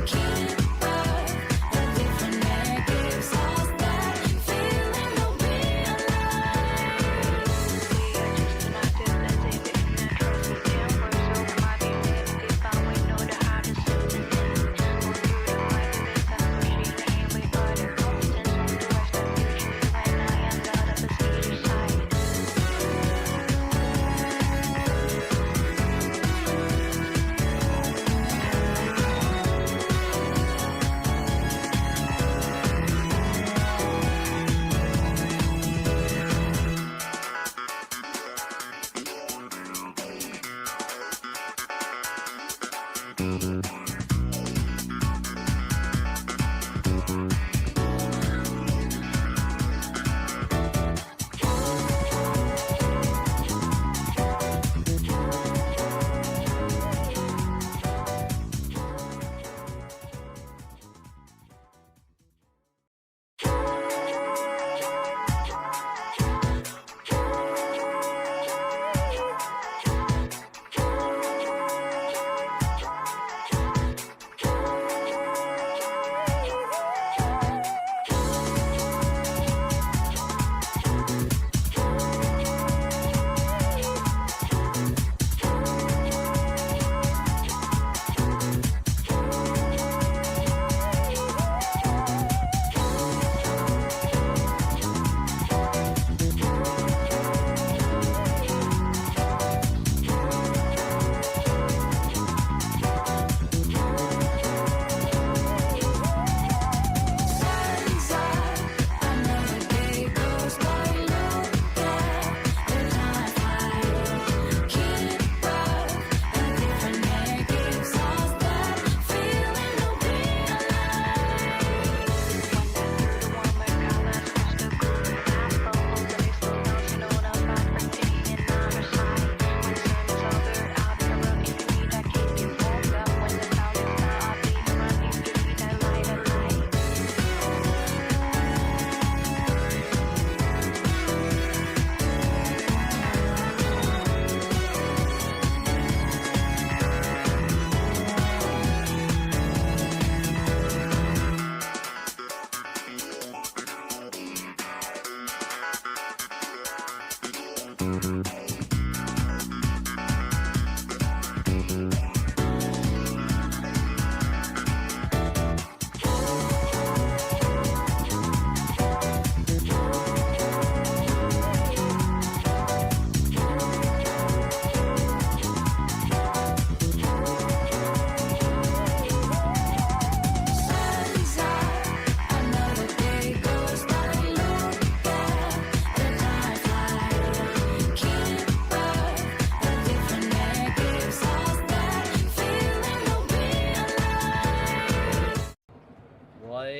Keep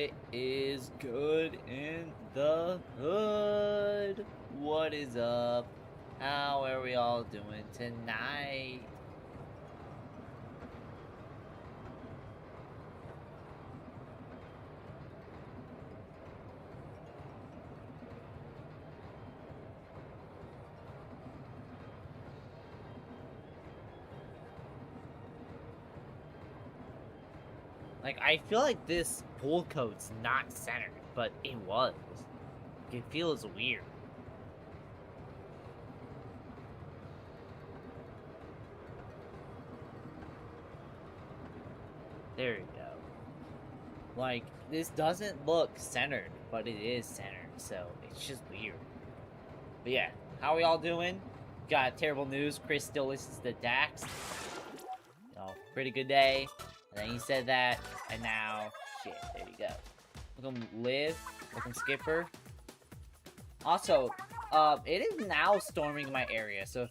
What is good in the hood? What is up? How are we all doing tonight? Like, I feel like this pull code's not centered, but it was. It feels weird. There you go. Like, this doesn't look centered, but it is centered, so it's just weird. But yeah, how are we all doing? Got terrible news. Chris still listens to Dax. Pretty good day. And then he said that, and now, shit, there you go. Welcome, Liv. Welcome, Skipper. Also, it is now storming my area, so if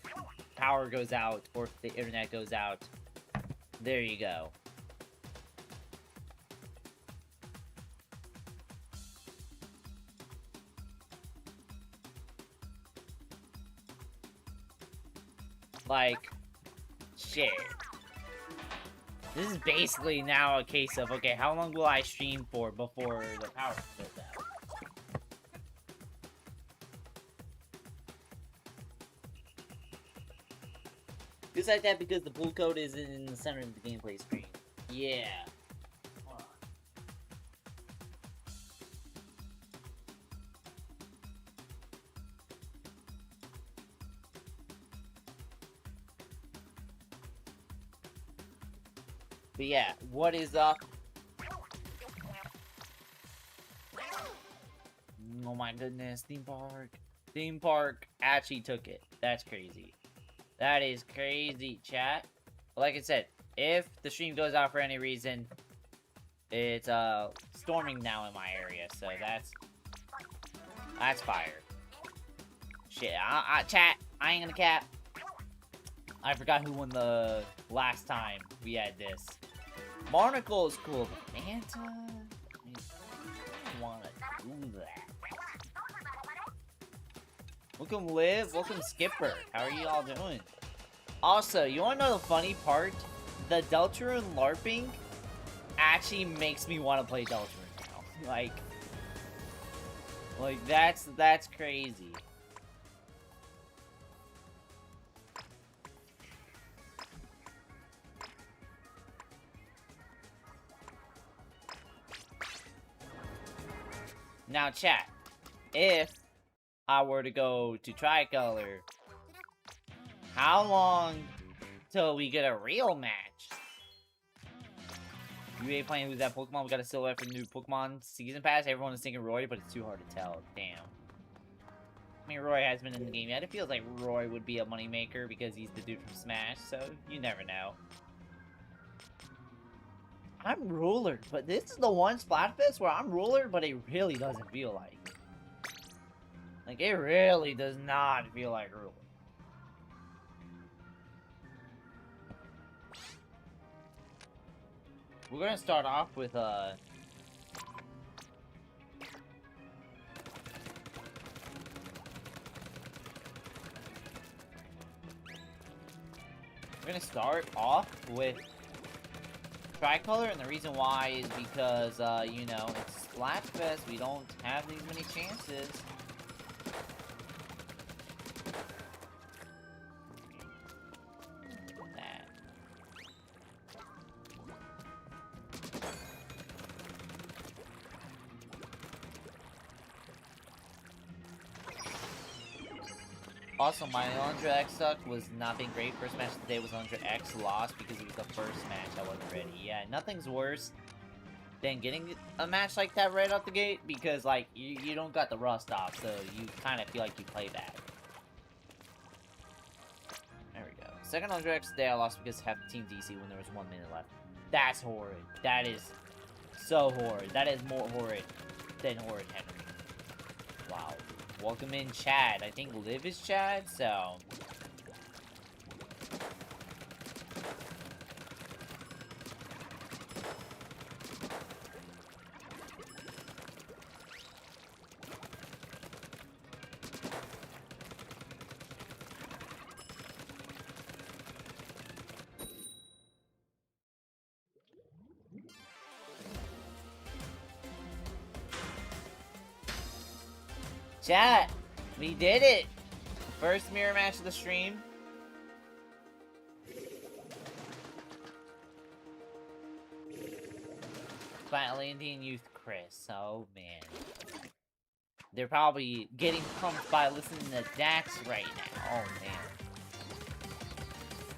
power goes out, or if the internet goes out, there you go. Like, shit. This is basically now a case of, okay, how long will I stream for before the power goes out? It's like that because the blue code is in the center of the gameplay screen. Yeah. But yeah, what is up? Oh my goodness, theme park. Theme park actually took it. That's crazy. That is crazy, chat. Like I said, if the stream goes out for any reason, it's storming now in my area, so that's fire. Shit, chat, I ain't gonna cap. I forgot who won the last time we had this. Barnacle is cool, but Manta? I don't wanna do that. Welcome, Liv. Welcome, Skipper. How are you all doing? Also, you wanna know the funny part? The Deltarune LARPing actually makes me want to play Deltarune now. Like that's crazy. Now, chat, if I were to go to Tricolor, how long till we get a real match? You ain't playing who's that Pokemon? We got a silhouette for the new Pokemon Season Pass. Everyone is thinking Roy, but it's too hard to tell. Damn. I mean, Roy has been in the game yet. It feels like Roy would be a moneymaker because he's the dude from Smash, so you never know. I'm ruler, but this is the one Splatfest where I'm ruler, but it really doesn't feel like. Like, it really does not feel like ruler. We're gonna start off with, we're gonna start off with Tricolor, and the reason why is because, you know, it's Splatfest, we don't have these many chances. That. Also, my Alundra X suck was nothing great. First match today was Alundra X lost because it was the first match I wasn't ready. Yeah, nothing's worse than getting a match like that right out the gate because, like, you don't got the rust off, so you kind of feel like you play bad. There we go. Second Alundra X today I lost because half the team DC when there was 1 minute left. That's horrid. That is so horrid. That is more horrid than horrid Henry. Wow. Welcome in, Chad. I think Liv is Chad, so... Chat, we did it! First mirror match of the stream. Atlantean Youth Chris. Oh, man. They're probably getting pumped by listening to Dax right now. Oh, man.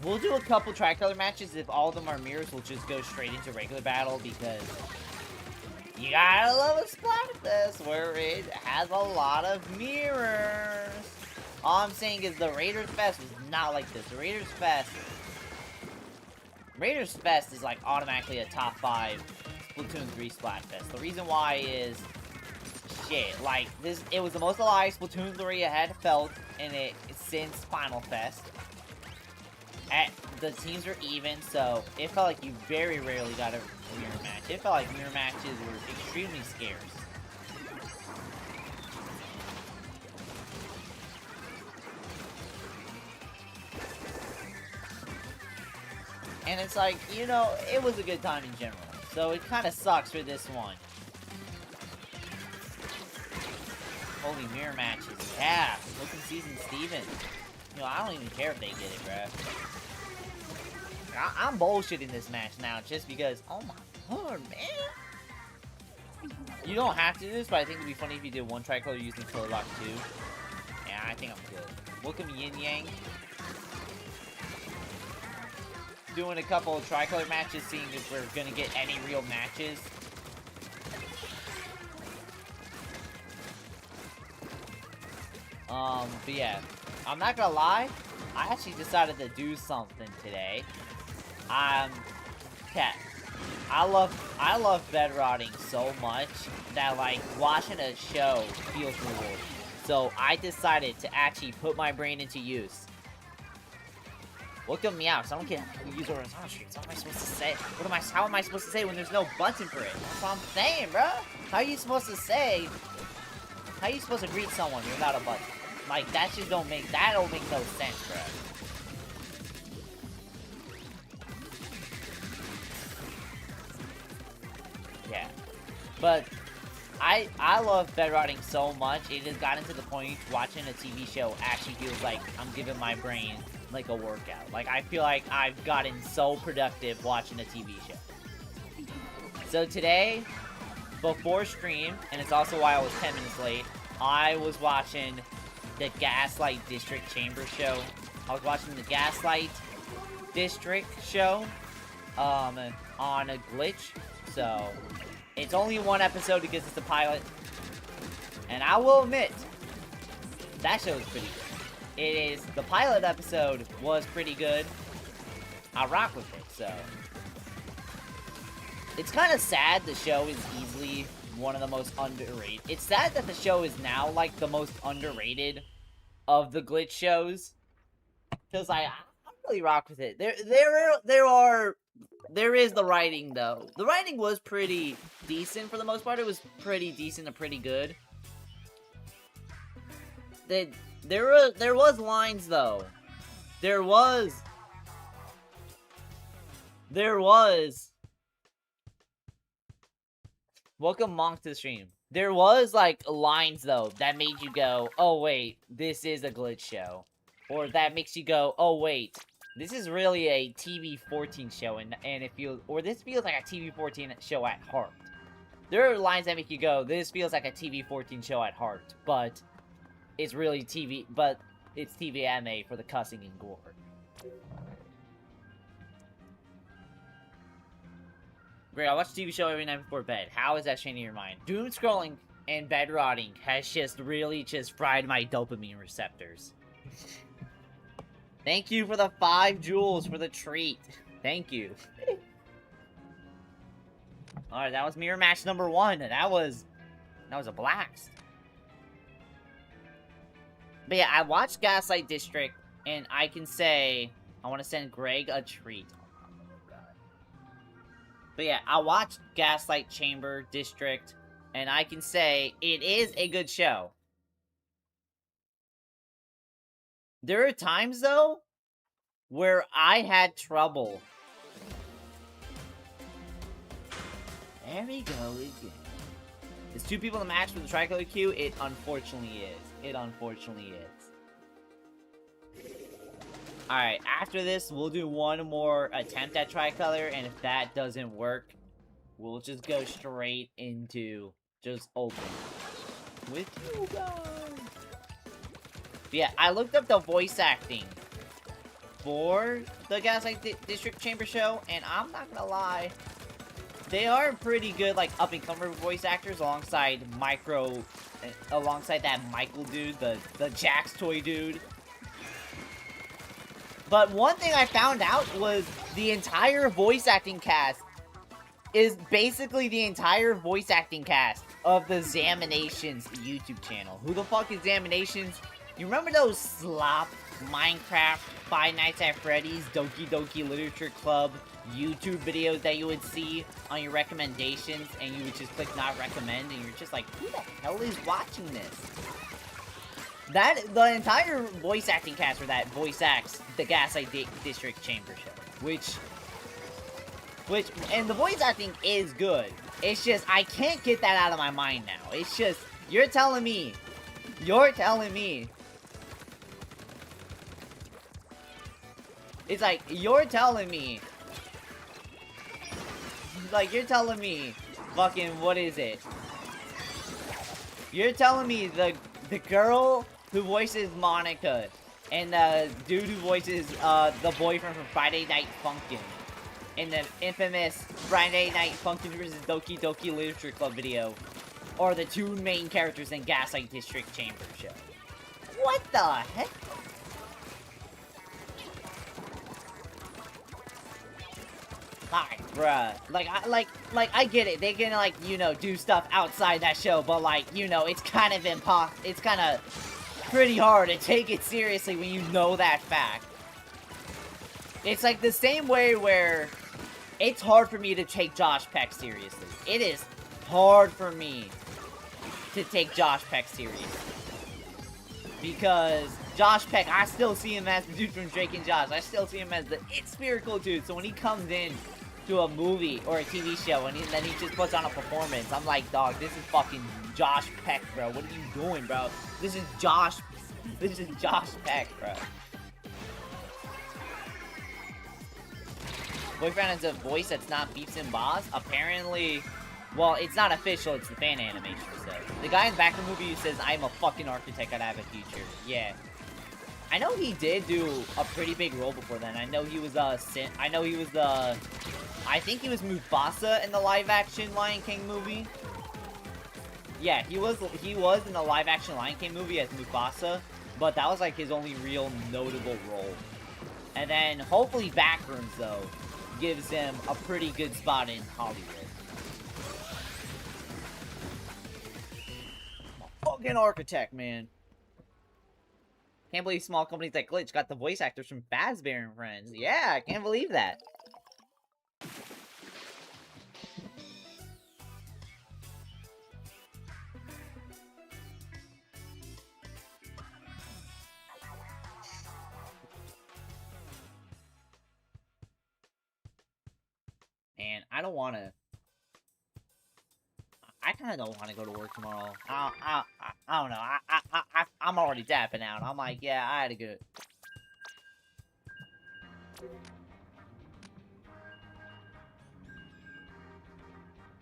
We'll do a couple tricolor matches. If all of them are mirrors, we'll just go straight into regular battle because you gotta love a Splatfest where it has a lot of mirrors. All I'm saying is the Raiders Fest is not like this. The Raiders Fest is like automatically a top 5 Splatoon 3 Splatfest. The reason why is shit. Like it was the most alive Splatoon 3 I had felt in it since Final Fest. The teams were even, so it felt like you very rarely got a mirror match. It felt like mirror matches were extremely scarce. And it's like, you know, it was a good time in general. So it kind of sucks for this one. Holy mirror matches. Yeah. Looking Season Steven. You know, I don't even care if they get it, bruh. I'm bullshitting this match now just because, oh my lord, man. You don't have to do this, but I think it'd be funny if you did one tricolor using Color Lock 2. Yeah, I think I'm good. Welcome Yin Yang. Doing a couple of tricolor matches, seeing if we're gonna get any real matches. But yeah, I'm not gonna lie, I actually decided to do something today. Cat, I love bedrotting so much that, like, watching a show feels rewarding. So I decided to actually put my brain into use. Welcome me out, someone can use horizontal streams. What am I supposed to say? How am I supposed to say when there's no button for it? That's what I'm saying, bro. How are you supposed to say? How are you supposed to greet someone without a button? Like, that don't make no sense, bro. Yeah. But I love bedrotting so much, it has gotten to the point watching a TV show actually feels like I'm giving my brain like a workout. Like, I feel like I've gotten so productive watching a TV show. So today, before stream, and it's also why I was 10 minutes late, I was watching the Gaslight District Chamber show. I was watching the Gaslight District show on a glitch. So it's only one episode because it's a pilot. And I will admit, that show is pretty good. The pilot episode was pretty good. I rock with it, so. It's kind of sad the show is easily one of the most underrated. It's sad that the show is now, like, the most underrated of the glitch shows. Because I really rock with it. There is the writing, though. The writing was pretty decent for the most part. It was pretty decent and pretty good. There was lines, though. There was. Welcome, Monk, to the stream. There was, like, lines, though, that made you go, oh, wait, this is a glitch show. Or that makes you go, oh, wait, this is really a TV-14 show, and it feels, or this feels like a TV-14 show at heart. There are lines that make you go, this feels like a TV-14 show at heart, but it's really TV, but it's TV anime for the cussing and gore. Great, I watch a TV show every night before bed. How is that changing your mind? Doom scrolling and bed rotting has just really fried my dopamine receptors. Thank you for the 5 jewels for the treat. Thank you. Alright, that was mirror match number 1. That was a blast. But yeah, I watched Gaslight District, and I can say I want to send Greg a treat. But yeah, I watched Gaslight Chamber District, and I can say it is a good show. There are times, though, where I had trouble. There we go again. Is 2 people in the match with the tricolor queue? It unfortunately is. It unfortunately is. Alright, after this, we'll do one more attempt at tricolor, and if that doesn't work, we'll just go straight into just open with you guys. But yeah, I looked up the voice acting for the Gaslight District Chamber show, and I'm not gonna lie, they are pretty good, like, up-and-comer voice actors alongside alongside that Michael dude, the Jax toy dude. But one thing I found out was the entire voice acting cast is basically the entire voice acting cast of the Zaminations YouTube channel. Who the fuck is Zaminations? You remember those slop Minecraft, Five Nights at Freddy's, Doki Doki Literature Club YouTube videos that you would see on your recommendations, and you would just click not recommend, and you're just like, who the hell is watching this? The entire voice acting cast for that voice acts the Gaslight District Chamber show, and the voice acting is good. It's just, I can't get that out of my mind now. It's just, you're telling me, it's like, you're telling me, fucking, what is it? You're telling me the girl who voices Monica and the dude who voices the boyfriend from Friday Night Funkin' in the infamous Friday Night Funkin' vs. Doki Doki Literature Club video are the 2 main characters in Gaslight District Chamber show. What the heck? Alright, bruh. Like, I get it. They can, like, you know, do stuff outside that show, but, like, you know, it's kind of it's kind of pretty hard to take it seriously when you know that fact. It's like the same way where it's hard for me to take Josh Peck seriously. It is hard for me to take Josh Peck seriously. Because Josh Peck, I still see him as the dude from Drake and Josh. I still see him as the spherical dude. So when he comes in to a movie or a TV show and then he just puts on a performance, I'm like, dog, this is fucking Josh Peck, bro. What are you doing, bro? This is Josh Peck, bro. Boyfriend has a voice that's not Beeps and Boss? Apparently, well, it's not official, it's the fan animation, so. The guy in the back of the movie who says, I'm a fucking architect, I'd have a future. Yeah. I know he did do a pretty big role before then. I know he was, I think he was Mufasa in the live-action Lion King movie. Yeah, he was in the live-action Lion King movie as Mufasa, but that was, like, his only real notable role. And then, hopefully Backrooms, though, gives him a pretty good spot in Hollywood. I'm a fucking architect, man. Can't believe small companies like Glitch got the voice actors from Fazbear and Friends. Yeah, I can't believe that. And I don't want to... I kind of don't want to go to work tomorrow. I don't know. I'm already tapping out. I'm like, yeah, I had a good...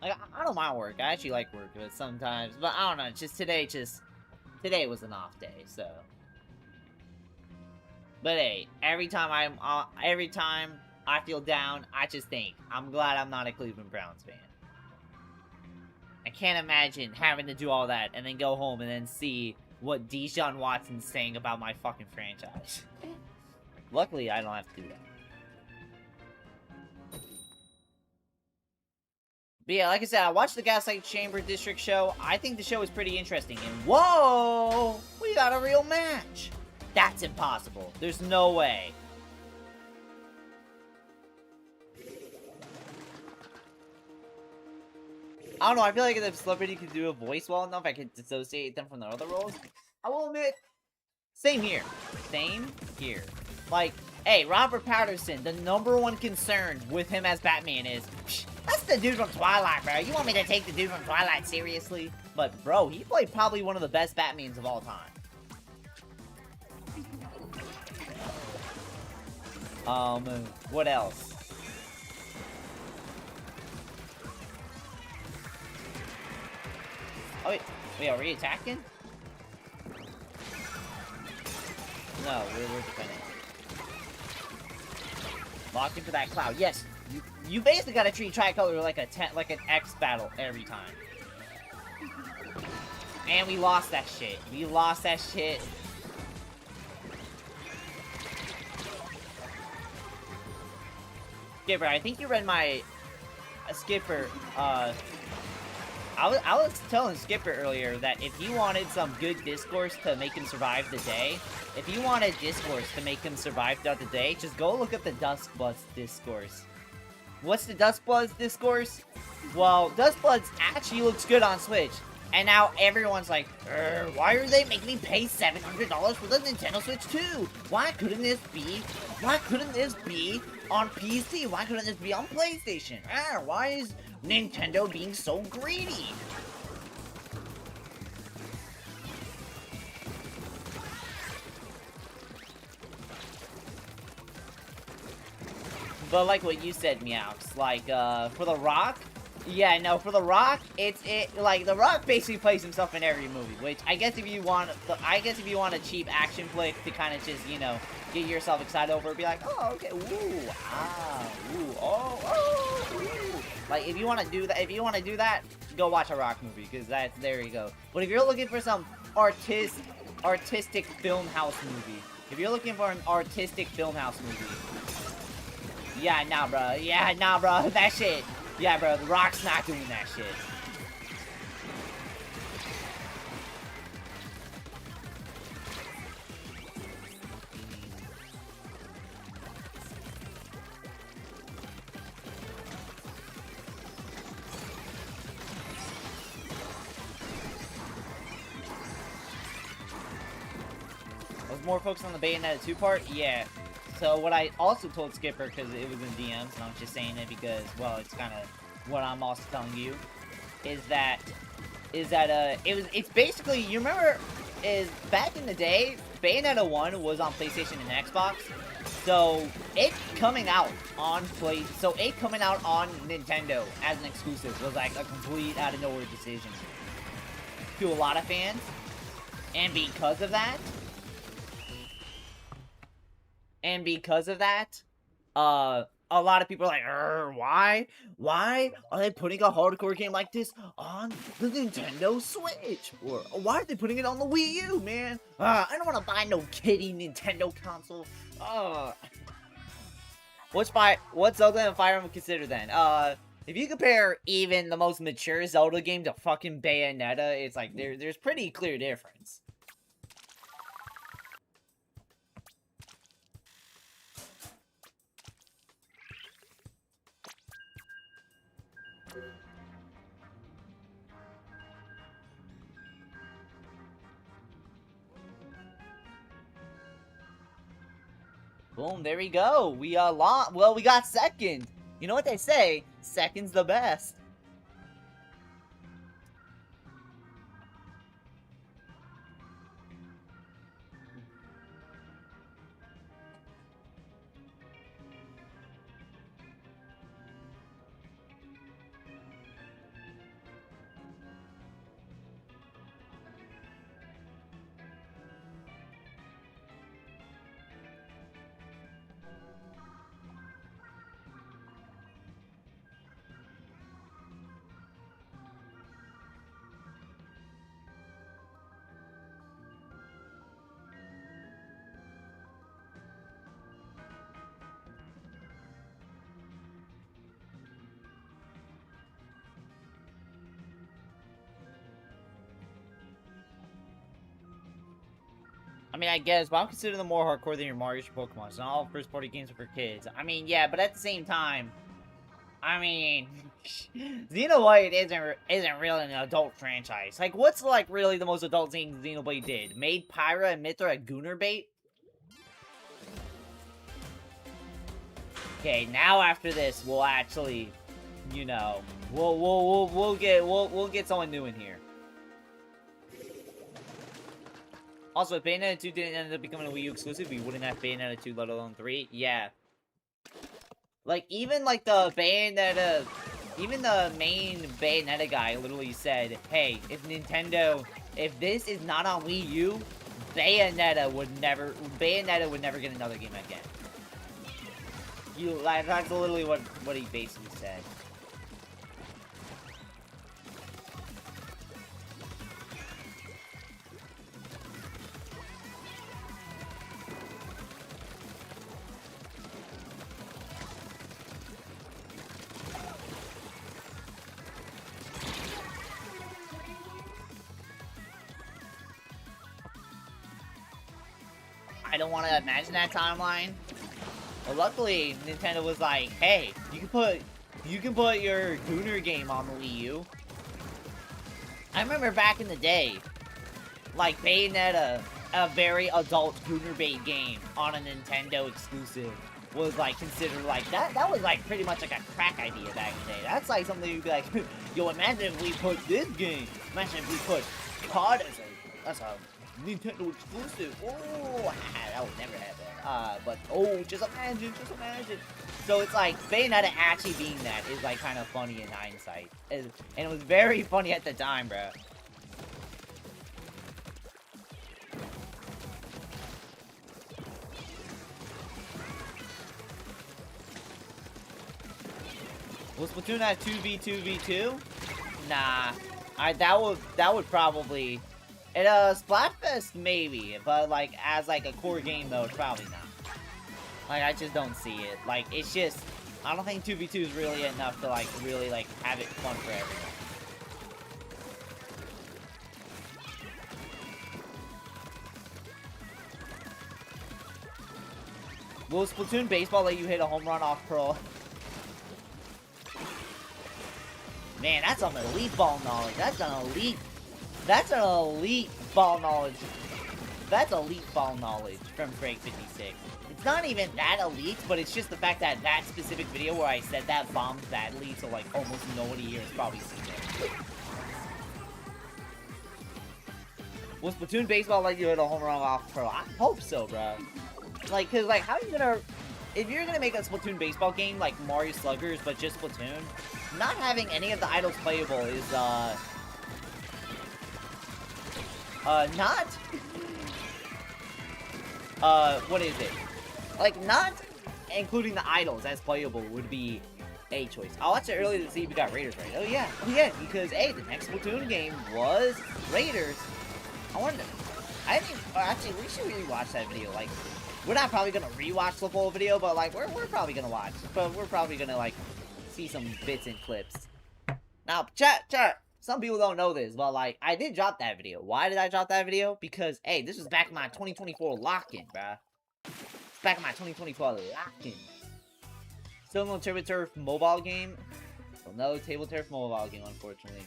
Like, I don't mind work. I actually like work, but sometimes... But I don't know. Today was an off day, so... But hey, every time I feel down, I just think, I'm glad I'm not a Cleveland Browns fan. I can't imagine having to do all that and then go home and then see what Deshaun Watson's saying about my fucking franchise. Luckily, I don't have to do that. But yeah, like I said, I watched the Gaslight Chamber District show. I think the show is pretty interesting. And whoa! We got a real match! That's impossible. There's no way. I don't know, I feel like if the celebrity could do a voice well enough, I could dissociate them from their other roles. I will admit, same here. Same here. Like, hey, Robert Patterson, the #1 concern with him as Batman is, That's the dude from Twilight, bro. You want me to take the dude from Twilight seriously? But, bro, he played probably one of the best Batmans of all time. What else? Oh, wait, are we attacking? No, we're defending. Lock into that cloud. Yes, you basically gotta treat Tricolor like an X battle every time. And we lost that shit. We lost that shit. Skipper, I think you read my Skipper. I was telling Skipper earlier that if he wanted some good discourse to make him survive the day, if you wanted discourse to make him survive throughout the day, just go look up the Duskbloods discourse. What's the Duskbloods discourse? Well, Duskbloods actually looks good on Switch. And now everyone's like, why are they making me pay $700 for the Nintendo Switch 2? Why couldn't this be on PC? Why couldn't this be on PlayStation? Why is Nintendo being so greedy? But like what you said, Meows, like, for The Rock, yeah, no, for The Rock, like, The Rock basically plays himself in every movie, which I guess if you want a cheap action flick to kind of just, you know, get yourself excited over, be like, oh, okay, ooh, ah, ooh, oh, ooh. Like, if you want to do that, go watch a Rock movie, because there you go. But if you're looking for some artistic film house movie, yeah, nah, bro, that shit. Yeah, bro, The Rock's not doing that shit. I was more focused on the Bayonetta 2 part? Yeah. So what I also told Skipper, because it was in DMs, and I'm just saying it because, well, it's kind of what I'm also telling you, is that it's basically, you remember, is back in the day, Bayonetta 1 was on PlayStation and Xbox, so it coming out on Nintendo as an exclusive was like a complete out of nowhere decision to a lot of fans, and because of that, a lot of people are like, why are they putting a hardcore game like this on the Nintendo Switch? Or why are they putting it on the Wii U, man? I don't want to buy no kiddie Nintendo console. What's Zelda and Fire Emblem considered then? If you compare even the most mature Zelda game to fucking Bayonetta, it's like there's pretty clear difference. Boom, there we go. We we got second. You know what they say? Second's the best. I mean, I guess, but I'm considering them more hardcore than your Mario or Pokemon. It's not all first-party games are for kids. I mean, yeah, but at the same time, I mean, Xenoblade isn't really an adult franchise. Like, what's like really the most adult thing Xenoblade did? Made Pyra and Mythra a Gooner bait? Okay, now after this, we'll actually you know, we'll get someone new in here. Also, if Bayonetta 2 didn't end up becoming a Wii U exclusive, we wouldn't have Bayonetta 2, let alone 3. Yeah. Like, even, like, the Bayonetta... Even the main Bayonetta guy literally said, hey, if this is not on Wii U, Bayonetta would never get another game again. That's literally what he basically said. I don't want to imagine that timeline. Well, luckily, Nintendo was like, hey, you can put your Gooner game on the Wii U. I remember back in the day, like, Bayonetta, a very adult Gooner bait game on a Nintendo exclusive, was, like, considered, like, that was, like, pretty much, like, a crack idea back in the day. That's, like, something you'd be like, yo, imagine if we put this game, imagine if we put COD as a Nintendo exclusive. Oh, that would never happen. But, oh, just imagine. So it's like, Bayonetta actually being that is, like, kind of funny in hindsight. And it was very funny at the time, bro. Was Splatoon at 2v2v2? Nah. That would probably... At Splatfest, maybe, but, like, as, like, a core game, though, it's probably not. Like, I just don't see it. Like, it's just... I don't think 2v2 is really enough to, like, really, like, have it fun for everyone. Will Splatoon baseball let you hit a home run off Pearl? Man, that's some elite ball knowledge. That's an elite ball knowledge. That's elite ball knowledge from Greg56. It's not even that elite, but it's just the fact that that specific video where I said that bombed badly, so, like, almost nobody here has probably seen it. Will Splatoon baseball let you hit a home run off Pearl? I hope so, bro. Like, cause, like, how are you gonna... If you're gonna make a Splatoon baseball game like Mario Sluggers, but just Splatoon, not having any of the idols playable is, what is it? Like, not including the idols as playable would be a choice. I watched it earlier to see if we got Raiders right. Oh yeah, because, hey, the next Splatoon game was Raiders. I wonder... I think... Actually, we should rewatch that video, like... We're not probably gonna rewatch the full video, but, like, we're probably gonna watch. But we're probably gonna, like, see some bits and clips. Now, chat, some people don't know this, but, like, I did drop that video. Why did I drop that video? Because, hey, this was back in my 2024 lock-in, bruh. It's back in my 2024 lock-in. Still no Table Turf mobile game? Still no Table Turf mobile game, unfortunately.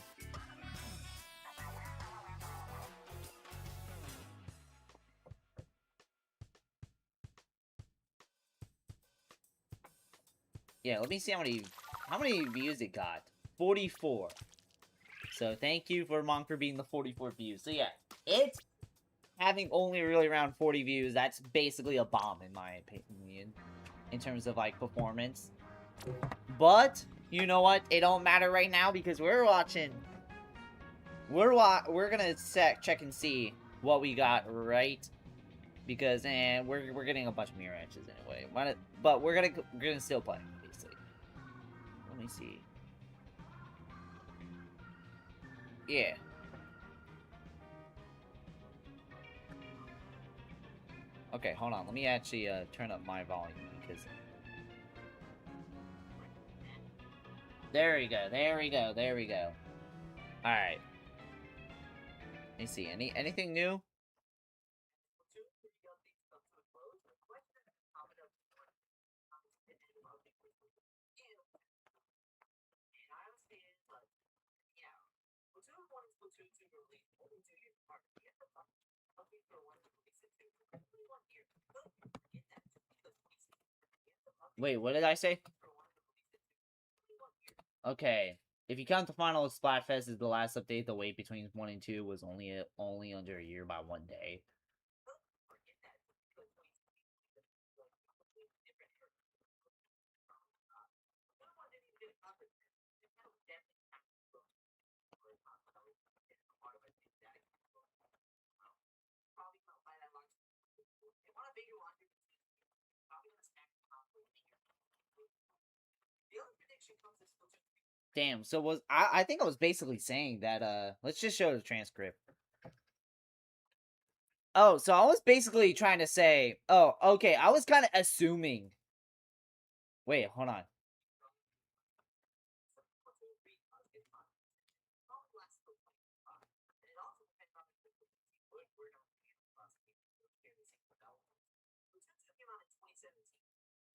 Yeah, let me see how many views it got. 44. So thank you for Monk for being the 44 views. So yeah, it's having only really around 40 views. That's basically a bomb in my opinion, in terms of like performance. But you know what? It don't matter right now because we're watching. We're gonna check and see what we got right, because we're getting a bunch of mirror edges anyway. But we're gonna still play. Let me see. Yeah. Okay, hold on. Let me actually turn up my volume because... There we go. Alright. Let me see. Anything new? Wait, what did I say? Okay. If you count the final Splatfest as the last update, the wait between 1 and 2 was only under a year by 1 day. Damn, so I think I was basically saying that let's just show the transcript. Oh, so I was basically trying to say, oh, okay, I was kind of assuming. Wait, hold on.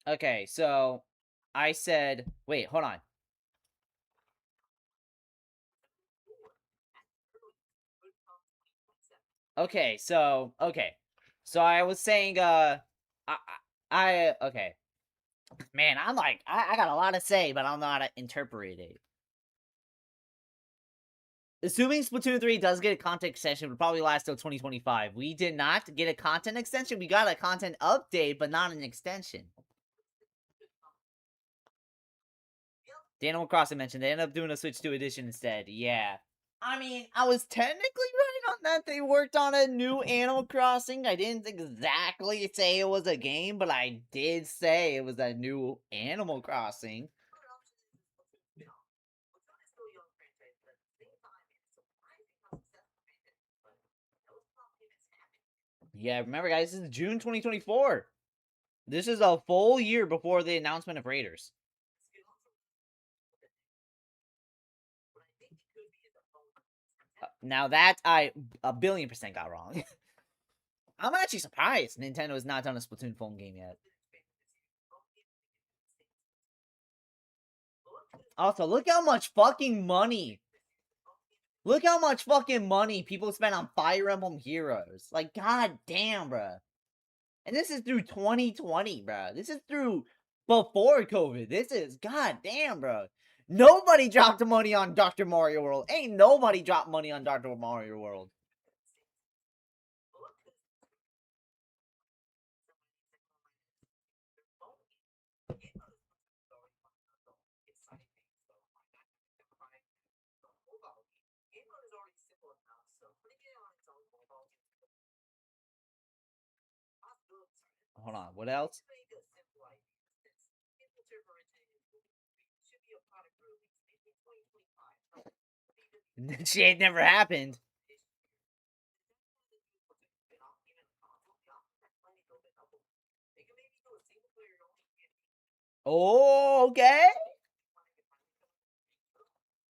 Okay, so I said, wait, hold on. Okay, so I was saying, okay, man, I'm like, I got a lot to say, but I don't know how to interpret it. Assuming Splatoon 3 does get a content extension, it would probably last till 2025. We did not get a content extension. We got a content update, but not an extension. The Animal Crossing mentioned they ended up doing a Switch 2 edition instead. Yeah. I mean, I was technically right on that. They worked on a new Animal Crossing. I didn't exactly say it was a game, but I did say it was a new Animal Crossing. Yeah, remember, guys, this is June 2024. This is a full year before the announcement of Raiders. Now that I 1,000,000,000% got wrong. I'm actually surprised Nintendo has not done a Splatoon phone game yet. Also, look how much fucking money. Look how much fucking money people spend on Fire Emblem Heroes. Like, god damn, bruh. And this is through 2020, bruh. This is through before COVID. This is, god damn, bruh. Nobody dropped money on Dr. Mario World. Ain't nobody dropped money on Dr. Mario World. Hold on, what else? Shit never happened. Oh, okay.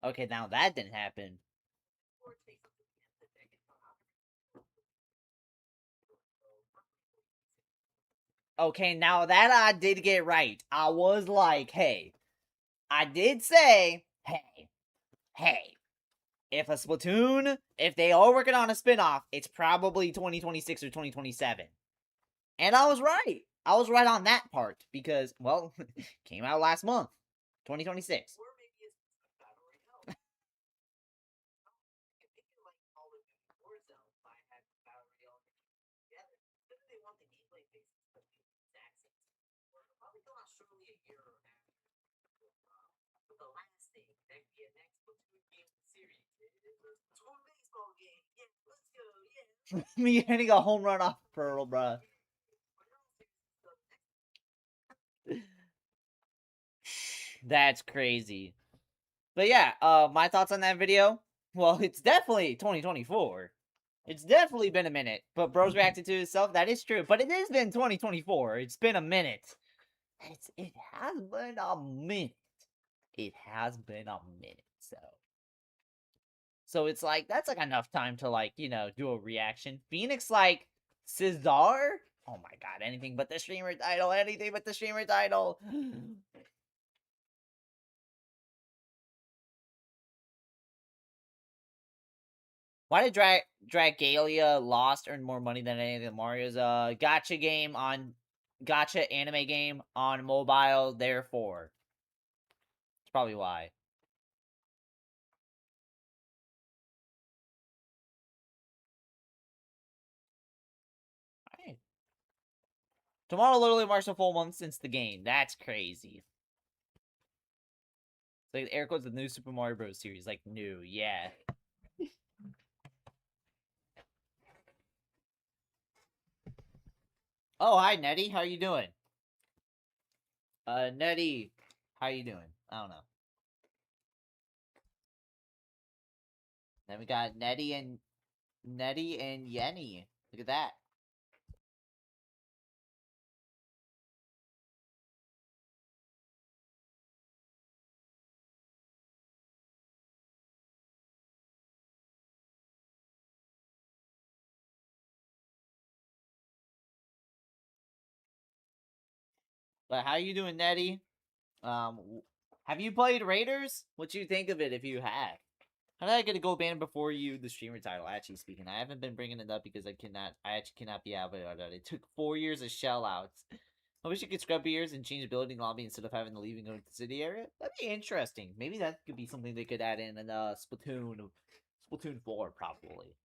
Okay, now that didn't happen. Okay, now that I did get right. I was like, hey, I did say, hey, if a Splatoon, if they are working on a spinoff, it's probably 2026 or 2027. And I was right. I was right on that part because, well, came out last month, 2026. Me hitting a home run off Pearl, bruh. That's crazy. But yeah, my thoughts on that video? Well, it's definitely 2024. It's definitely been a minute. But Bro's reacted to himself. That is true. But it has been 2024. It's been a minute. It has been a minute. It has been a minute. So it's like, that's like enough time to like, do a reaction. Phoenix like, Cesar? Oh my god, anything but the streamer title. Anything but the streamer title. Why did Dragalia Lost earn more money than any of the Mario's? Gacha anime game on mobile, therefore. That's probably why. Tomorrow literally marks a full month since the game. That's crazy. It's like air quotes the new Super Mario Bros. Series. Like, new, yeah. Oh, hi, Nettie. How you doing? Nettie, how you doing? I don't know. Then we got Nettie and Yenny. Look at that. But how you doing, Nettie? Have you played Raiders? What you think of it if you have? How did I get to go banned before you, the streamer title? Actually speaking, I haven't been bringing it up because I actually cannot be out of it. It took 4 years of shell outs. I wish you could scrub ears and change building lobby instead of having to leave and go to the city area. That'd be interesting. Maybe that could be something they could add in Splatoon 4, probably.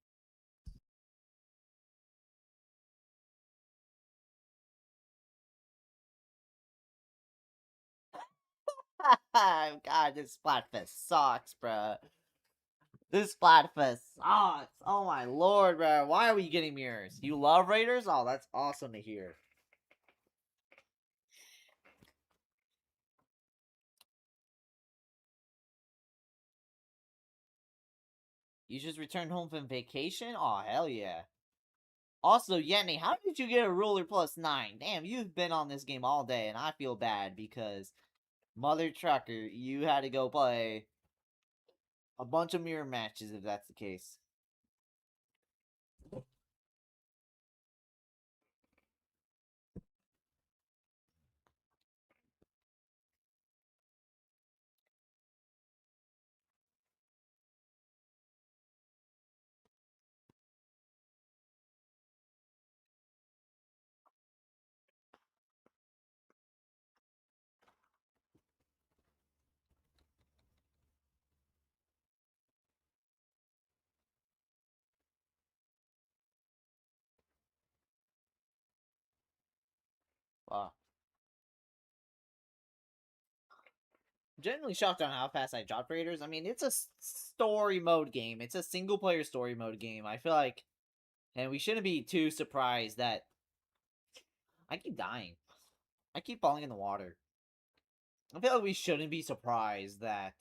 God, this Splatfest sucks, bruh. This Splatfest sucks. Oh my lord, bruh. Why are we getting mirrors? You love Raiders? Oh, that's awesome to hear. You just returned home from vacation? Oh, hell yeah. Also, Yenny, how did you get a ruler +9? Damn, you've been on this game all day, and I feel bad because, mother trucker, you had to go play a bunch of mirror matches if that's the case. Wow. I'm genuinely shocked on how fast I dropped Raiders. I mean, it's a story mode game. It's a single player story mode game. I feel like, and we shouldn't be too surprised that I keep dying. I keep falling in the water. I feel like we shouldn't be surprised that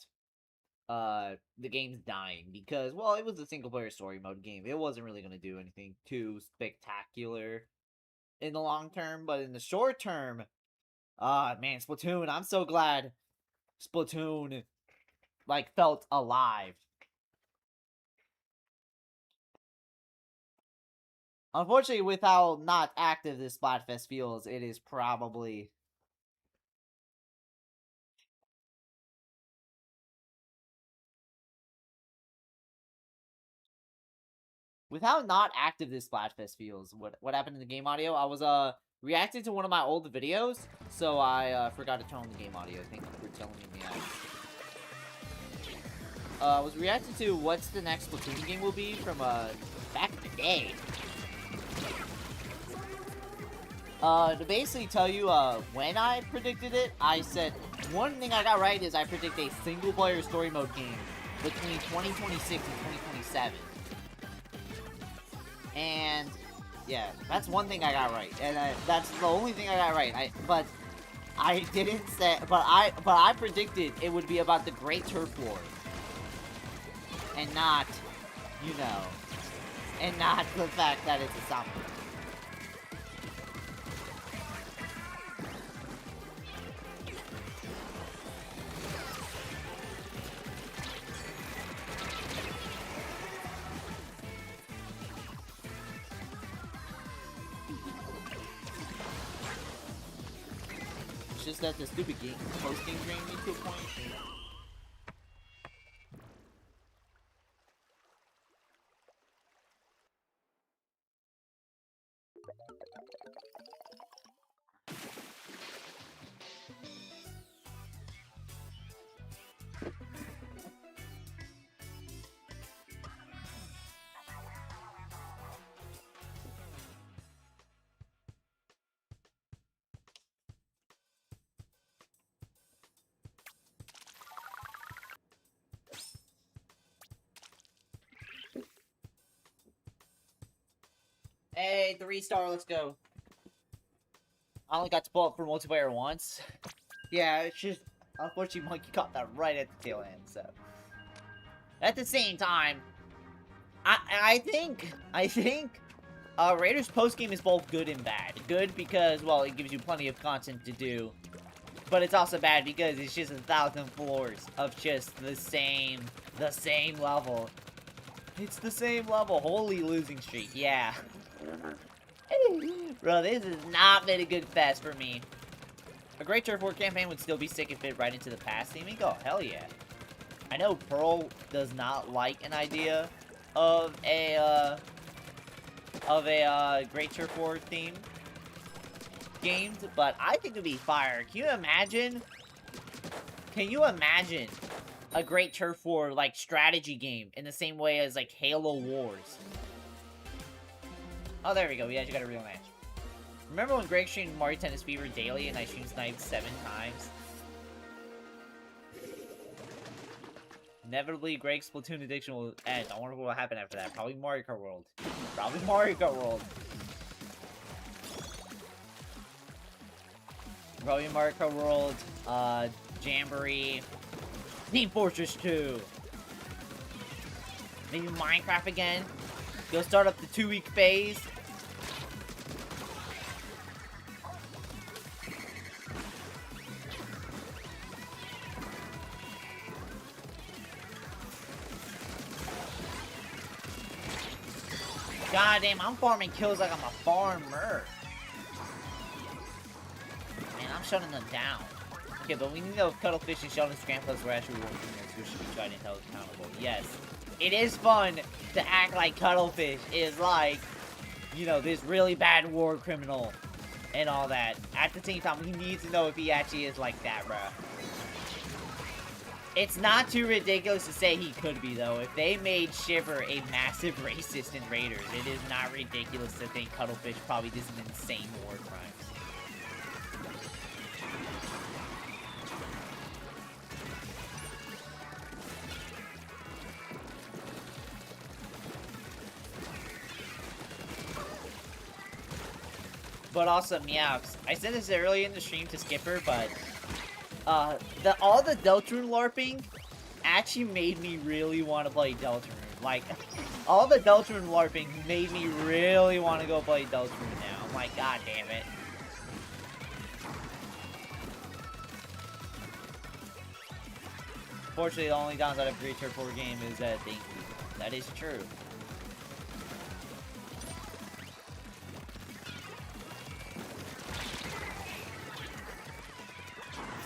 the game's dying because, well, it was a single player story mode game. It wasn't really going to do anything too spectacular in the long term, but in the short term, man, Splatoon, I'm so glad Splatoon like felt alive. Unfortunately, with how not active this Splatfest feels, it is probably with how not active this Splatfest feels. What happened in the game audio? I was reacting to one of my old videos, so I forgot to turn on the game audio. Thank you for telling me that. I was reacting to what's the next Splatoon game will be from back in the day. To basically tell you when I predicted it, I said one thing I got right is I predict a single player story mode game between 2026 and 2027. And yeah, that's one thing I got right, and that's the only thing I got right. But I didn't say, but I predicted it would be about the Great Turf War, and not, you know, and not the fact that it's a summer. It's just that the stupid game hosting drained me to a point. Hey, 3-star, let's go. I only got to pull up for multiplayer once. Yeah, it's just, unfortunately, Monkey caught that right at the tail end, so. At the same time, I think, Raiders postgame is both good and bad. Good because, well, it gives you plenty of content to do. But it's also bad because it's just 1,000 floors of just the same level. It's the same level. Holy losing streak, yeah. Bro, this has not been a good fest for me. A great Turf War campaign would still be sick and fit right into the past theming. Oh, hell yeah. I know Pearl does not like an idea of a Great Turf War theme games, but I think it'd be fire. Can you imagine a Great Turf War, like, strategy game in the same way as, like, Halo Wars? Oh, there we go. We actually got a real match. Remember when Greg streamed Mario Tennis Fever daily and I streamed Snipes 7 times? Inevitably, Greg's Splatoon addiction will end. I wonder what will happen after that. Probably Mario Kart World. Probably Mario Kart World. Probably Mario Kart World, Jamboree, Team Fortress 2. Maybe Minecraft again. You'll start up the 2-week phase. God damn, I'm farming kills like I'm a farmer. Man, I'm shutting them down. Okay, but we need to know if Cuttlefish and Sheldon's grandpas were actually working there, so we should try to held accountable. Yes. It is fun to act like Cuttlefish is like, you know, this really bad war criminal and all that. At the same time, we need to know if he actually is like that, bruh. It's not too ridiculous to say he could be, though. If they made Shiver a massive racist in Raiders, it is not ridiculous to think Cuttlefish probably did some insane war crimes. But also, Meowx. I said this earlier in the stream to Skipper, but all the Deltarune LARPing actually made me really want to play Deltarune. Like, all the Deltarune LARPing made me really want to go play Deltarune now. I'm like, god damn it. Fortunately, the only downside of Great Turf War game is that that is true.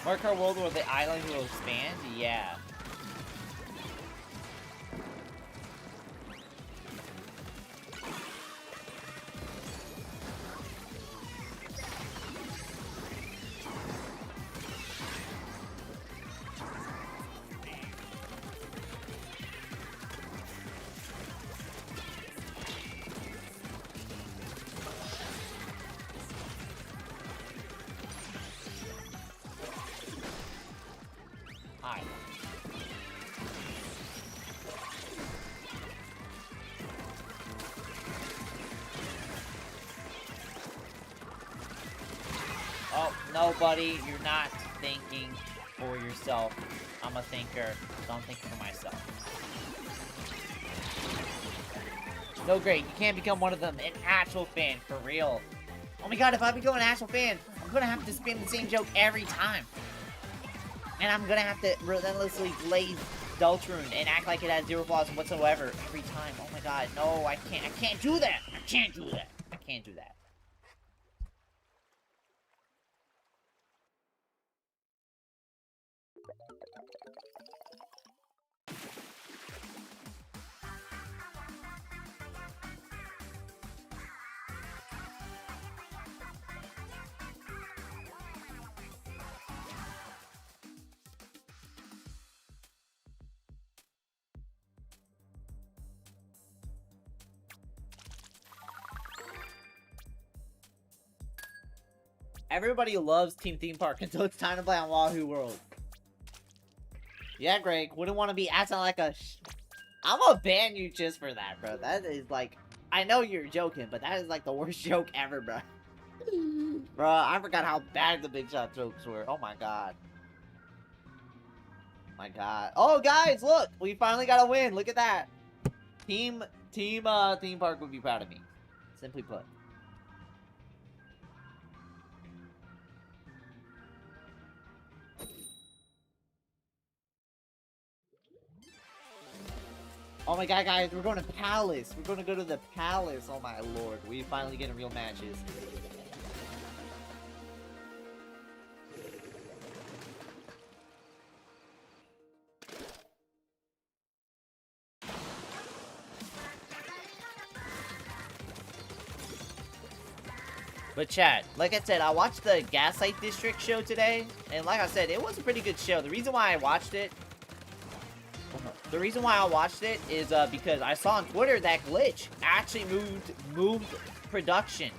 Mario Kart World where the island will expand? Yeah. Oh, no, buddy, you're not thinking for yourself. I'm a thinker, so I'm thinking for myself. No, great, you can't become one of them, an actual fan, for real. Oh my god, if I become an actual fan, I'm gonna have to spam the same joke every time. And I'm gonna have to relentlessly glaze Deltarune and act like it has 0 flaws whatsoever every time. Oh my god, no, I can't do that! I can't do that! I can't do that. Everybody loves Team Theme Park until it's time to play on Wahoo World. Yeah, Greg, wouldn't want to be acting like a I'm gonna ban you just for that, bro. That is like I know you're joking, but that is like the worst joke ever, bro. Bro, I forgot how bad the Big Shot jokes were. Oh my god. My god. Oh, guys, look! We finally got a win. Look at that. Team Park would be proud of me. Simply put. Oh my god, guys, we're going to Palace. We're going to go to the Palace. Oh my lord. We finally getting real matches. But chat, like I said, I watched the Gaslight District show today, and like I said, it was a pretty good show. The reason why I watched it is because I saw on Twitter that Glitch actually moved production.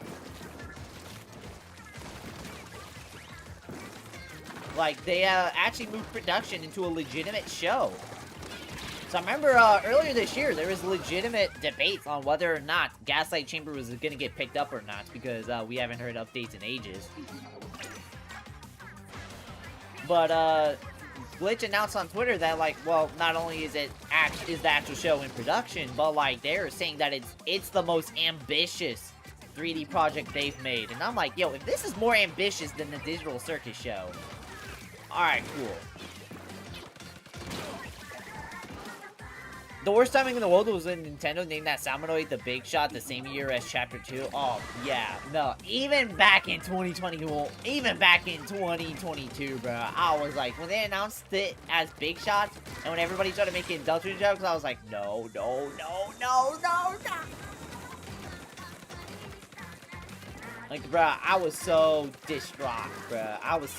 Like, they actually moved production into a legitimate show. So I remember earlier this year, there was legitimate debates on whether or not Gaslight Chamber was going to get picked up or not, because we haven't heard updates in ages. But Glitch announced on Twitter that, like, well, not only is the actual show in production, but like they're saying that it's the most ambitious 3D project they've made. And I'm like, yo, if this is more ambitious than the Digital Circus show, alright, cool. The worst timing in the world was when Nintendo named that Salmonoid the Big Shot the same year as Chapter 2. Oh, yeah. No, even back in 2022, bro, I was like, when they announced it as Big Shots, and when everybody started making Delta jokes, I was like, no. Like, bro, I was so distraught, bro. I was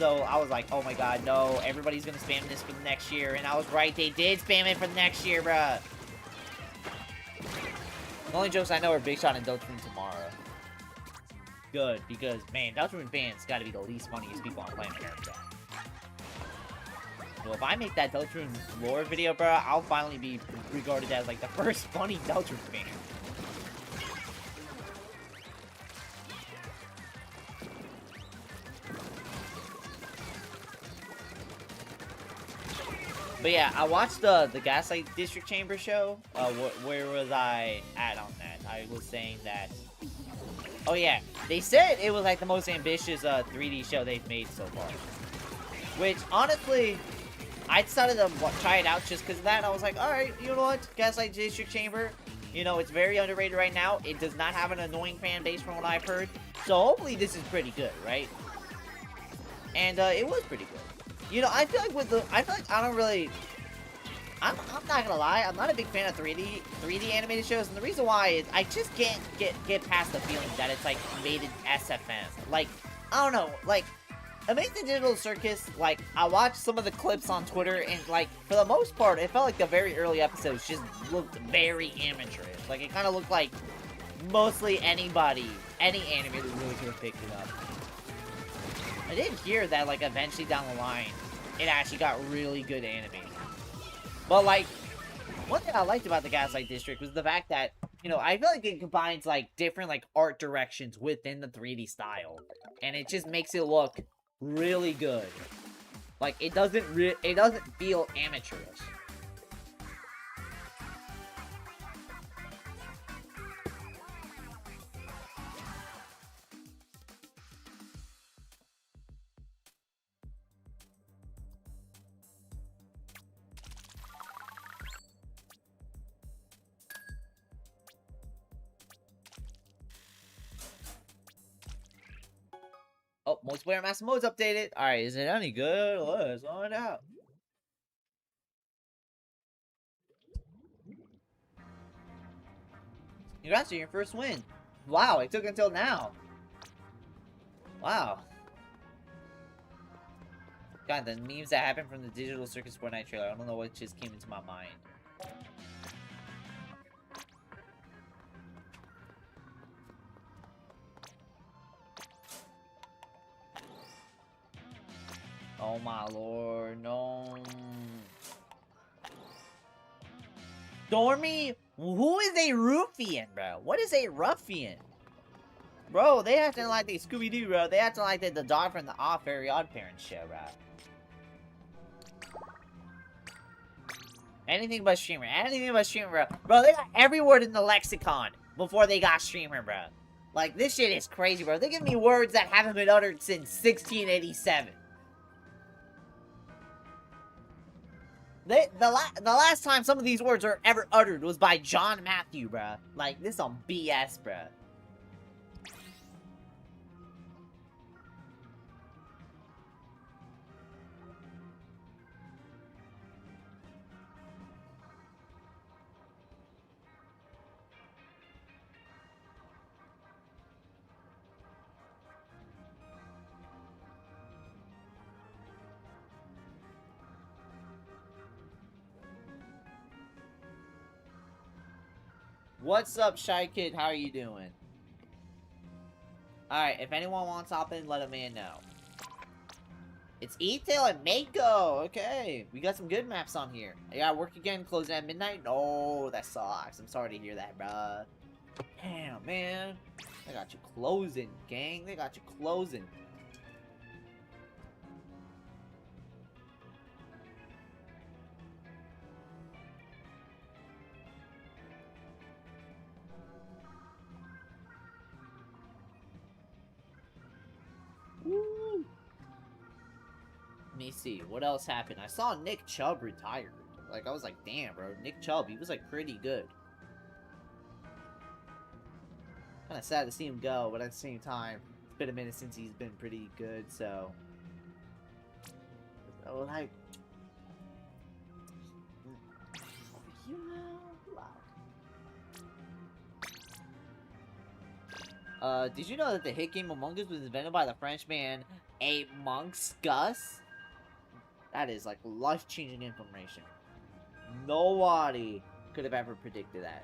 like, oh my god, no, everybody's gonna spam this for the next year, and I was right, they did spam it for the next year, bro. The only jokes I know are Big Shot and Deltarune tomorrow. Good, because, man, Deltarune fans gotta be the least funniest people on planet Earth, bro. So if I make that Deltarune lore video, bro, I'll finally be regarded as, like, the first funny Deltarune fan. But yeah, I watched the Gaslight District Chamber show. Where was I at on that? I was saying that... Oh yeah, they said it was like the most ambitious 3D show they've made so far. Which, honestly, I decided to try it out just because of that. I was like, alright, you know what? Gaslight District Chamber, you know, it's very underrated right now. It does not have an annoying fan base from what I've heard. So hopefully this is pretty good, right? And it was pretty good. You know, I feel like I don't really... I'm not gonna lie, I'm not a big fan of 3D animated shows, and the reason why is I just can't get past the feeling that it's, like, made in SFM. Like, I don't know, like, Amazing Digital Circus, like, I watched some of the clips on Twitter, and, like, for the most part, it felt like the very early episodes just looked very amateurish. Like, it kind of looked like mostly any animator really could have picked it up. I did hear that, like, eventually down the line, it actually got really good animating. But, like, one thing I liked about the Gaslight District was the fact that, you know, I feel like it combines, like, different, like, art directions within the 3D style. And it just makes it look really good. Like, it doesn't feel amateurish. Oh, multiplayer master mode's updated. Alright, is it any good? Let's find out. Congrats on your first win. Wow, it took until now. Wow. God, the memes that happened from the Digital Circus Fortnite trailer, I don't know what just came into my mind. Oh my lord, no. Stormy? Who is a ruffian, bro? What is a ruffian? Bro, they acting like they Scooby-Doo, bro. They acting like they the dog from the Very Odd Parents show, bro. Anything but streamer. Anything but streamer, bro. Bro, they got every word in the lexicon before they got streamer, bro. Like, this shit is crazy, bro. They give me words that haven't been uttered since 1687. The last time some of these words were ever uttered was by John Matthew, bro. Like, this is some BS, bro. What's up, Shy Kid? How are you doing? Alright, if anyone wants to hop in, let a man know. It's E-Tail and Mako! Okay, we got some good maps on here. I gotta work again, closing at midnight? Oh, that sucks. I'm sorry to hear that, bruh. Damn, man. They got you closing, gang. They got you closing. Woo. Let me see, what else happened? I saw Nick Chubb retired. Like, I was like, damn, bro. Nick Chubb, he was, like, pretty good. Kinda sad to see him go, but at the same time, it's been a minute since he's been pretty good, so... like... You know, did you know that the hit game Among Us was invented by the Frenchman Amongst Us? That is, like, life-changing information. Nobody could have ever predicted that.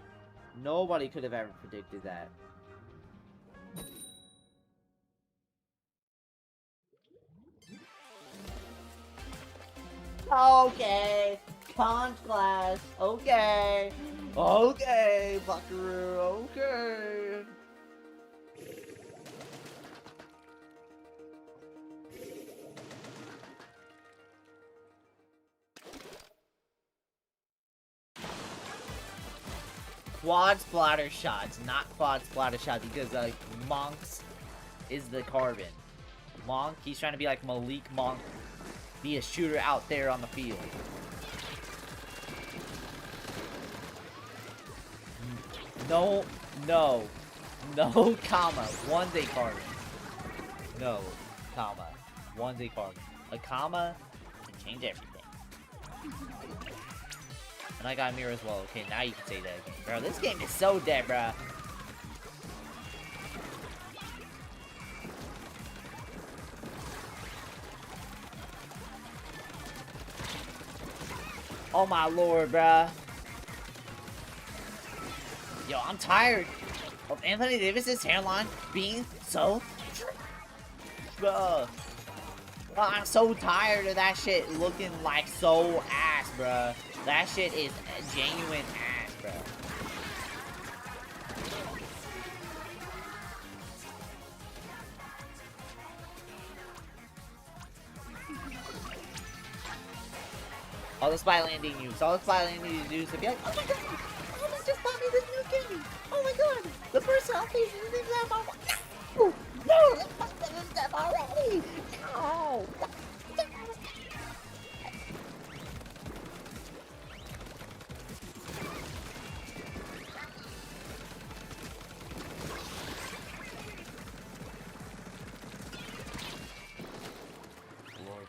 Nobody could have ever predicted that. Okay. Conch class. Okay. Okay, Buckaroo. Okay. Quad splatter shots, not quad splatter shots, because like Monks is the carbon. Monk, he's trying to be like Malik Monk, be a shooter out there on the field. No, comma, one's a carbon. No, comma, one's a carbon. A comma can change everything. And I got a mirror as well. Okay, now you can say that again. Bro, this game is so dead, bro. Oh my lord, bro. Yo, I'm tired of Anthony Davis's hairline being so... Bro. I'm so tired of that shit looking like so ass, bro. That shit is a genuine ass, bro. All the spy landing news. All the spy landing news to be like, oh my god, someone just bought me this new game. Oh my god, the first outfit is in that. No, let's fuck them already. No.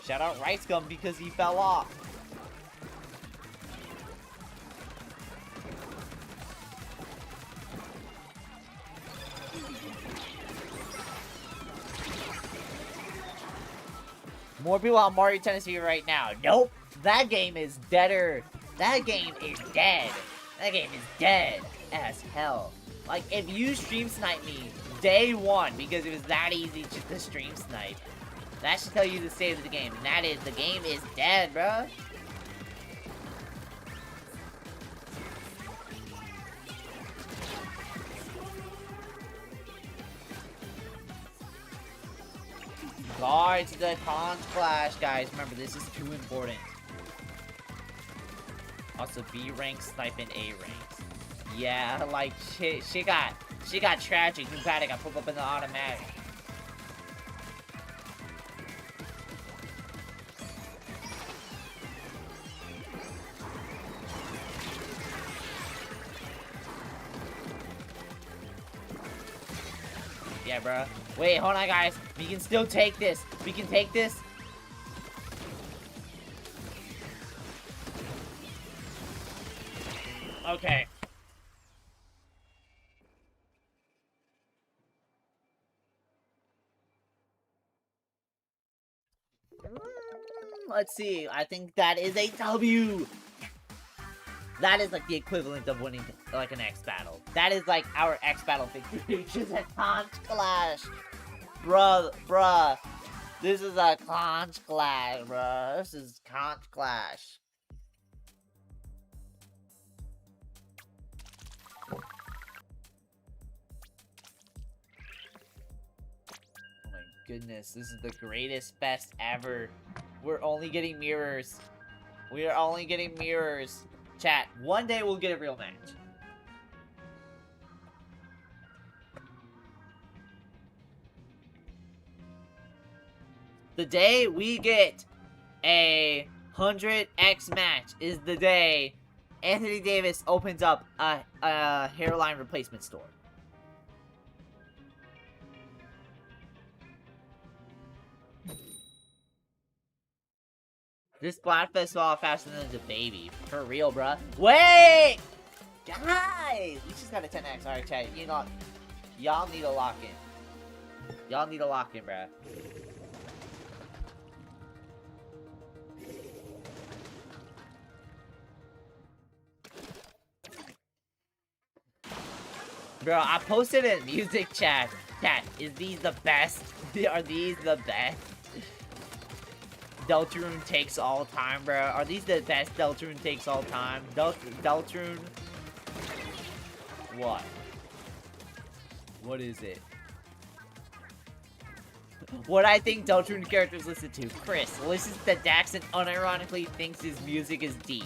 Shout out Rice Gum because he fell off. More people on Mario Tennis Fever right now. Nope. That game is deader. That game is dead. That game is dead as hell. Like, if you stream snipe me day one because it was that easy just to stream snipe, that should tell you the state of the game. And that is, the game is dead, bro. Sorry to the Conch Clash, guys. Remember, this is too important. Also, B rank, sniping A ranks. Yeah, like she got tragic. Pneumatic got put up in the automatic. Yeah, bro. Wait, hold on, guys. We can still take this. We can take this. Okay. Let's see. I think that is a W. That is like the equivalent of winning like an X battle. That is like our X battle victory, which is a Conch Clash. Bruh. This is a Conch Clash, bruh. This is Conch Clash. Oh my goodness, this is the greatest fest ever. We're only getting mirrors. We are only getting mirrors. Chat, one day we'll get a real match. The day we get a 100x match is the day Anthony Davis opens up a hairline replacement store. This Splatfest fall faster than the baby. For real, bruh. Wait! Guys! We just got a 10x. Alright, chat. You know, y'all need a lock-in. Y'all need a lock-in, bruh. Bro, I posted in music chat. Chat, is these the best? Are these the best? Deltarune takes all time, bro. Are these the best Deltarune takes all time? Deltarune? What? What is it? What I think Deltarune characters listen to. Chris listens to Dax and unironically thinks his music is deep.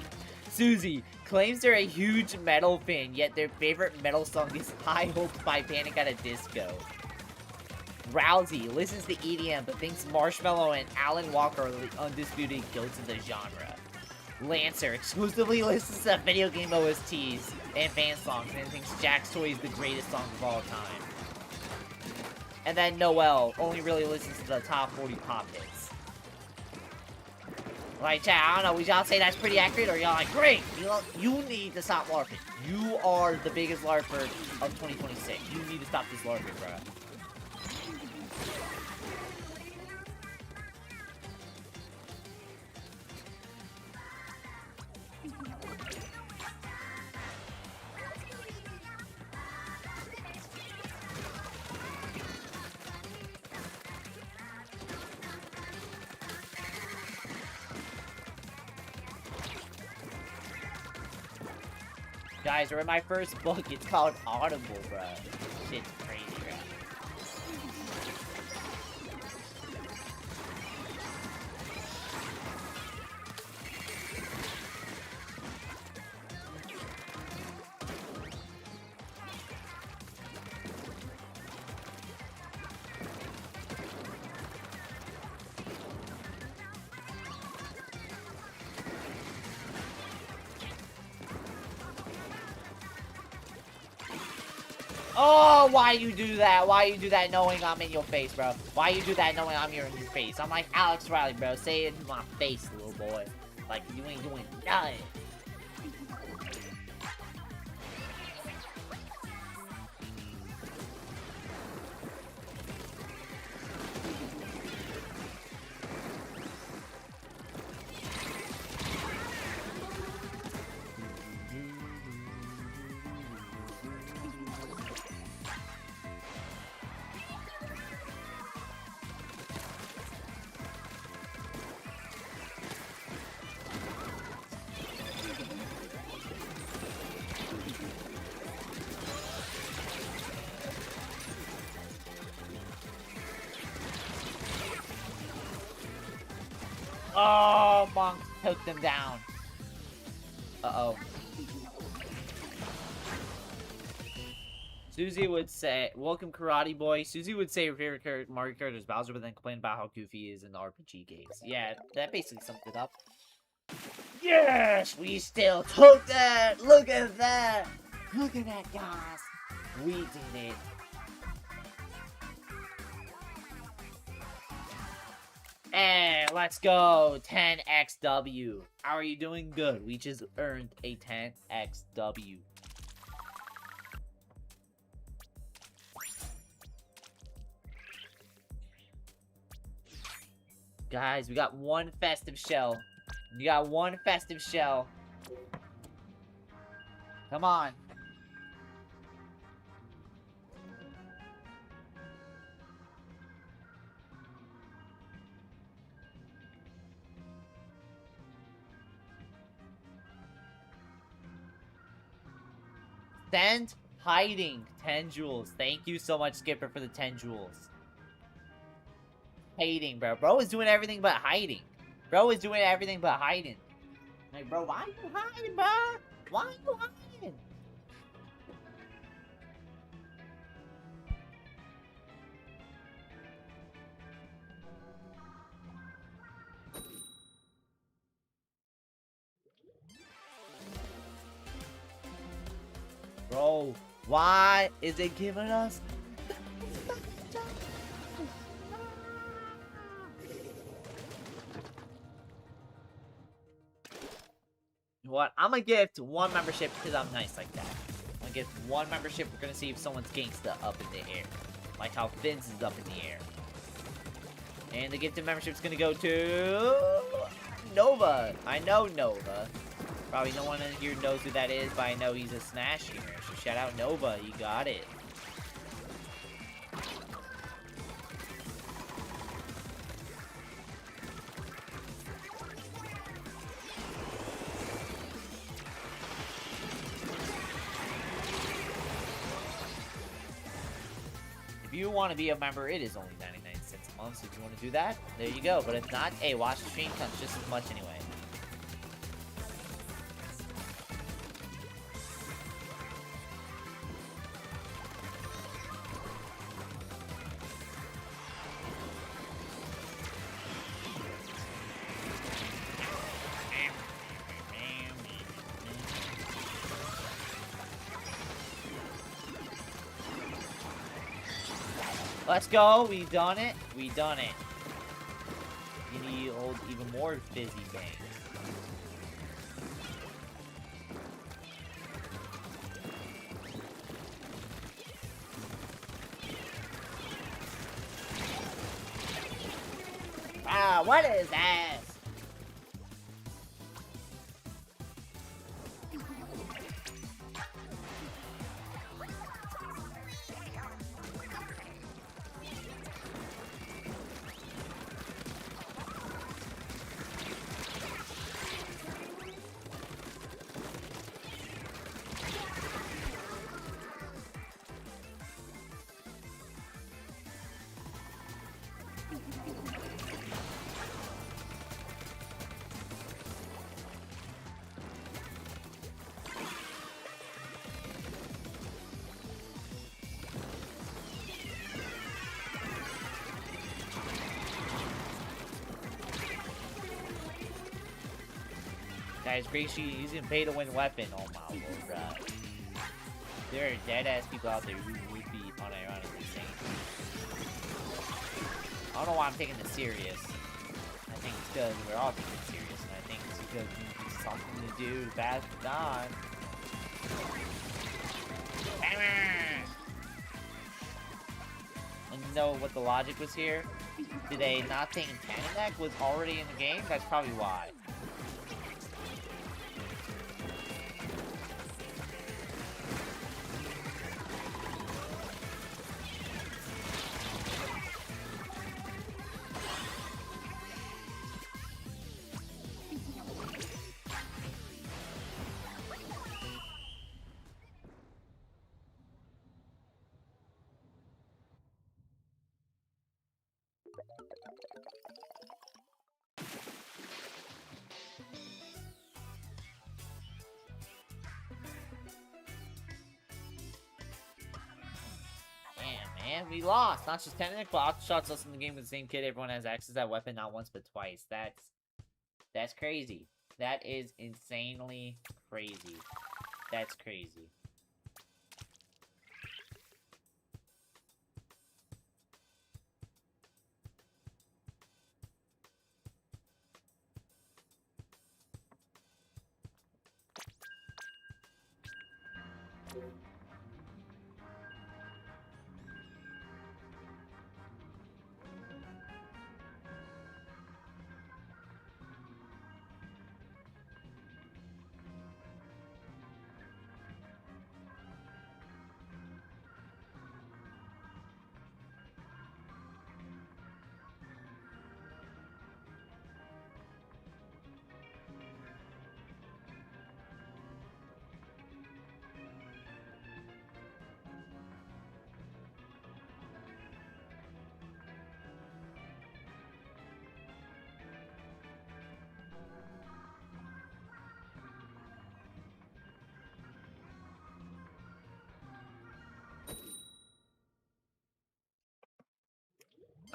Susie claims they're a huge metal fan, yet their favorite metal song is High Hopes by Panic at a Disco. Rousey listens to EDM but thinks Marshmello and Alan Walker are the undisputed goats of the genre. Lancer exclusively listens to video game OSTs and fan songs and thinks Jack's Toy is the greatest song of all time. And then Noel only really listens to the top 40 pop hits. Like, chat, I don't know, would y'all say that's pretty accurate, or y'all like, great, you need to stop LARPing. You are the biggest LARPer of 2026. You need to stop this LARPing, bro. Guys, I read my first book. It's called Audible, bro. Shit's crazy, bro. Oh, why you do that? Why you do that knowing I'm in your face, bro? Why you do that knowing I'm in your face? I'm like Alex Riley, bro. Say it in my face, little boy. Like, you ain't doing nothing. Oh, Monk took them down. Uh-oh. Susie would say, welcome Karate Boy. Susie would say her favorite Mario character is Bowser, but then complain about how goofy he is in the RPG games. Yeah, that basically sums it up. Yes, we still took that. Look at that. Look at that, guys. We did it. Hey, let's go. 10XW. How are you doing? Good. We just earned a 10XW. Guys, we got one festive shell. We got one festive shell. Come on. Send hiding 10 jewels. Thank you so much, Skipper, for the 10 jewels. Hiding, bro. Bro is doing everything but hiding. Bro is doing everything but hiding. Like, bro, why you hiding, bro? Why you hiding? Bro, why is it giving us... You know what? I'm gonna gift one membership because I'm nice like that. I'm gonna gift one membership. We're gonna see if someone's gangsta up in the air. Like how Finn's is up in the air. And the gifted membership's gonna go to... Nova. I know Nova. Probably no one in here knows who that is, but I know he's a Smash gamer. So shout out Nova. You got it. If you want to be a member, it is only 99 cents a month. So if you want to do that, there you go. But if not, hey, watch the stream comes just as much anyway. Let's go. We done it. We done it. You need old, even more fizzy bangs. Ah, what is that? Guys, Gracie using pay-to-win weapon. Oh my lord, there are dead-ass people out there who would be unironically saying. I don't know why I'm taking this serious. I think it's because we're all taking it serious, and I think it's because it's something to do to pass the time. And you know what the logic was here? Did they not think Tanneck was already in the game? That's probably why. And we lost. Not just 10 shots less in the game with the same kid. Everyone has access to that weapon not once but twice. That's crazy. That is insanely crazy. That's crazy.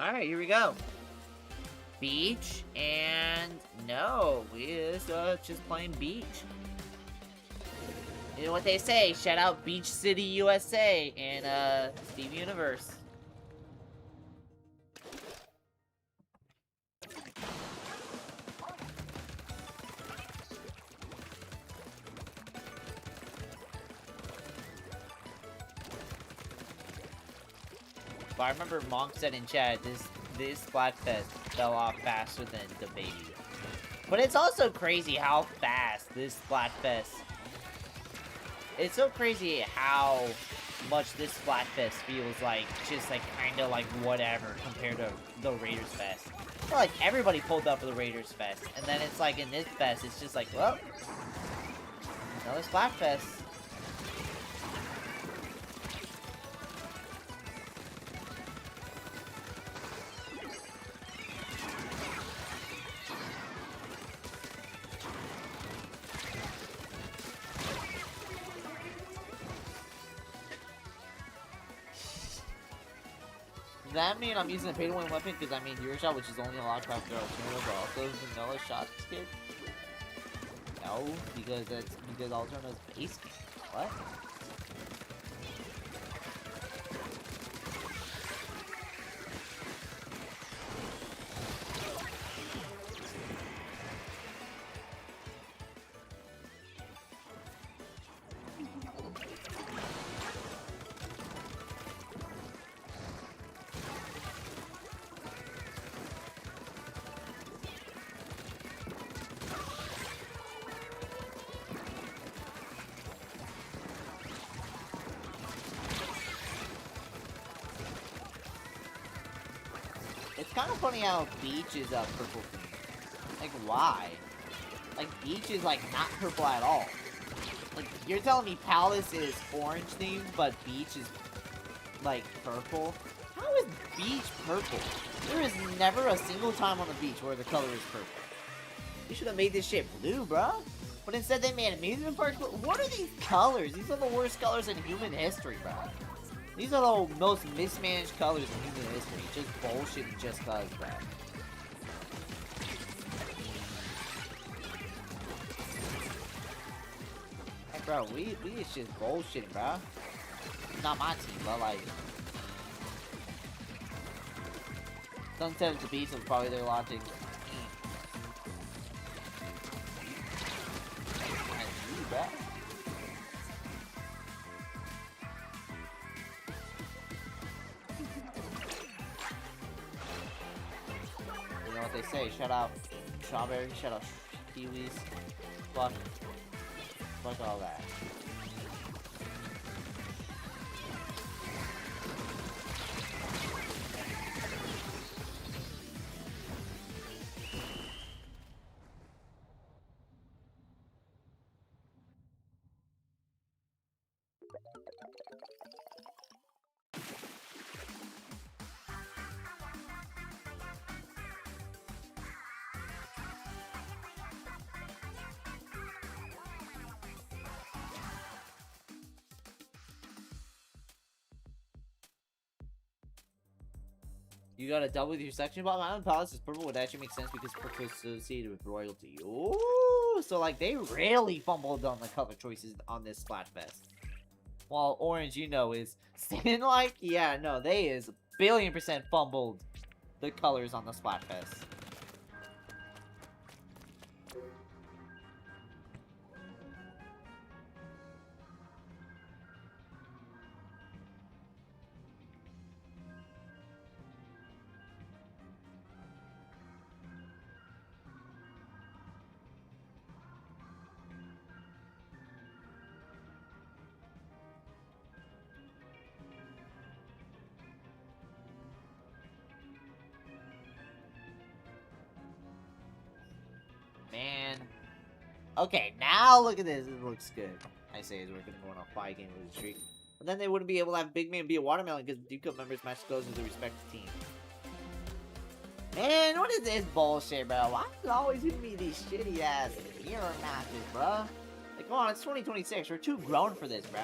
Alright, here we go. Beach, and no, we're just playing beach. You know what they say, shout out Beach City, USA, and Steve Universe. But I remember Monk said in chat, this Splatfest fell off faster than the baby. But it's also crazy how fast this Splatfest... It's so crazy how much this Splatfest feels like, just like, kinda like whatever compared to the Raiders Fest. I feel like everybody pulled up for the Raiders Fest, and then it's like in this fest, it's just like, well, another Splatfest. Does that mean I'm using a pay-to-win weapon because I made Hero Shot, which is only a lockcraft alternative, but also vanilla shot skip? No, because alternative is base game. What? It's kind of funny how Beach is purple themed. Like, why? Like, Beach is, like, not purple at all. Like, you're telling me Palace is orange themed, but Beach is, like, purple? How is Beach purple? There is never a single time on the beach where the color is purple. You should have made this shit blue, bruh. But instead they made amusement parks. What are these colors? These are the worst colors in human history, bruh. These are the most mismanaged colors in human history. Just bullshit and just cause, bro. Hey, bro, we is just bullshitting, bro. Not my team, but like... Sunset of the Beast was probably their launching. And you, bro. You know what they say, shout out strawberry, shout out kiwis, fuck all that. You got a double with your section, but Island Palace is purple would actually make sense because purple is associated with royalty. Ooh, so like they really fumbled on the color choices on this Splatfest. While orange, you know, is sin like, yeah, no, they is billion% fumbled the colors on the Splatfest. Man. Okay, now look at this. It looks good. I say as we're going to go on a 5-game losing streak. But then they wouldn't be able to have Big Man be a watermelon because the Duke members match goes with the respective team. Man, what is this bullshit, bro? Why is it always giving me these shitty ass mirror matches, bro? Like, come on, it's 2026. We're too grown for this, bro.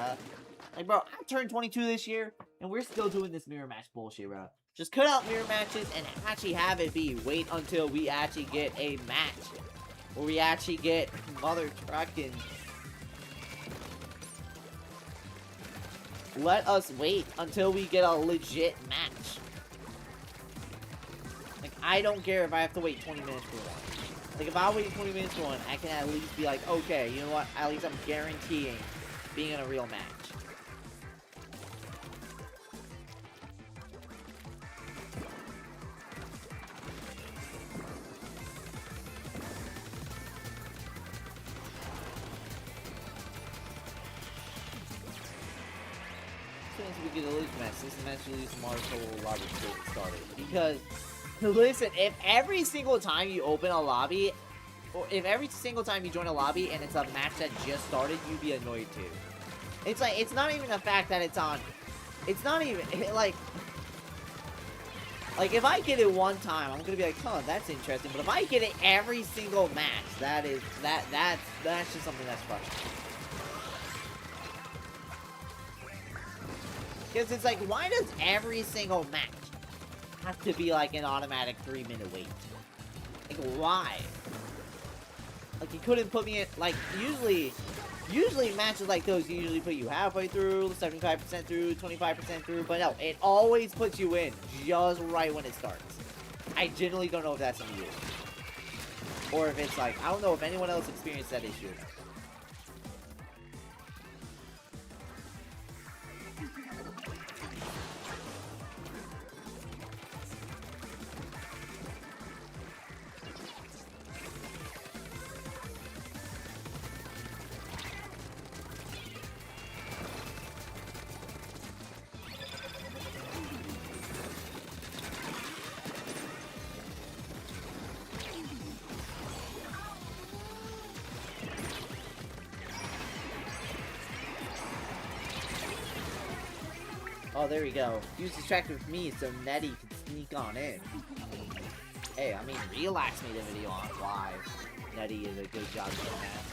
Like, bro, I turned 22 this year, and we're still doing this mirror match bullshit, bro. Just cut out mirror matches and actually have it be wait until we actually get a match. Where we actually get mother trucking. Let us wait until we get a legit match. Like, I don't care if I have to wait 20 minutes for one. Like, if I wait 20 minutes for one, I can at least be like, okay, you know what? At least I'm guaranteeing being in a real match. We get a lose match. This match release Marshall lobby to get started. Because, listen, if every single time you open a lobby, or if every single time you join a lobby and it's a match that just started, you'd be annoyed too. It's like, it's not even the fact that it's on. It's not even, like, if I get it one time, I'm gonna be like, huh, that's interesting. But if I get it every single match, that's just something that's frustrating. Because it's like, why does every single match have to be like an automatic 3-minute wait? Like, why? Like, you couldn't put me in, like, usually matches like those usually put you halfway through, 75% through, 25% through, but no, it always puts you in just right when it starts. I genuinely don't know if that's something you do. Or if it's like, I don't know if anyone else experienced that issue. Oh, there we go. Use distracted with me so Nettie can sneak on in. Hey, I mean, Relax made a video on live. Nettie is a good job doing that.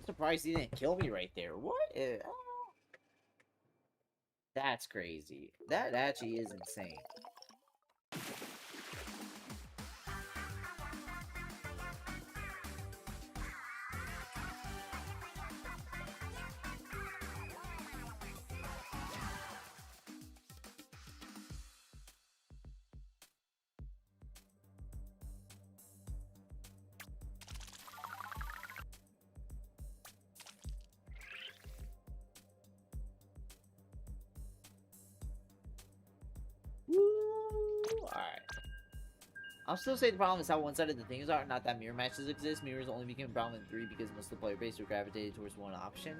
Surprised he didn't kill me right there. What? That's crazy. That actually is insane. Woo! I'll still say the problem is how one-sided the things are, not that mirror matches exist. Mirrors only became a problem in 3 because most of the player base were gravitated towards one option.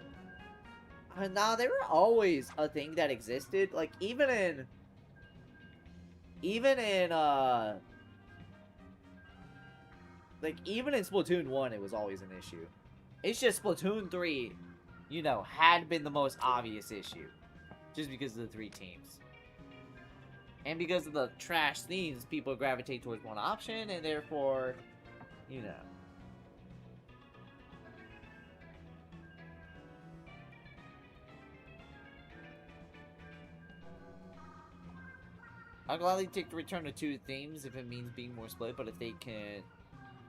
Nah, they were always a thing that existed. Like, even in, like, even in Splatoon 1, it was always an issue. It's just Splatoon 3, you know, had been the most obvious issue. Just because of the 3 teams. And because of the trash themes, people gravitate towards one option, and therefore, you know. I'll gladly take the return to 2 themes if it means being more split, but if they can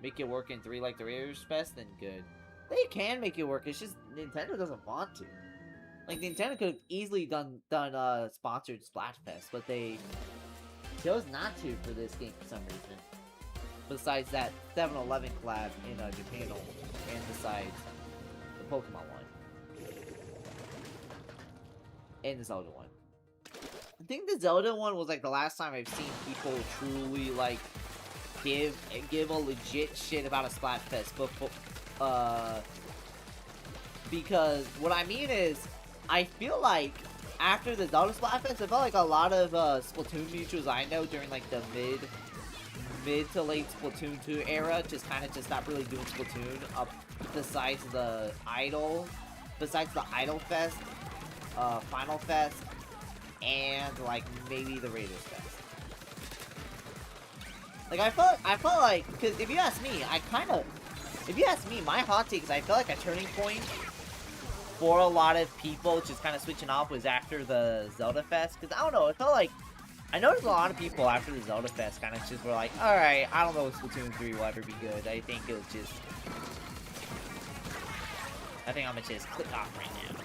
make it work in 3 like the Raiders Fest, then good. They can make it work, it's just Nintendo doesn't want to. Like, Nintendo could have easily done sponsored Splatfest, but they chose not to for this game for some reason. Besides that 7-Eleven collab in Japan, and besides the Pokemon one. And the Zelda one. I think the Zelda one was like the last time I've seen people truly like give a legit shit about a Splatfest before, because what I mean is, I feel like after the Zelda Splatfest, I felt like a lot of Splatoon mutuals I know during like the mid to late Splatoon 2 era just kind of just stopped really doing Splatoon. Besides the Idol Fest, Final Fest, and like maybe the Raiders Fest. Like I felt like, because if you ask me, my hot take is I felt like a turning point for a lot of people just kind of switching off was after the Zelda Fest. Because I don't know, it felt like, I noticed a lot of people after the Zelda Fest kind of just were like, alright, I don't know if Splatoon 3 will ever be good. I think I'm gonna just click off right now.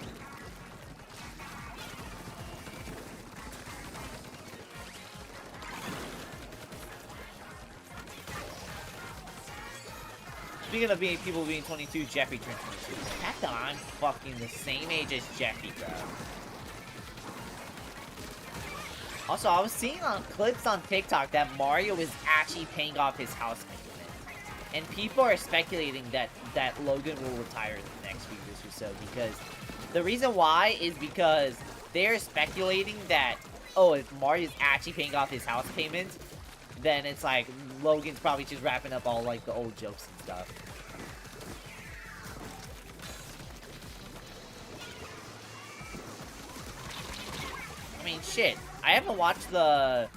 Speaking of people being 22, Jeffy turned 22. The fact that I'm fucking the same age as Jeffy, bro. Also, I was seeing on clips on TikTok that Mario is actually paying off his house payment. And people are speculating that Logan will retire in the next few years or so. Because the reason why is because they're speculating that, oh, if Mario's actually paying off his house payments, then it's like Logan's probably just wrapping up all like the old jokes and stuff. I mean, shit. I haven't watched the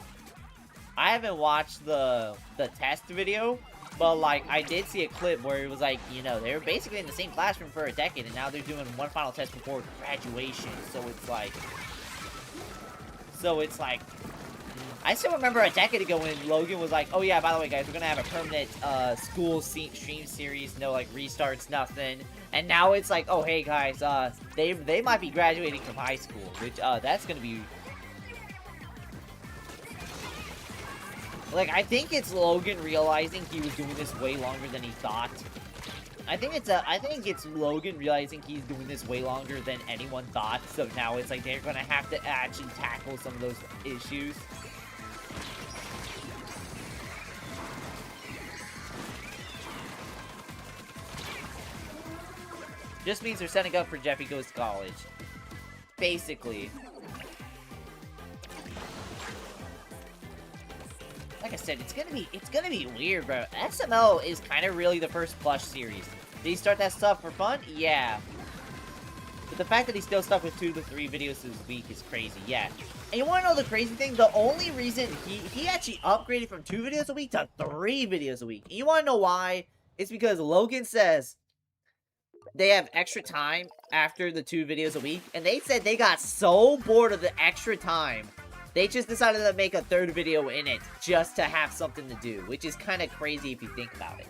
test video, but like I did see a clip where it was like, you know, they were basically in the same classroom for a decade, and now they're doing one final test before graduation. So it's like. I still remember a decade ago when Logan was like, oh yeah, by the way guys, we're gonna have a permanent school stream series, no like restarts, nothing. And now it's like, oh hey guys, they might be graduating from high school, which that's gonna be like, I think it's Logan realizing he was doing this way longer than he thought. I think it's Logan realizing he's doing this way longer than anyone thought, so now it's like they're gonna have to actually tackle some of those issues. Just means they're setting up for Jeffy goes to college. Basically. Like I said, it's gonna be weird, bro. XML is kind of really the first Plush series. Did he start that stuff for fun? Yeah. But the fact that he's still stuck with 2 to 3 videos this week is crazy, yeah. And you wanna know the crazy thing? The only reason he actually upgraded from 2 videos a week to 3 videos a week. And you wanna know why? It's because Logan says they have extra time after the 2 videos a week, and they said they got so bored of the extra time, they just decided to make a 3rd video in it just to have something to do, which is kind of crazy if you think about it.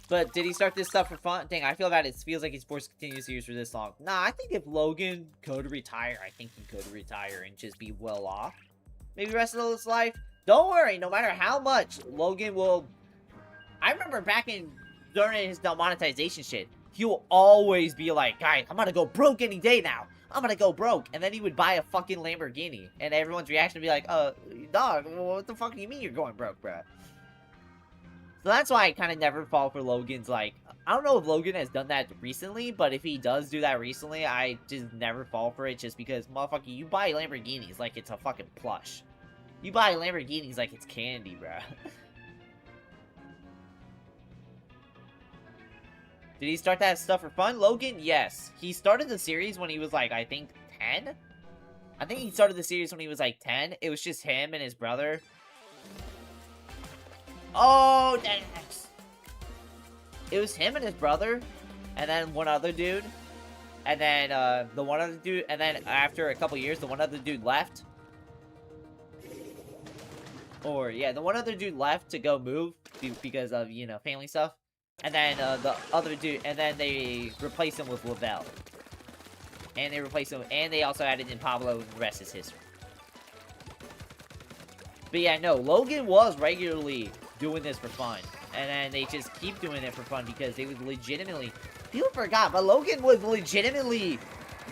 But did he start this stuff for fun? Dang, I feel bad. It feels like he's forced to continue the series for this long. Nah, I think if Logan could retire, I think he could retire and just be well off. Maybe the rest of his life. Don't worry, no matter how much Logan will... I remember back during his demonetization shit, he'll always be like, guys, I'm gonna go broke any day now. I'm gonna go broke. And then he would buy a fucking Lamborghini. And everyone's reaction would be like, dog, what the fuck do you mean you're going broke, bruh? So that's why I kind of never fall for Logan's, like, I don't know if Logan has done that recently, but if he does do that recently, I just never fall for it just because, motherfucker, you buy Lamborghinis like it's a fucking plush. You buy Lamborghinis like it's candy, bruh. Did he start that stuff for fun? Logan, yes. He started the series when he was like, I think, 10? I think he started the series when he was like 10. It was just him and his brother. Oh, Dennis! It was him and his brother, and then one other dude. And then, the one other dude, and then after a couple years, the one other dude left. Or, yeah, the one other dude left to go move because of, you know, family stuff. And then, the other dude, and then they replaced him with Lavelle. And they replaced him, and they also added in Pablo, and the rest is history. But yeah, no, Logan was regularly doing this for fun. And then they just keep doing it for fun because they would legitimately... People forgot, but Logan was legitimately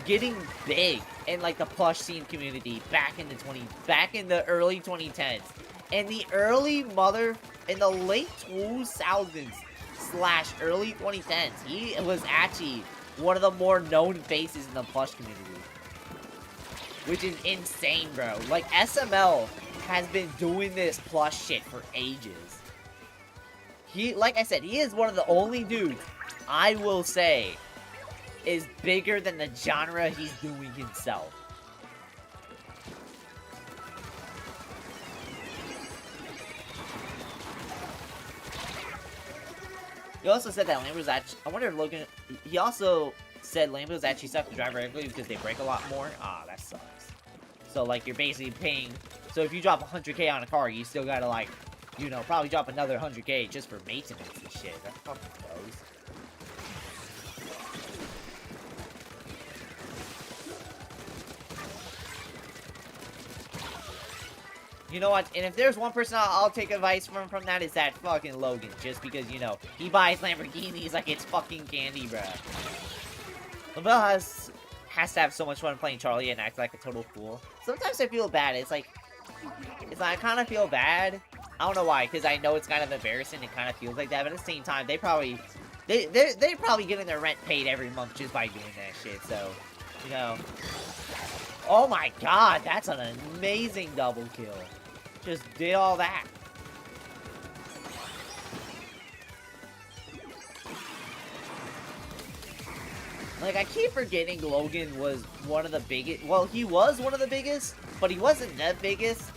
getting big in, like, the plush scene community back in the early 2010s. In the late 2000s / early 2010s, he was actually one of the more known faces in the plush community. Which is insane, bro. Like, SML has been doing this plush shit for ages. Like I said, he is one of the only dudes, I will say, is bigger than the genre he's doing himself. He also said that Lambos actually... I wonder if Logan... He also said Lambos actually suck to drive regularly because they break a lot more. Ah, that sucks. So, like, you're basically paying... So, if you drop 100K on a car, you still gotta, like, you know, probably drop another 100K just for maintenance and shit. That fucking blows. You know what? And if there's one person I'll take advice from that, is that fucking Logan. Just because, you know, he buys Lamborghinis like it's fucking candy, bruh. Lavelle has to have so much fun playing Charlie and act like a total fool. Sometimes I feel bad. It's like I kind of feel bad. I don't know why, because I know it's kind of embarrassing. It kind of feels like that, but at the same time, they're probably getting their rent paid every month just by doing that shit. So, you know. Oh my god, that's an amazing double kill. Just did all that. Like, I keep forgetting Logan was one of the biggest. Well, he was one of the biggest, but he wasn't the biggest.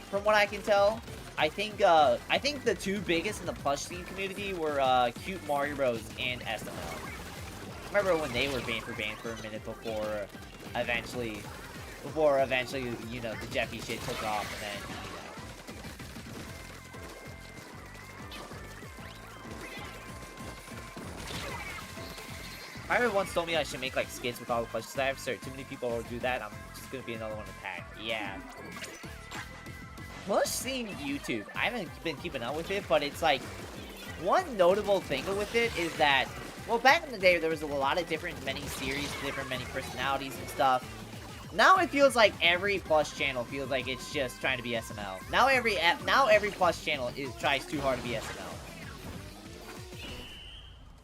From what I can tell. I think the two biggest in the plush scene community were Cute Mario Bros. And SML. Remember when they were banned for a minute before eventually, you know, the Jeffy shit took off, and then, you know. Pirate once told me I should make, like, skits with all the plushes I have. Sir, too many people will do that. I'm just gonna be another one to pack. Yeah. Plush scene YouTube. I haven't been keeping up with it, but it's, like, one notable thing with it is that, well, back in the day, there was a lot of different mini-series, many personalities and stuff. Now it feels like every plush channel feels like it's just trying to be SML. Now every plush channel tries too hard to be SML.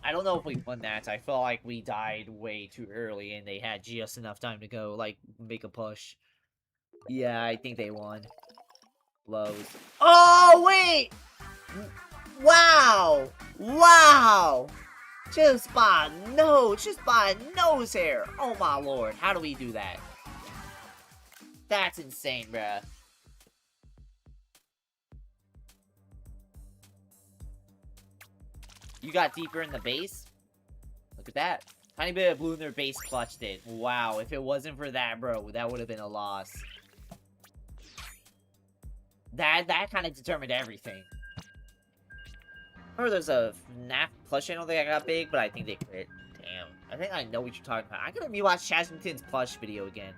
I don't know if we won that. I feel like we died way too early and they had just enough time to go, like, make a push. Yeah, I think they won. Blows. Oh, wait! Wow! Wow! Just by nose hair. Oh my lord, how do we do that? That's insane, bruh. You got deeper in the base? Look at that. Tiny bit of blue in their base clutched it. Wow, if it wasn't for that, bro, that would have been a loss. That kind of determined everything. Remember there's a FNAF plush channel that got big, but I think they quit. Damn. I think I know what you're talking about. I'm gonna rewatch Chasington's plush video again.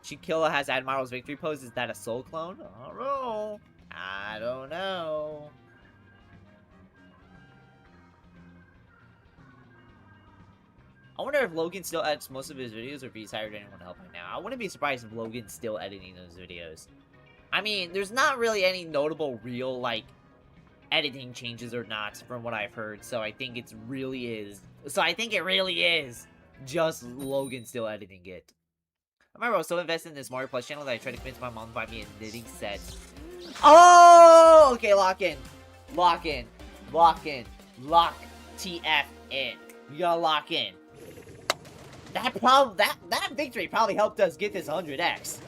Chiquilla has Admiral's victory pose. Is that a soul clone? I don't know. I don't know. I wonder if Logan still edits most of his videos or if he's hired anyone to help him now. I wouldn't be surprised if Logan's still editing those videos. I mean, there's not really any notable real, like, editing changes or not from what I've heard. So I think it really is just Logan still editing it. I remember I was so invested in this Mario Plus channel that I tried to convince my mom to buy me a knitting set. Oh! Okay, lock in. Lock in. Lock in. Lock TF in. We gotta lock in. That victory probably helped us get this 100x.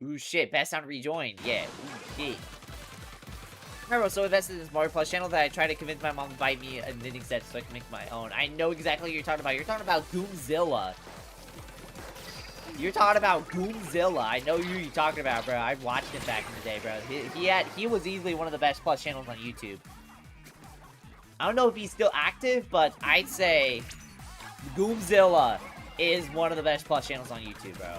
Ooh, shit. Best time to rejoin. Yeah. Ooh, shit. I remember I was so invested in this Mario Plus channel that I tried to convince my mom to buy me a knitting set so I can make my own. I know exactly what you're talking about. You're talking about Goomzilla. You're talking about Goomzilla. I know who you're talking about, bro. I watched him back in the day, bro. He was easily one of the best Plus channels on YouTube. I don't know if he's still active, but I'd say Goomzilla is one of the best Plus channels on YouTube, bro.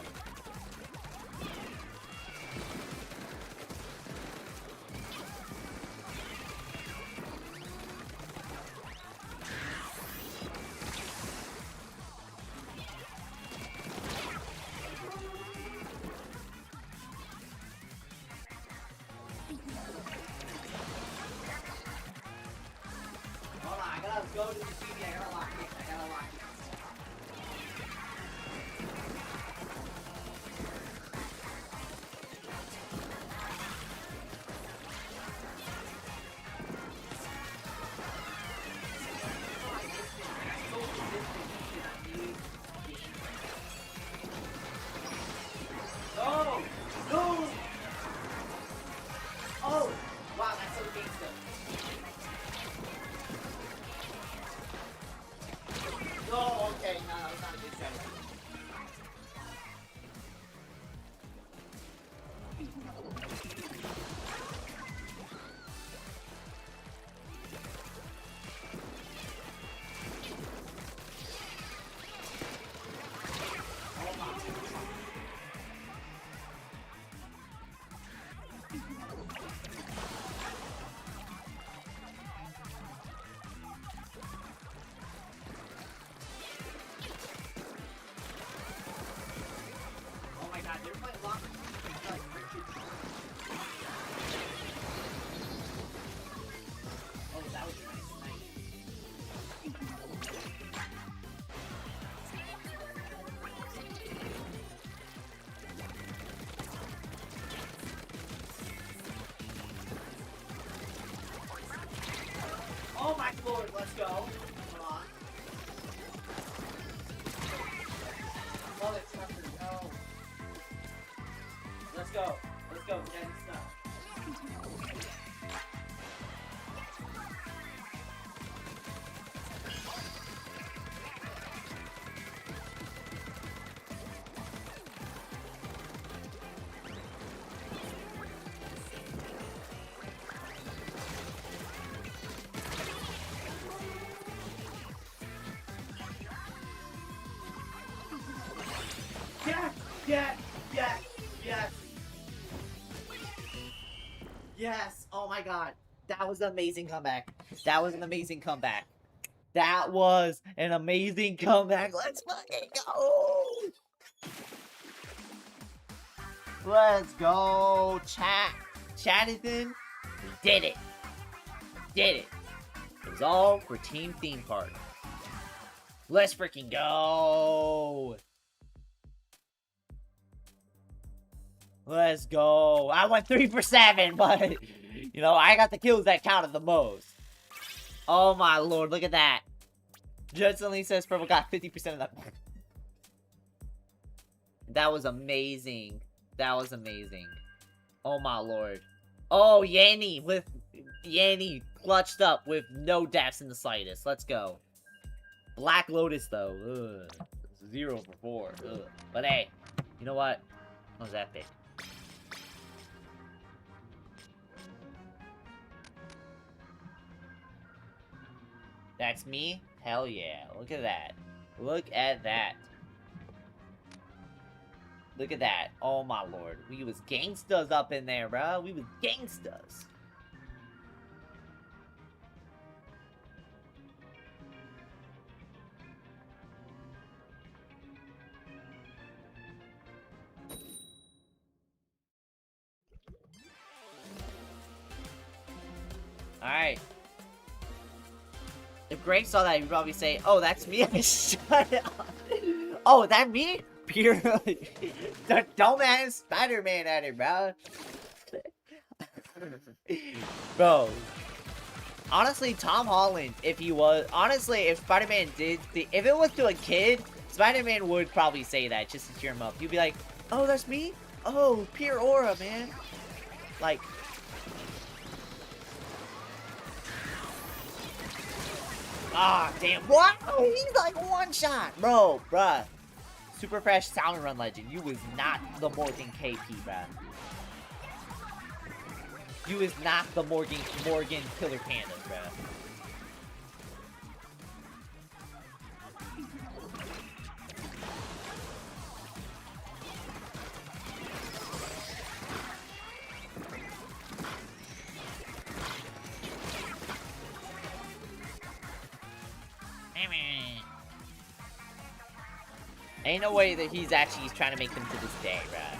Go to the TV, I gotta lock it. No! No! Oh! Wow, that's so gangsta. No, okay, no, it's not a good strategy. Oh my lord, let's go. Come on. Oh, it's tougher. No. Let's go. Let's go. Get it stuff. Yes! Yes! Yes! Yes! Yes! Oh my god. That was an amazing comeback. That was an amazing comeback. That was an amazing comeback. Let's fucking go! Let's go, chat. Chatithan. We did it. We did it. It was all for Team Theme Park. Let's freaking go! Let's go. I went 3 for 7, but, you know, I got the kills that counted the most. Oh my lord, look at that. Judson Lee says Purple got 50% of that. That was amazing. That was amazing. Oh my lord. Oh, Yanni clutched up with no deaths in the slightest. Let's go. Black Lotus, though. Ugh. 0 for 4. Ugh. But hey, you know what? That was epic. That's me? Hell yeah. Look at that. Look at that. Look at that. Oh my lord. We was gangstas up in there, bro. We was gangstas. Alright. If Greg saw that, he'd probably say, "Oh, that's me." Shut up. Oh, that me? Pure the dumbass Spider-Man at it, bro. Bro. Honestly, Tom Holland, if Spider-Man if it was to a kid, Spider-Man would probably say that just to cheer him up. He'd be like, "Oh, that's me? Oh, pure aura, man." Like, ah, damn. What? Oh, he's like one shot. Bro, bruh. Super Fresh Sound Run Legend. You was not the Morgan KP, bruh. You is not the Morgan Killer Panda, bruh. Ain't no way that he's trying to make them to this day, bruh.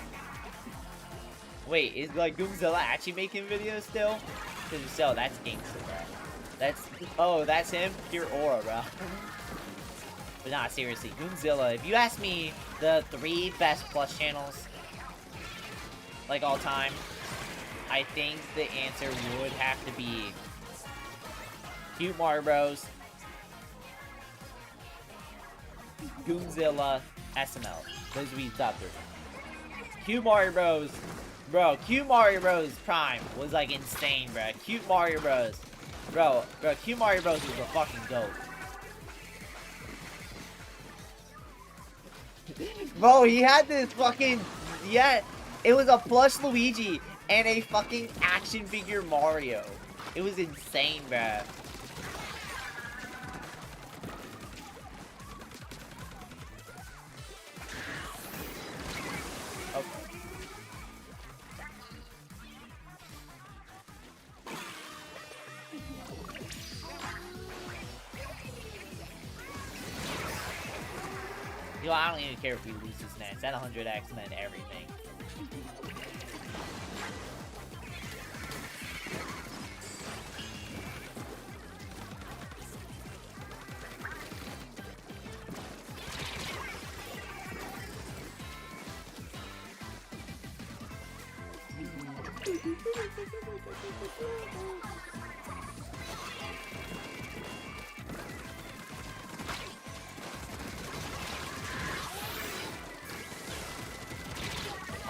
Wait, is like Goomzilla actually making videos still? Cause if so, that's gangster, bruh. That's him? Pure aura, bruh. But nah, seriously, Goomzilla, if you ask me the 3 best Plus channels, like all time, I think the answer would have to be Cute Mario Bros, Goomzilla, SML. Those would be top 3. Cute Mario Bros. Bro, Cute Mario Bros. Prime was like insane, bro. Cute Mario Bros. Bro, Cute Mario Bros. was a fucking goat. Bro, he had this fucking... Yeah, it was a plush Luigi and a fucking action figure Mario. It was insane, bro. Yo, I don't even care if we lose this next. At 100x and then everything.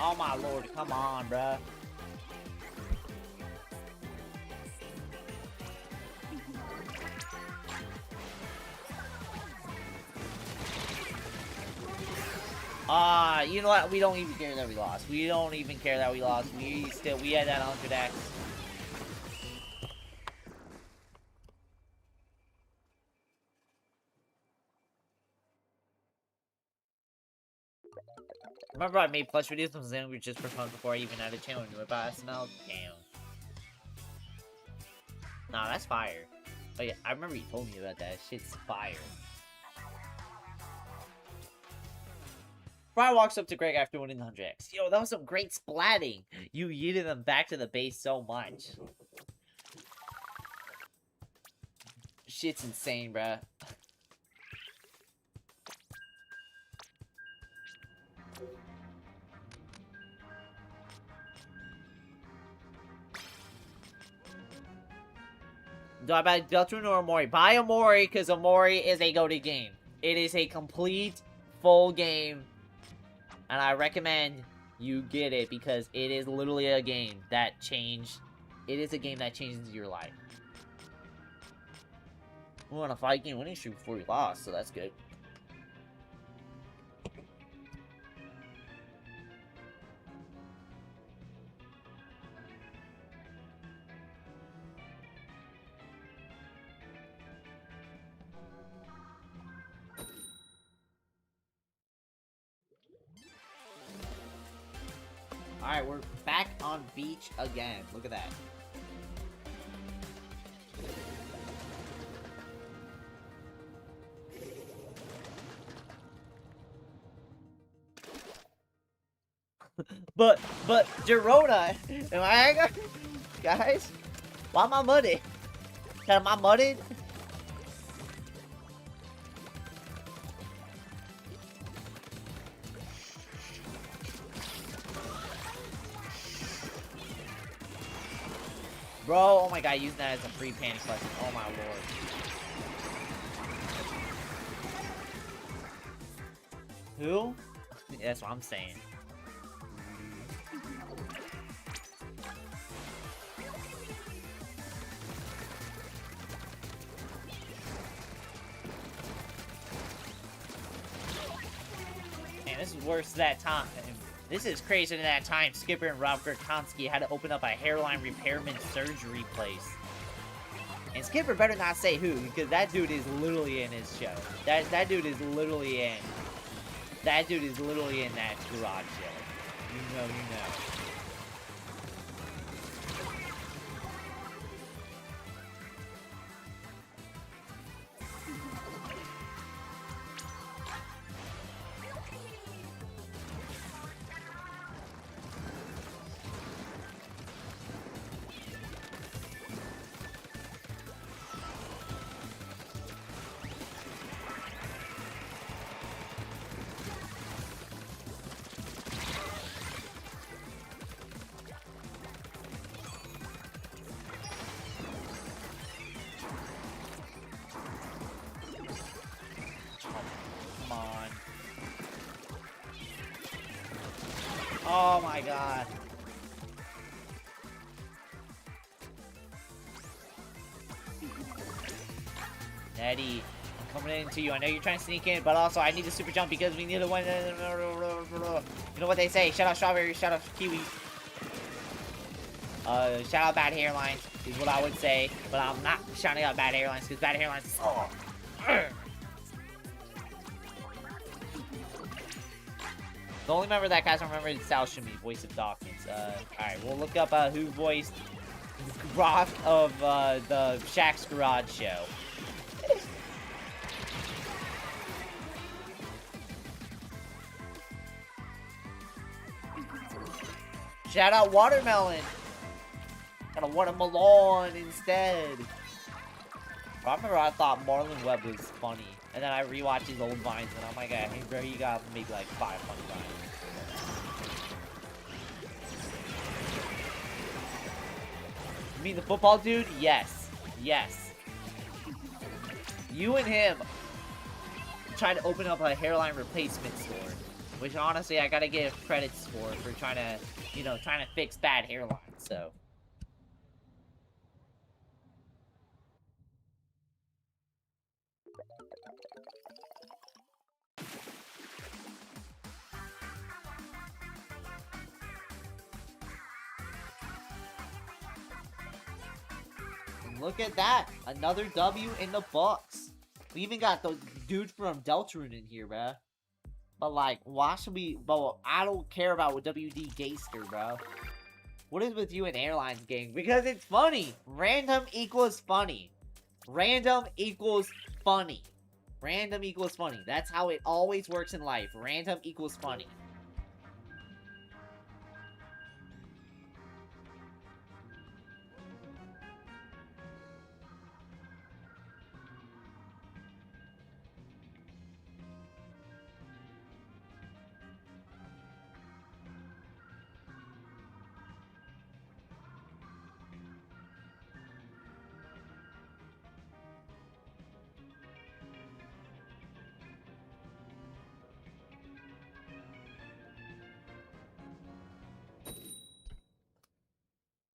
Oh my lord, come on, bruh. You know what? We don't even care that we lost. We don't even care that we lost. We had that 100x. Remember I made plush videos on Xenoblade just for fun before I even had a channel and knew about SNL? Damn. Nah, that's fire. But yeah, I remember you told me about that. Shit's fire. Brian walks up to Greg after winning the 100x. Yo, that was some great splatting. You yeeted them back to the base so much. Shit's insane, bruh. Do I buy Splatoon or Omori? Buy Omori, because Omori is a goated game. It is a complete, full game. And I recommend you get it, because it is literally a game that changed. It is a game that changes your life. We won a 5-game winning streak before we lost, so that's good. Alright, we're back on beach again. Look at that. but Gerona, am I guys? Why my money? Am I mudded? Bro, oh my god, using that as a free panic button. Oh my lord. Who? That's what I'm saying. Man, this is worse that time. This is crazier than that time Skipper and Rob Gronkowski had to open up a hairline repairman surgery place. And Skipper better not say who, because that dude is literally in his show. That dude is literally in. That dude is literally in that garage show. You know, you know. Oh my god. Eddie, I'm coming into you. I know you're trying to sneak in, but also I need to super jump because we need to win. You know what they say? Shout out strawberries, shout out kiwis. Shout out bad hairlines is what I would say, but I'm not shouting out bad hairlines because bad hairlines is The only member that guys don't remember is Sal Shumi, voice of Dawkins. Alright, we'll look up who voiced Rock of the Shaq's Garage show. Shout out Watermelon! Got a watermelon instead. I remember I thought Marlon Webb was funny. And then I rewatched his old vines and I'm like, hey bro, you got maybe like 5 funny vines. You mean the football dude? Yes. Yes. You and him tried to open up a hairline replacement store. Which honestly I gotta give credits for trying to, you know, trying to fix bad hairlines, so. Look at that! Another W in the books. We even got the dude from Deltarune in here, bruh. But like, why should we? But I don't care about what WD Gayster, bro. What is with you and airlines gang? Because it's funny. Random equals funny. Random equals funny. Random equals funny. That's how it always works in life. Random equals funny.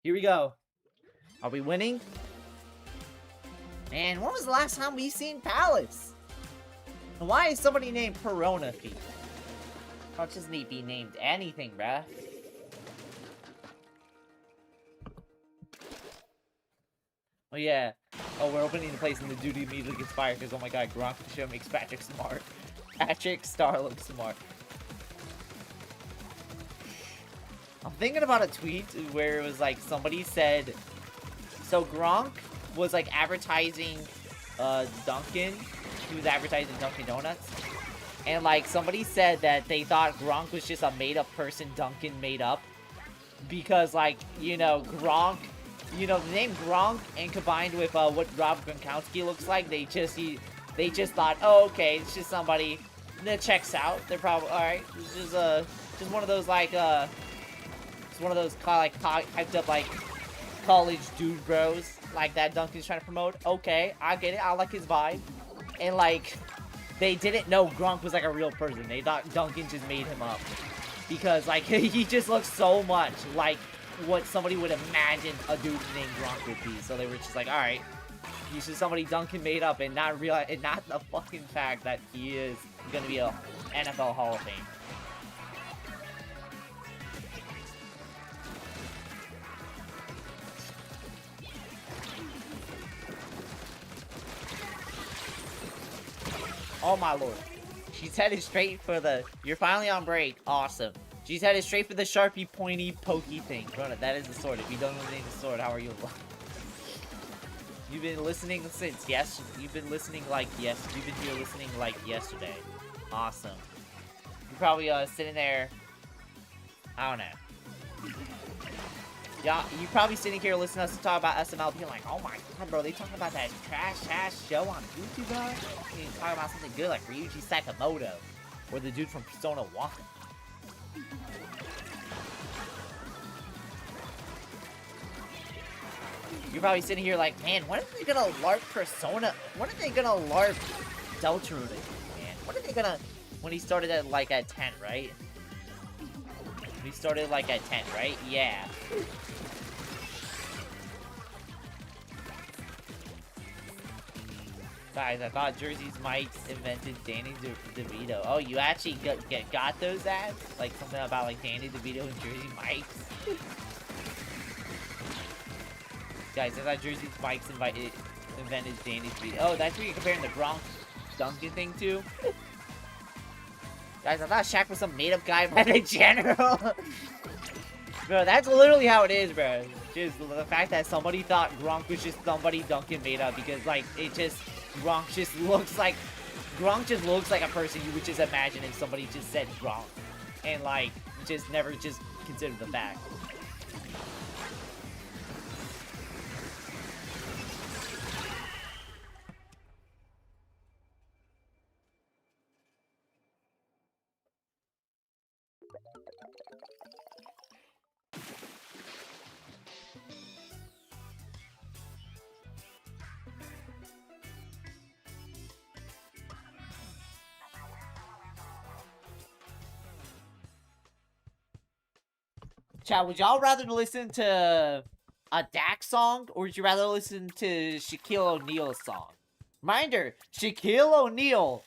Here we go. Are we winning? Man, when was the last time we seen Palace? And why is somebody named Perona Feet? Can't just need be named anything, bruh. Oh yeah. Oh, we're opening the place and the dude immediately gets fired because, oh my god, Gronk show makes Patrick smart. Patrick Star looks smart. I'm thinking about a tweet where it was like somebody said, so Gronk was like advertising Dunkin'. He was advertising Dunkin' Donuts. And like somebody said that they thought Gronk was just a made up person Dunkin' made up. Because like, you know, Gronk you know, the name Gronk and combined with what Rob Gronkowski looks like, they just thought, oh, okay, it's just somebody that checks out. They're probably alright. It's just one of those like it's one of those like hyped up like college dude bros like that Duncan's trying to promote. Okay, I get it. I like his vibe. And like they didn't know Gronk was like a real person. They thought Duncan just made him up because like he just looks so much like what somebody would imagine a dude named Gronk would be. So they were just like, all right, he's just somebody Duncan made up, and not the fucking fact that he is gonna be a NFL Hall of Fame. Oh my lord. She's headed straight for the... You're finally on break. Awesome. She's headed straight for the Sharpie pointy pokey thing. Run it. That is the sword. If you don't know the name of the sword, how are you alive? You've been listening since yes. You've been listening like yes. You've been here listening like yesterday. Awesome. You're probably sitting there. I don't know. Yeah, you're probably sitting here listening to us talk about SML, being like, oh my god, bro, they talking about that trash-ass show on YouTube, bro? You talking about something good like Ryuji Sakamoto, or the dude from Persona 1. You're probably sitting here like, man, when are they gonna LARP Persona? When are they gonna LARP Deltarune, man? When are they gonna... When he started at, like, at 10, right? When he started, like, at 10, right? Yeah. Guys, I thought Jersey's Mike's invented Danny DeVito. Oh, you actually got those ads? Like, something about, like, Danny DeVito and Jersey Mike's? Guys, I thought Jersey's Mike's invented Danny DeVito. Oh, that's what you're comparing the Gronk Duncan thing to? Guys, I thought Shaq was some made-up guy by the general. Bro, that's literally how it is, bro. Just the fact that somebody thought Gronk was just somebody Duncan made up because, like, it just... Gronk just looks like a person you would just imagine if somebody just said Gronk. And, like, just never just considered the fact. Chat, would y'all rather listen to a Dak song, or would you rather listen to Shaquille O'Neal's song? Reminder, Shaquille O'Neal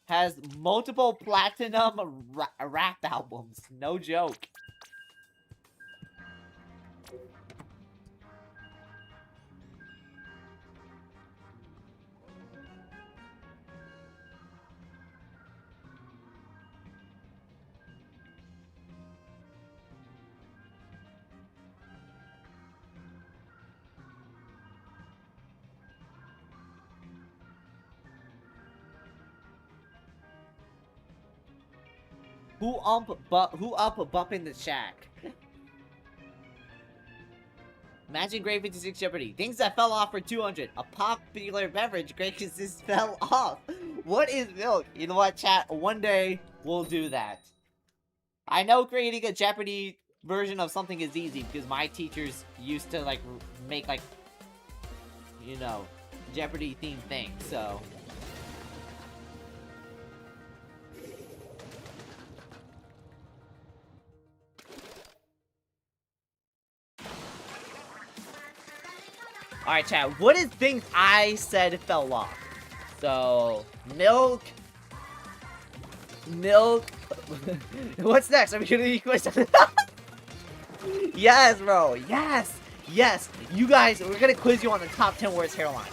has multiple platinum rap albums. No joke. Who up bumping the shack? Imagine Grade 56 Jeopardy. Things that fell off for 200. A popular beverage. Grade just fell off. What is milk? You know what, chat? One day we'll do that. I know creating a Jeopardy version of something is easy because my teachers used to like make like, you know, Jeopardy themed things. So. Alright, chat. What is things I said fell off? So, milk. What's next? I'm gonna quiz. Yes, bro. Yes. Yes. You guys, we're gonna quiz you on the top 10 worst hairline.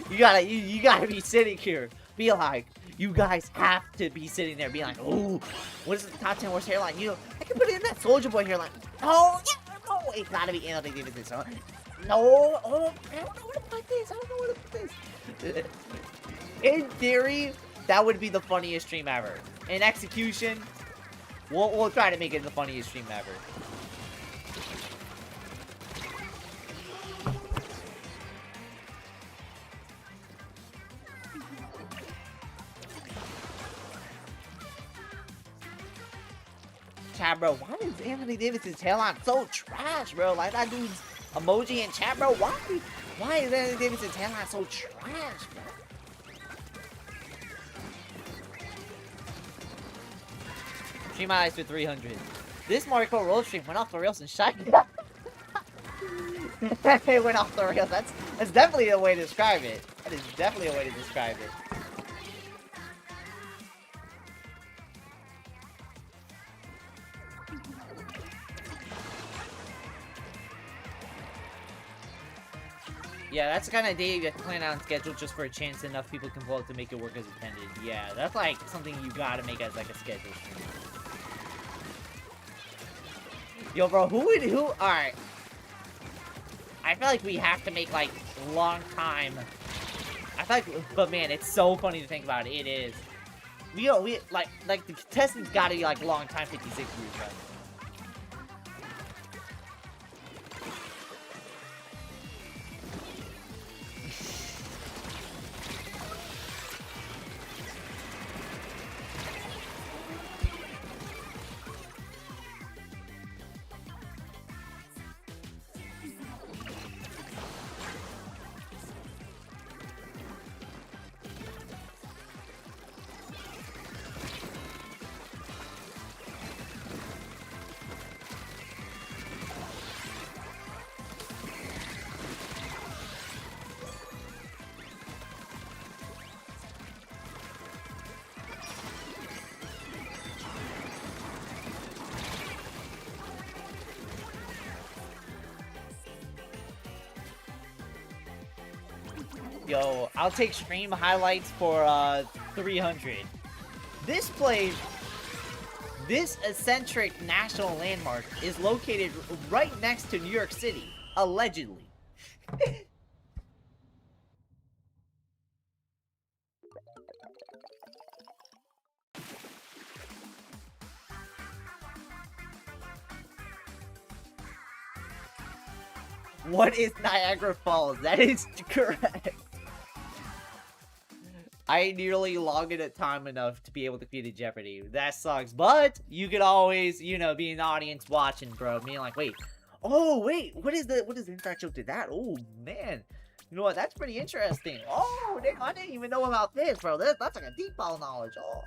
You gotta be sitting here. Be like, you guys have to be sitting there being like, oh, what is the top 10 worst hairline? You know, I can put it in that Soldier Boy hairline. Oh, yeah. No, it's gotta be Anthony Davidson. No, oh, I don't know where to put this. In theory, that would be the funniest stream ever. In execution, we'll try to make it the funniest stream ever. chat, bro. Why is Anthony Davison's hairline so trash, bro? Like, that dude's emoji in chat, bro. Why is Anthony Davison's hairline so trash, bro? Stream highlights for 300. This Mario Kart roll stream went off the rails and shot. It went off the rails. That's definitely a way to describe it. That is definitely a way to describe it. Yeah, that's the kind of day you have to plan out and schedule just for a chance enough people can pull up to make it work as intended. Yeah, that's like something you gotta make as like a schedule stream. Yo, bro, alright. I feel like we have to make, like, long time. I feel like, but man, it's so funny to think about it. It is. Like, the contestants gotta be, like, long time 56 years, bro. Yo, I'll take stream highlights for 300. This eccentric national landmark is located right next to New York City, allegedly. What is Niagara Falls? That is correct. I nearly logged it at time enough to be able to defeat a Jeopardy. That sucks. But you could always, you know, be in the audience watching, bro. Being like, wait. Oh, wait. What is the inside joke to that? Oh, man. You know what? That's pretty interesting. Oh, damn, I didn't even know about this, bro. That's like a deep ball knowledge. Oh.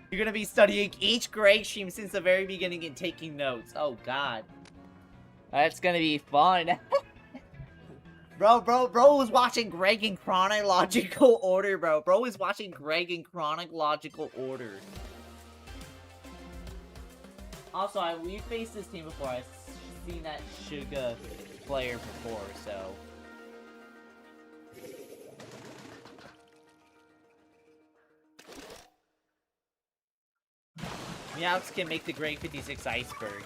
You're gonna be studying each Greg stream since the very beginning and taking notes. Oh, God. That's gonna be fun. Bro was watching Greg in chronological order, bro. Bro was watching Greg in chronological order. Also, we've faced this team before. I've seen that Suga player before, so... Meowx can make the Greg 56 iceberg.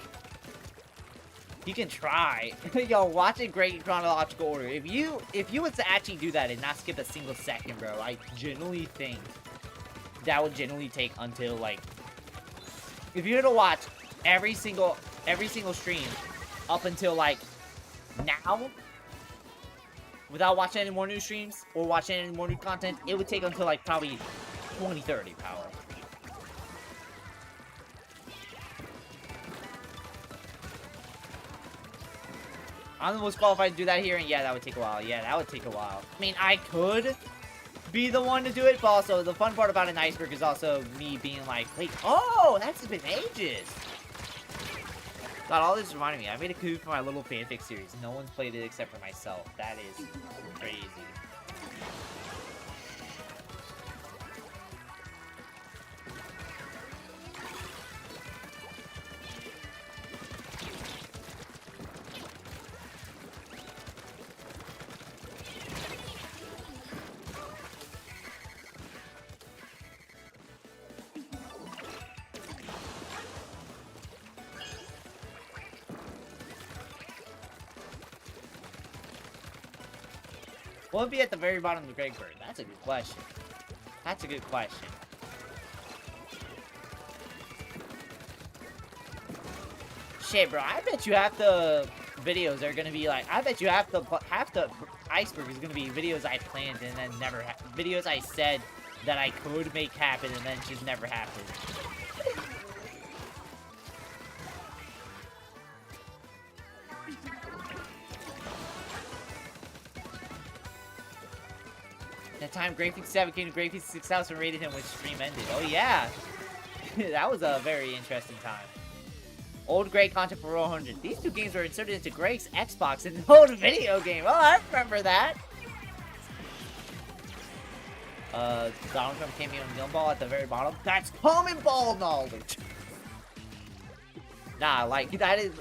You can try. Yo, watching Greg in chronological order. If you was to actually do that and not skip a single second, bro, I genuinely think that would genuinely take until, like... If you were to watch every single stream up until, like, now, without watching any more new streams or watching any more new content, it would take until, like, probably 2030, power. I'm the most qualified to do that here, and yeah, that would take a while. Yeah, that would take a while. I mean, I could be the one to do it, but also, the fun part about an iceberg is also me being like, wait, oh, that's been ages. God, all this reminded me, I made a coup for my little fanfic series. No one's played it except for myself. That is crazy. What would be at the very bottom of the Greg Bird? That's a good question. That's a good question. Shit, bro. I bet you half the videos are gonna be like. I bet you half the iceberg is gonna be videos I planned and then never videos I said that I could make happen and then just never happened. That time Greg57 came to Greg56's house and raided him when stream ended. Oh yeah! That was a very interesting time. Old Greg content for 100. These two games were inserted into Greg's Xbox in an old video game. Oh, I remember that! Donald Trump cameo and Gumball at the very bottom. That's common ball knowledge! Nah, like, that is...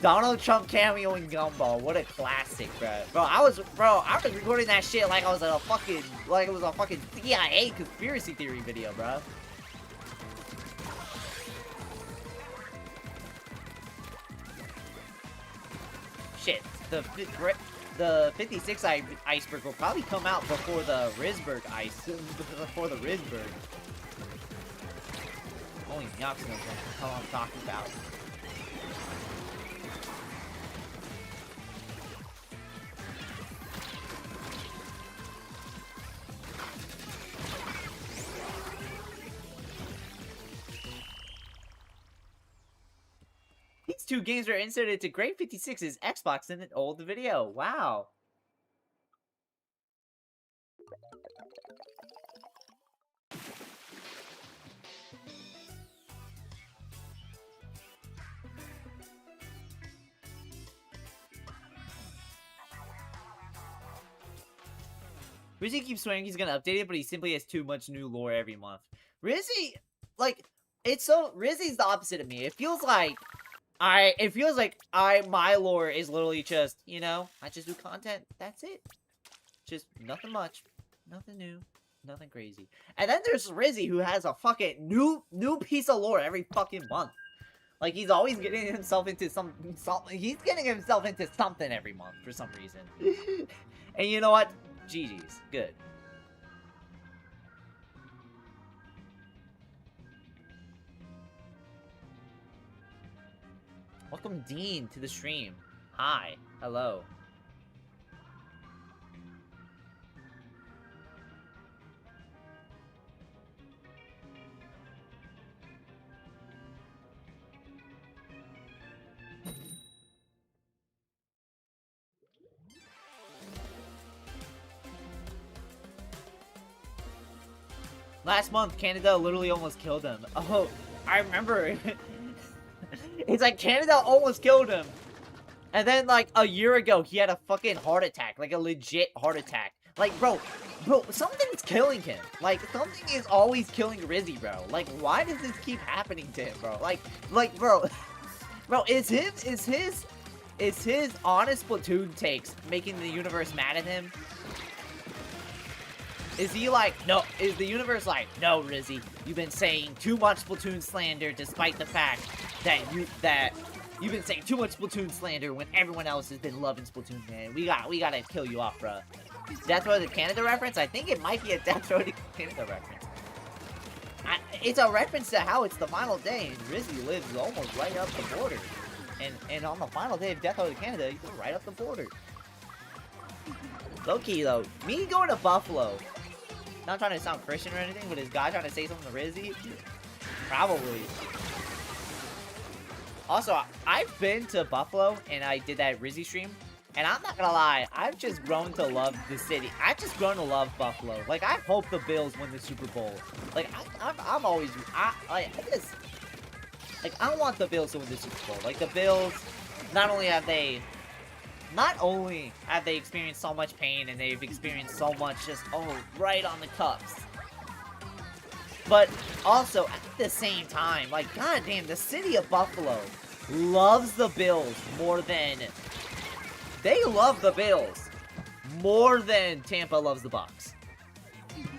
Donald Trump cameo and Gumball. What a classic, bro. Bro, I was recording that shit like I was a fucking, like it was a fucking CIA conspiracy theory video, bro. Shit, the 56 iceberg will probably come out before the Risberg before the Risberg. Only Nyox knows what I'm talking about. These two games were inserted to Greg56's Xbox in an old video. Wow. Rizzy keeps swearing he's gonna update it, but he simply has too much new lore every month. Rizzy, like, Rizzy's the opposite of me. It feels like my lore is literally just, you know, I just do content, that's it. Just nothing much, nothing new, nothing crazy. And then there's Rizzy who has a fucking new piece of lore every fucking month. Like, he's always getting himself into he's getting himself into something every month for some reason. And you know what? GG's. Good. Welcome, Dean, to the stream. Hi. Hello. Last month, Canada literally almost killed him. Oh, I remember. It's like Canada almost killed him. And then, like, a year ago, he had a fucking heart attack. Like, a legit heart attack. Like, bro, something's killing him. Like, something is always killing Rizzy, bro. Like, why does this keep happening to him, bro? Like, bro, is his honest Splatoon takes making the universe mad at him? Is he like, no, is the universe like, no, Rizzy, you've been saying too much Splatoon slander despite the fact that you've been saying too much Splatoon slander when everyone else has been loving Splatoon, man. We gotta kill you off, bro. Death Row to Canada reference? I think it might be a Death Row to Canada reference. It's a reference to how it's the final day and Rizzy lives almost right up the border. And on the final day of Death Row to Canada, he's right up the border. Low-key, though, me going to Buffalo, not trying to sound Christian or anything, but is God trying to say something to Rizzy? Probably. Also, I've been to Buffalo, and I did that Rizzy stream, and I'm not gonna lie, I've just grown to love the city. I've just grown to love Buffalo. Like, I hope the Bills win the Super Bowl. Like, I'm always, I want the Bills to win the Super Bowl. Like, the Bills, not only have they experienced so much pain and they've experienced so much just, right on the cups. But also, at the same time, like, goddamn, the city of Buffalo loves the Bills more than... They love the Bills more than Tampa loves the Bucks.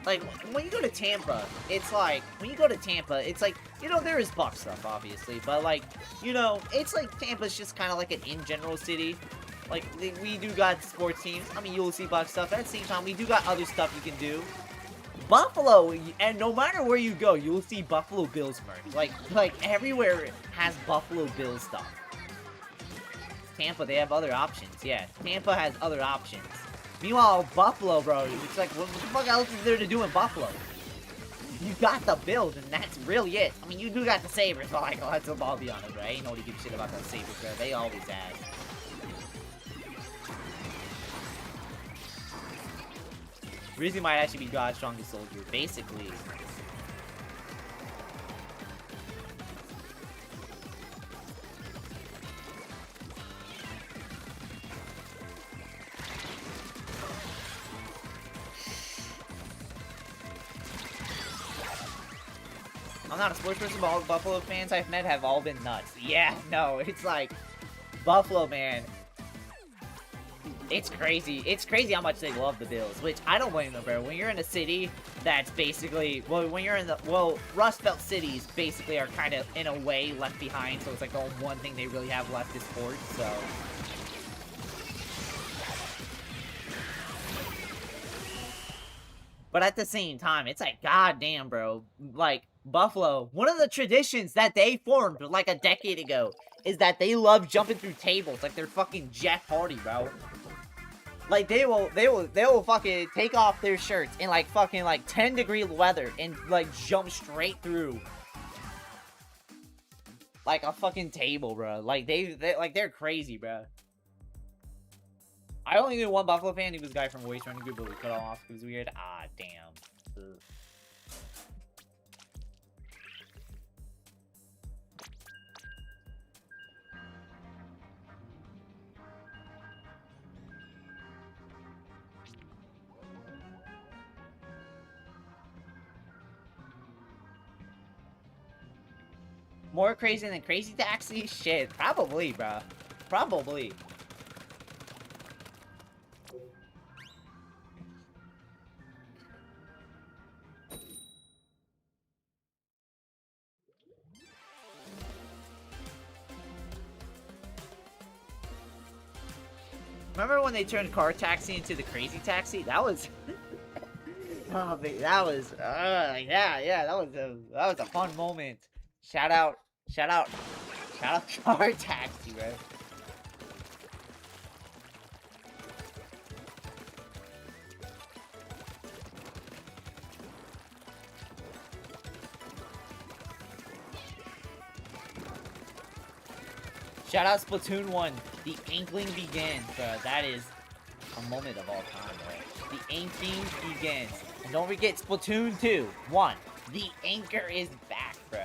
Like, when you go to Tampa, it's like, you know, there is Bucks stuff, obviously, but, like, you know, it's like Tampa's just kind of like an in-general city. Like, we do got sports teams. I mean, you'll see Buck stuff. At the same time, we do got other stuff you can do. Buffalo, and no matter where you go, you'll see Buffalo Bills merch. Like everywhere has Buffalo Bills stuff. Tampa, they have other options. Yeah, Tampa has other options. Meanwhile, Buffalo, bro, it's like, what the fuck else is there to do in Buffalo? You got the Bills, and that's really it. I mean, you do got the Sabres, but like, let's all be honest, right? Ain't nobody give a shit about the Sabres, bro. They always have. Rizzy might actually be God's strongest soldier, basically. I'm not a sports person, but all the Buffalo fans I've met have all been nuts. Yeah, no, it's like, Buffalo, man. It's crazy. It's crazy how much they love the Bills, which I don't blame them, bro. When you're in a city that's basically, well, when you're in the, well, Rust Belt cities basically are kind of, in a way, left behind, so it's like the one thing they really have left is sports, so. But at the same time, it's like, goddamn, bro. Like, Buffalo, one of the traditions that they formed, like, a decade ago, is that they love jumping through tables like they're fucking Jeff Hardy, bro. Like, they will fucking take off their shirts in, like, fucking, like, 10-degree weather and, like, jump straight through. Like, a fucking table, bro. Like, they're crazy, bro. I only knew one Buffalo fan. He was a guy from Waste Running Group, but we cut all off. It was weird. Ah, damn. Ugh. More crazy than Crazy Taxi? Shit, probably, bro. Probably. Remember when they turned Car Taxi into the Crazy Taxi? That was... oh, man, that was... yeah, that was a fun moment. Shout out Car Taxi, bro. Shout out Splatoon 1. The Inkling begins, bro. That is a moment of all time, bro. The Inkling begins. And don't forget Splatoon 2. 1. The anchor is back, bro.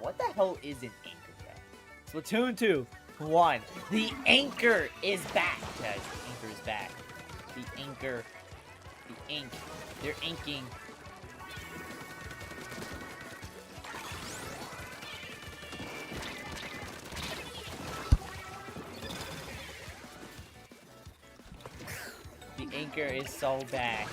What the hell is an anchor, bro? Splatoon 2, 1. The anchor is back, guys. The anchor is back. The anchor. The ink. They're inking. The anchor is so back.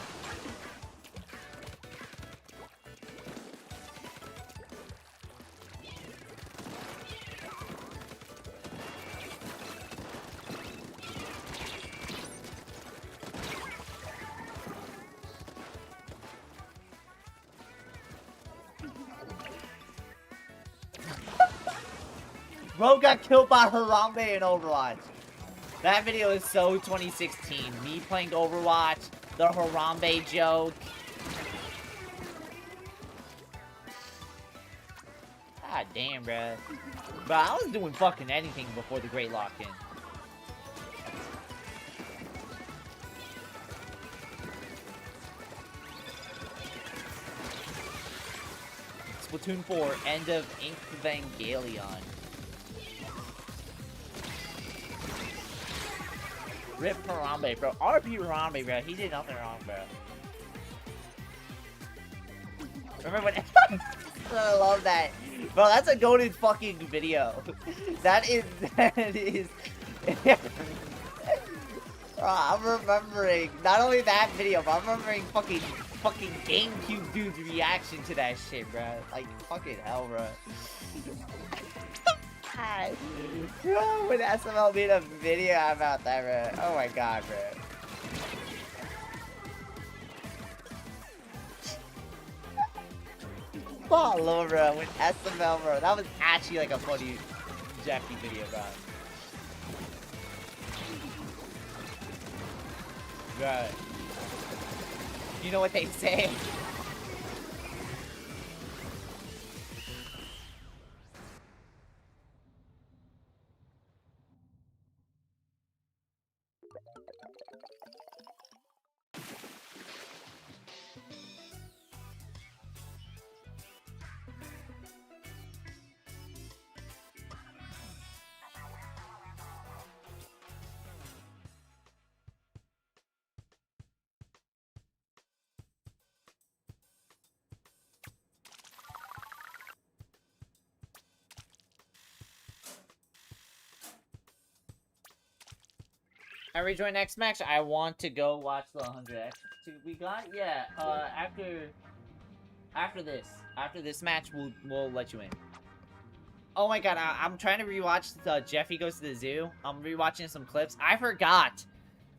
Bro got killed by Harambe in Overwatch. That video is so 2016. Me playing Overwatch, the Harambe joke. God damn, bro. Bro, I was doing fucking anything before the Great Lock-in. Splatoon 4, end of Evangelion. Rip Harambe, bro. RP Harambe, bro. He did nothing wrong, bro. Remember when... I love that. Bro, that's a goated fucking video. That is. Bro, I'm remembering not only that video, but I'm remembering fucking GameCube dude's reaction to that shit, bro. Like, fucking hell, bro. God. Bro, when SML made a video about that, bro. Oh my god, bro. Oh, bro, with SML, bro. That was actually like a funny Jeffy video, bro. Bro. You know what they say? I rejoin next match. I want to go watch the 100x we got. Yeah. After this match, we'll let you in. Oh my god, I'm trying to rewatch the Jeffy Goes to the Zoo. I'm rewatching some clips. I forgot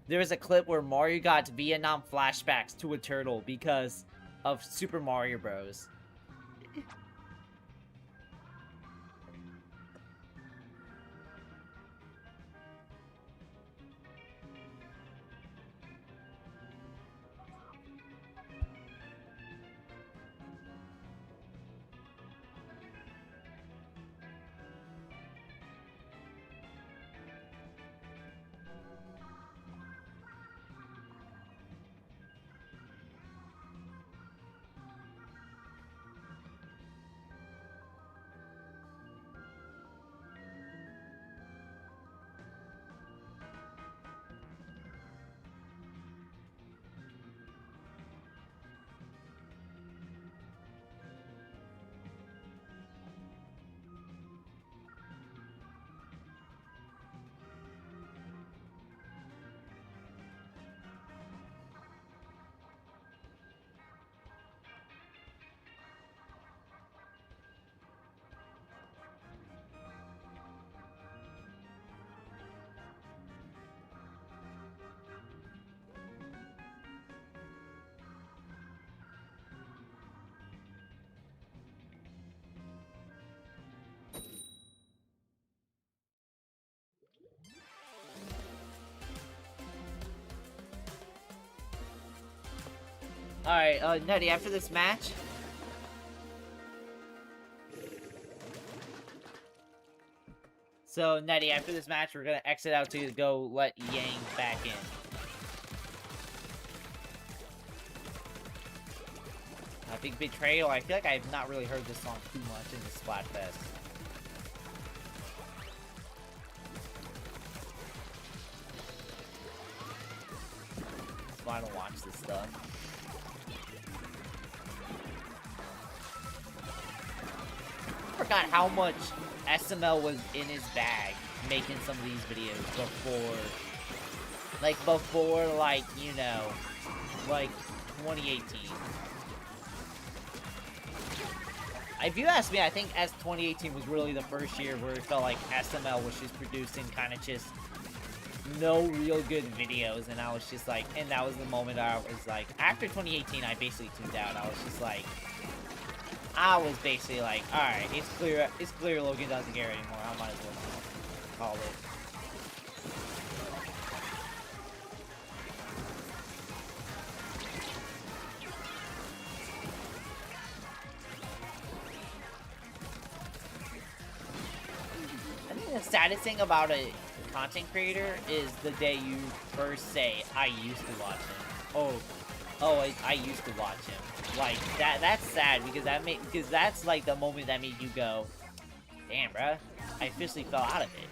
there was a clip where Mario got Vietnam flashbacks to a turtle because of Super Mario Bros. Alright, Nutty, after this match... So, Nutty, after this match, we're gonna exit out to go let Yang back in. I think Betrayal, I feel like I have not really heard this song too much in the Splatfest. That's why I don't watch this stuff. I forgot how much SML was in his bag making some of these videos before, like, you know, like 2018. If you ask me, I think 2018 was really the first year where it felt like SML was just producing kind of just no real good videos, and I was just like, and that was the moment I was like, after 2018, I basically tuned out. I was just like, alright, it's clear Logan doesn't care anymore. I might as well call it. I think the saddest thing about a content creator is the day you first say, I used to watch him. I used to watch him. Like, that's sad, because that's like the moment that made you go, damn, bruh, I officially fell out of it.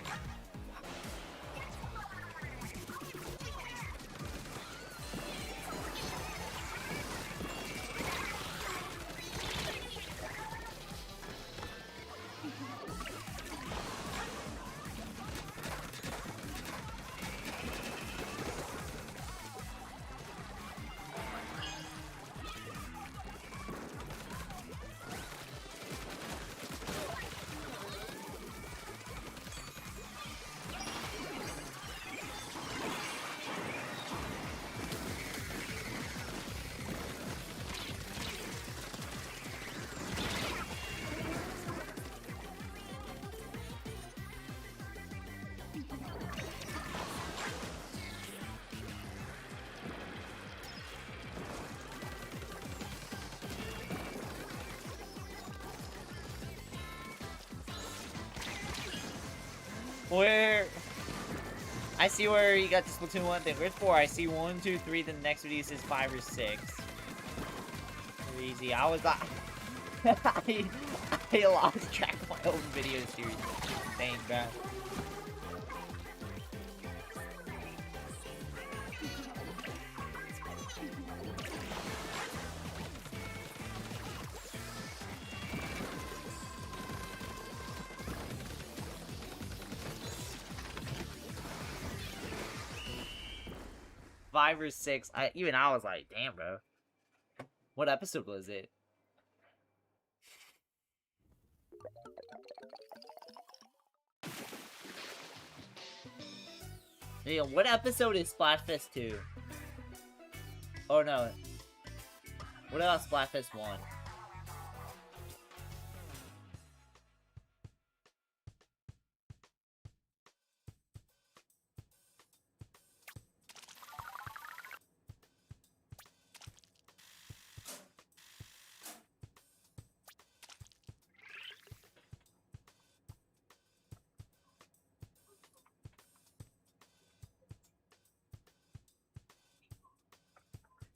Where... I see where you got the Splatoon 1 thing. Where's 4? I see 1, 2, 3. The next video says 5 or 6. Easy. I was like... I lost track of my own video series. Insane, bro. Five or 6. Even I was like, damn, bro. What episode was it? Yeah, what episode is Splatfest 2? Oh no. What about Splatfest 1?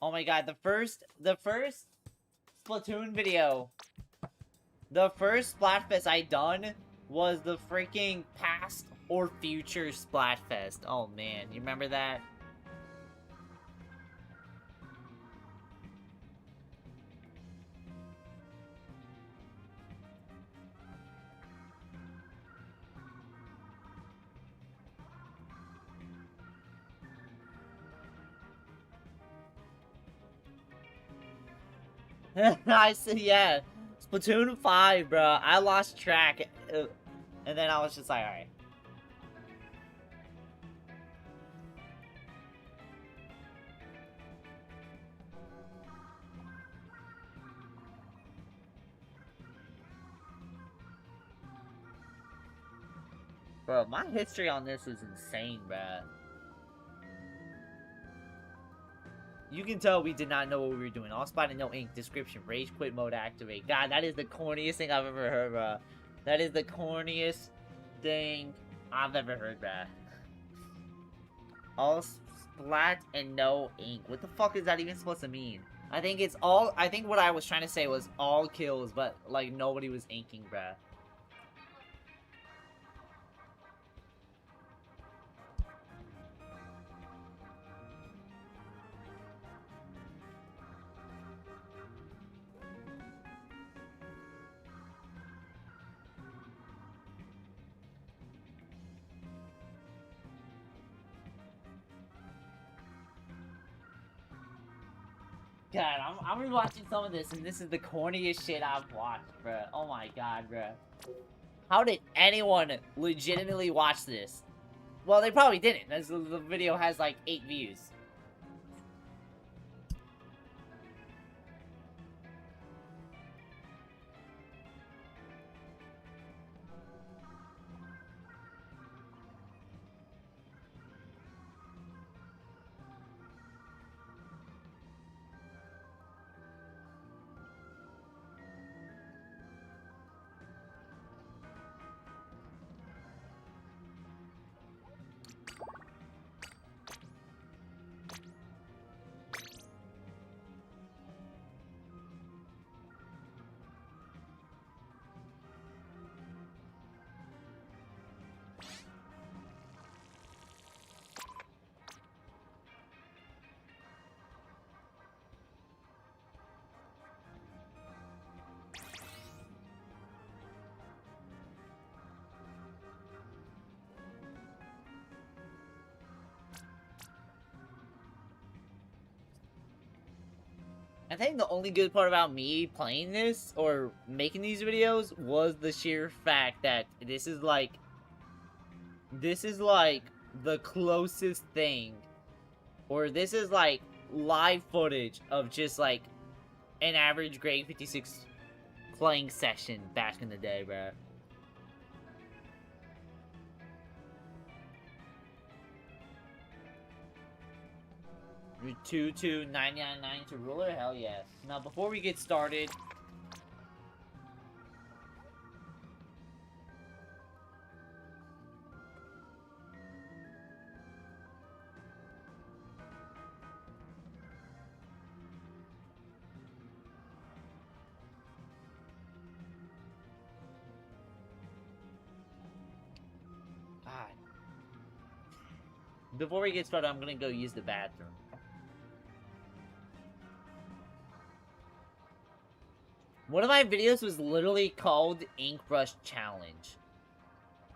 Oh my god, the first Splatoon video, the first Splatfest I done was the freaking past or future Splatfest. Oh man, you remember that? I said, yeah, Splatoon 5, bro. I lost track, and then I was just like, alright. Bro, my history on this is insane, bro. You can tell we did not know what we were doing. All spotted, no ink. Description. Rage quit mode activate. God, that is the corniest thing I've ever heard, bro. That is the corniest thing I've ever heard, bro. All splat and no ink. What the fuck is that even supposed to mean? I think it's all... I think what I was trying to say was all kills, but, like, nobody was inking, bro. God, I'm rewatching some of this, and this is the corniest shit I've watched, bruh. Oh my god, bruh. How did anyone legitimately watch this? Well, they probably didn't, as the video has like 8 views. I think the only good part about me playing this, or making these videos, was the sheer fact that this is like the closest thing, or this is like live footage of just like an average grade 56 playing session back in the day, bruh. Two to 999 to ruler? Hell yes. Now, before we get started, before we get started, I'm gonna go use the bathroom. One of my videos was literally called Ink Brush Challenge.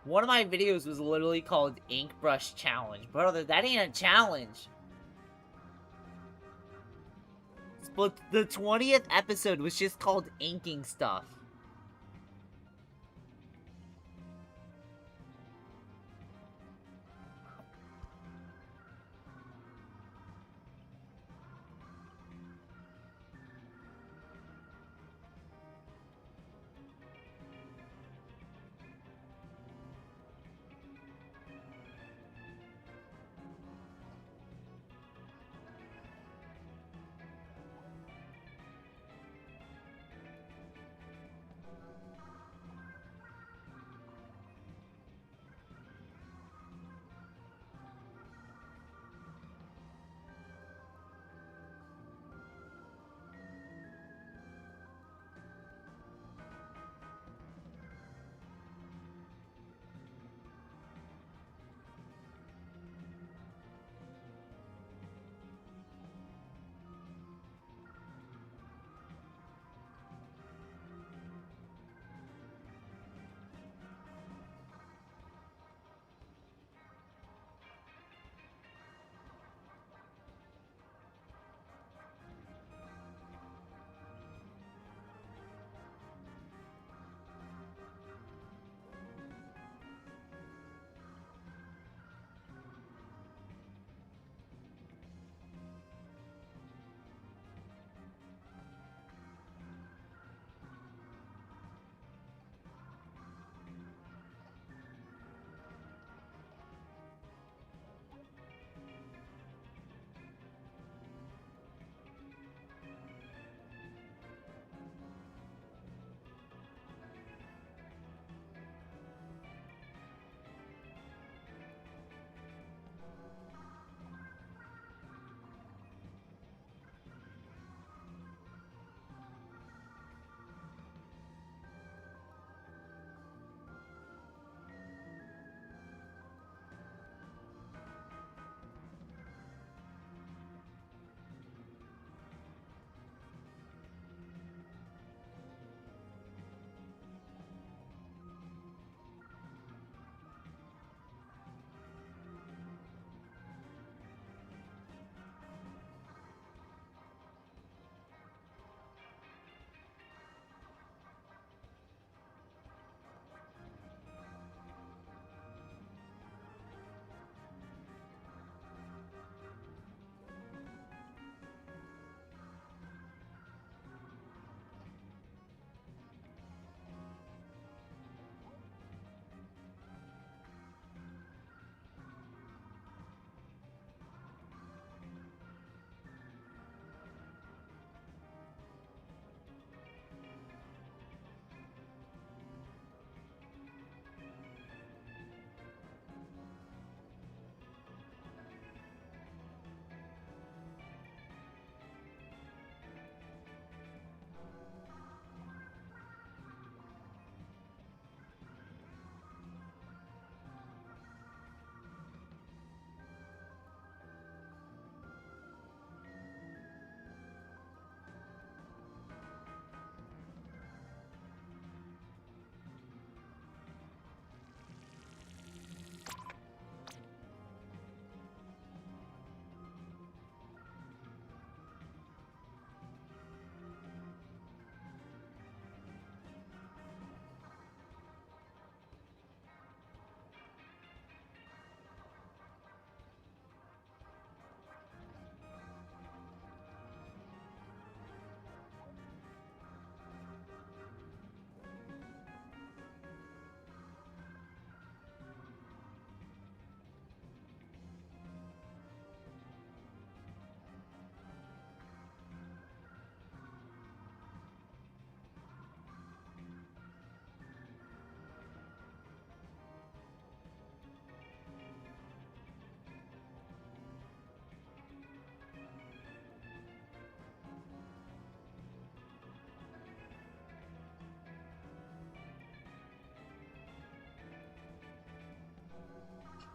One of my videos was literally called Ink Brush Challenge. Brother, that ain't a challenge. But the 20th episode was just called Inking Stuff.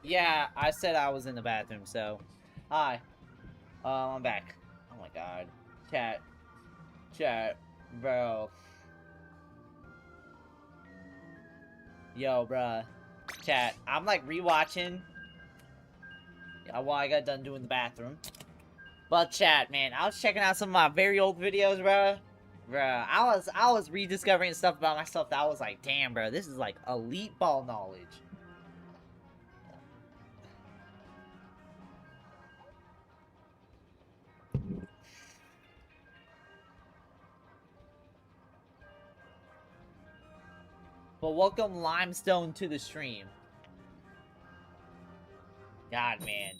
Yeah, I said I was in the bathroom, so... Hi. I'm back. Oh my god. Chat. Chat. Bro. Yo, bruh. Chat. I'm, like, rewatching... while I got done doing the bathroom. But chat, man, I was checking out some of my very old videos, bruh. Bruh, I was rediscovering stuff about myself that I was like, damn, bro, this is, like, elite ball knowledge. But welcome Limestone to the stream. God, man.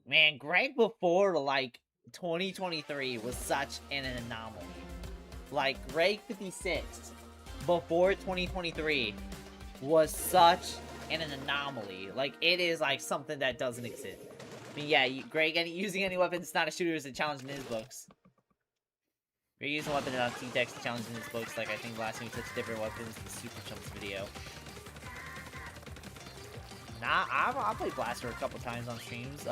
Man, Greg before, like, 2023 was such an anomaly. Like, Greg 56 before 2023 was such an anomaly. Like, it is, like, something that doesn't exist. I mean, yeah, Greg using any weapons not a shooter is a challenge in his books. Greg using a weapon on T-Tex challenge in his books. Like, I think last time we touched different weapons, the Super Chumps video. Nah, I've played Blaster a couple times on streams.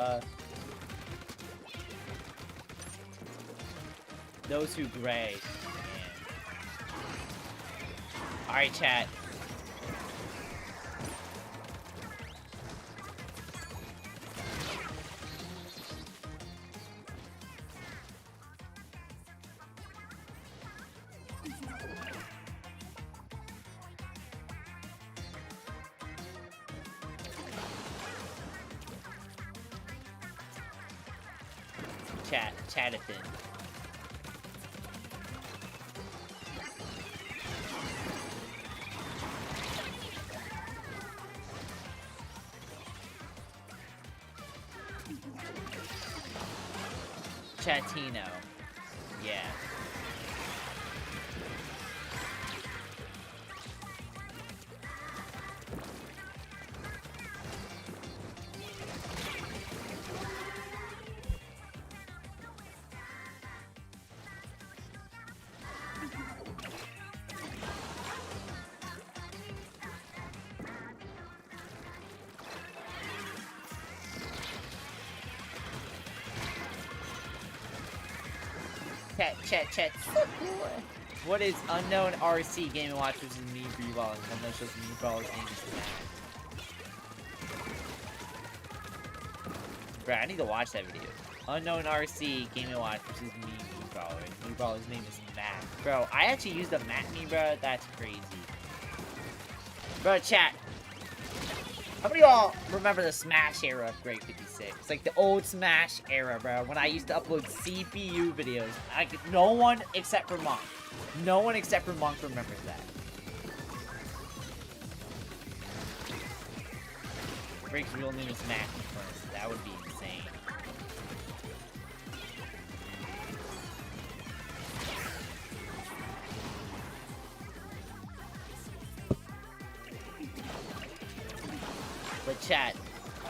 Those who gray. Alright, chat. Chat-a-thin. Chatino. Yeah. Chat. What is unknown RC Game & Watch versus me Breeball? And that's just me Brawler's name is Matt. Bro, I need to watch that video. Unknown RC Game & Watch versus me Brawler. Me Brawler's name is Matt. Bro, I actually used a Matt me, bro. That's crazy. Bro, chat. How many of y'all remember the Smash era of Grade 56? Like the old Smash era, bro. When I used to upload CPU videos. No one except for Monk. No one except for Monk remembers that. Drake's real name is Matt first. That would be insane. But chat,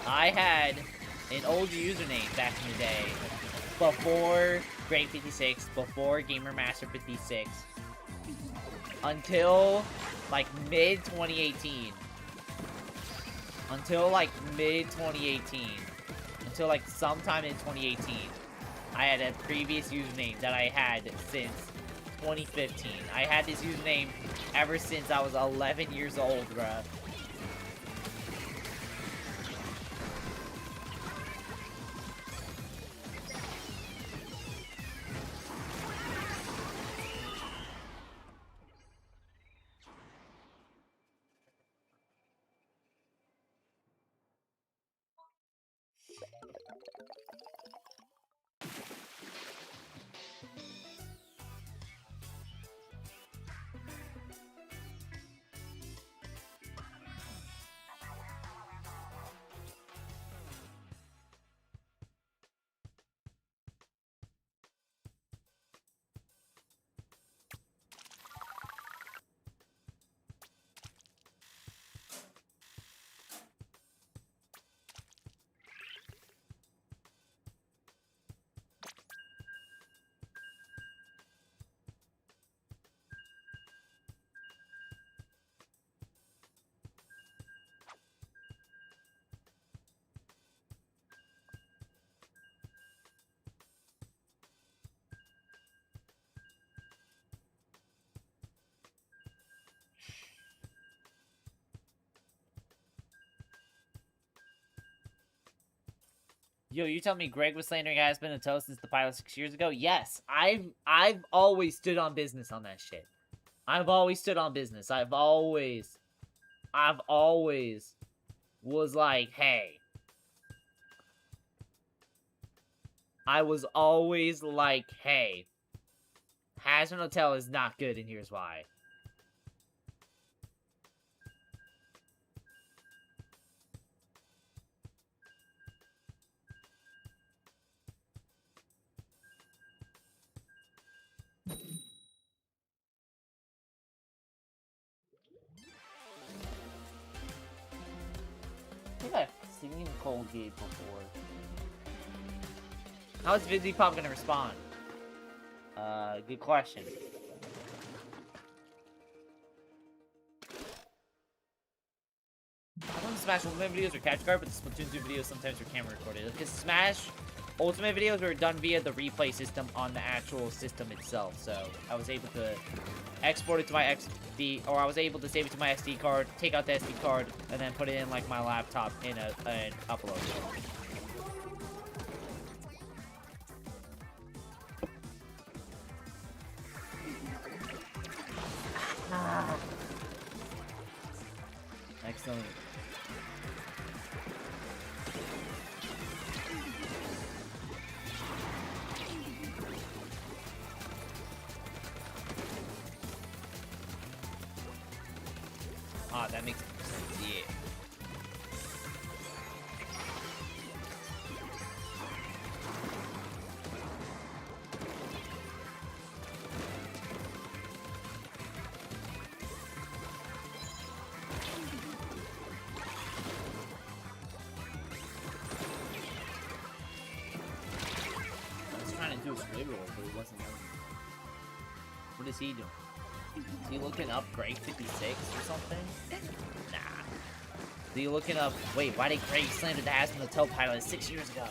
I had an old username back in the day, before Grade 56, before Gamer Master 56, until like mid 2018. Until like mid 2018. Until like sometime in 2018. I had a previous username that I had since 2015. I had this username ever since I was 11 years old, bruh. Yo, you tell me Greg was slandering Aspen and Toe since the pilot 6 years ago? Yes, I've always stood on business on that shit. I've always stood on business. I've always was like, hey. I was always like, hey. Hazard Hotel is not good, and here's why. I think I've seen Colgate before. How is Pop gonna respond? Good question. I don't Smash Ultimate videos or Catch Card, but the Splatoon 2 videos sometimes are camera recorded. Because Smash Ultimate videos were done via the replay system on the actual system itself. So I was able to export it to my XD, or I was able to save it to my SD card, take out the SD card, and then put it in like my laptop in an upload. Excellent. Ah, that makes sense, yeah. I was trying to do a squid roll, but it wasn't letting me. What is he doing? Is he looking up Greg 56 or something? Nah. Is he looking up... Wait, why did Greg slam the Aspen Hotel pilot 6 years ago?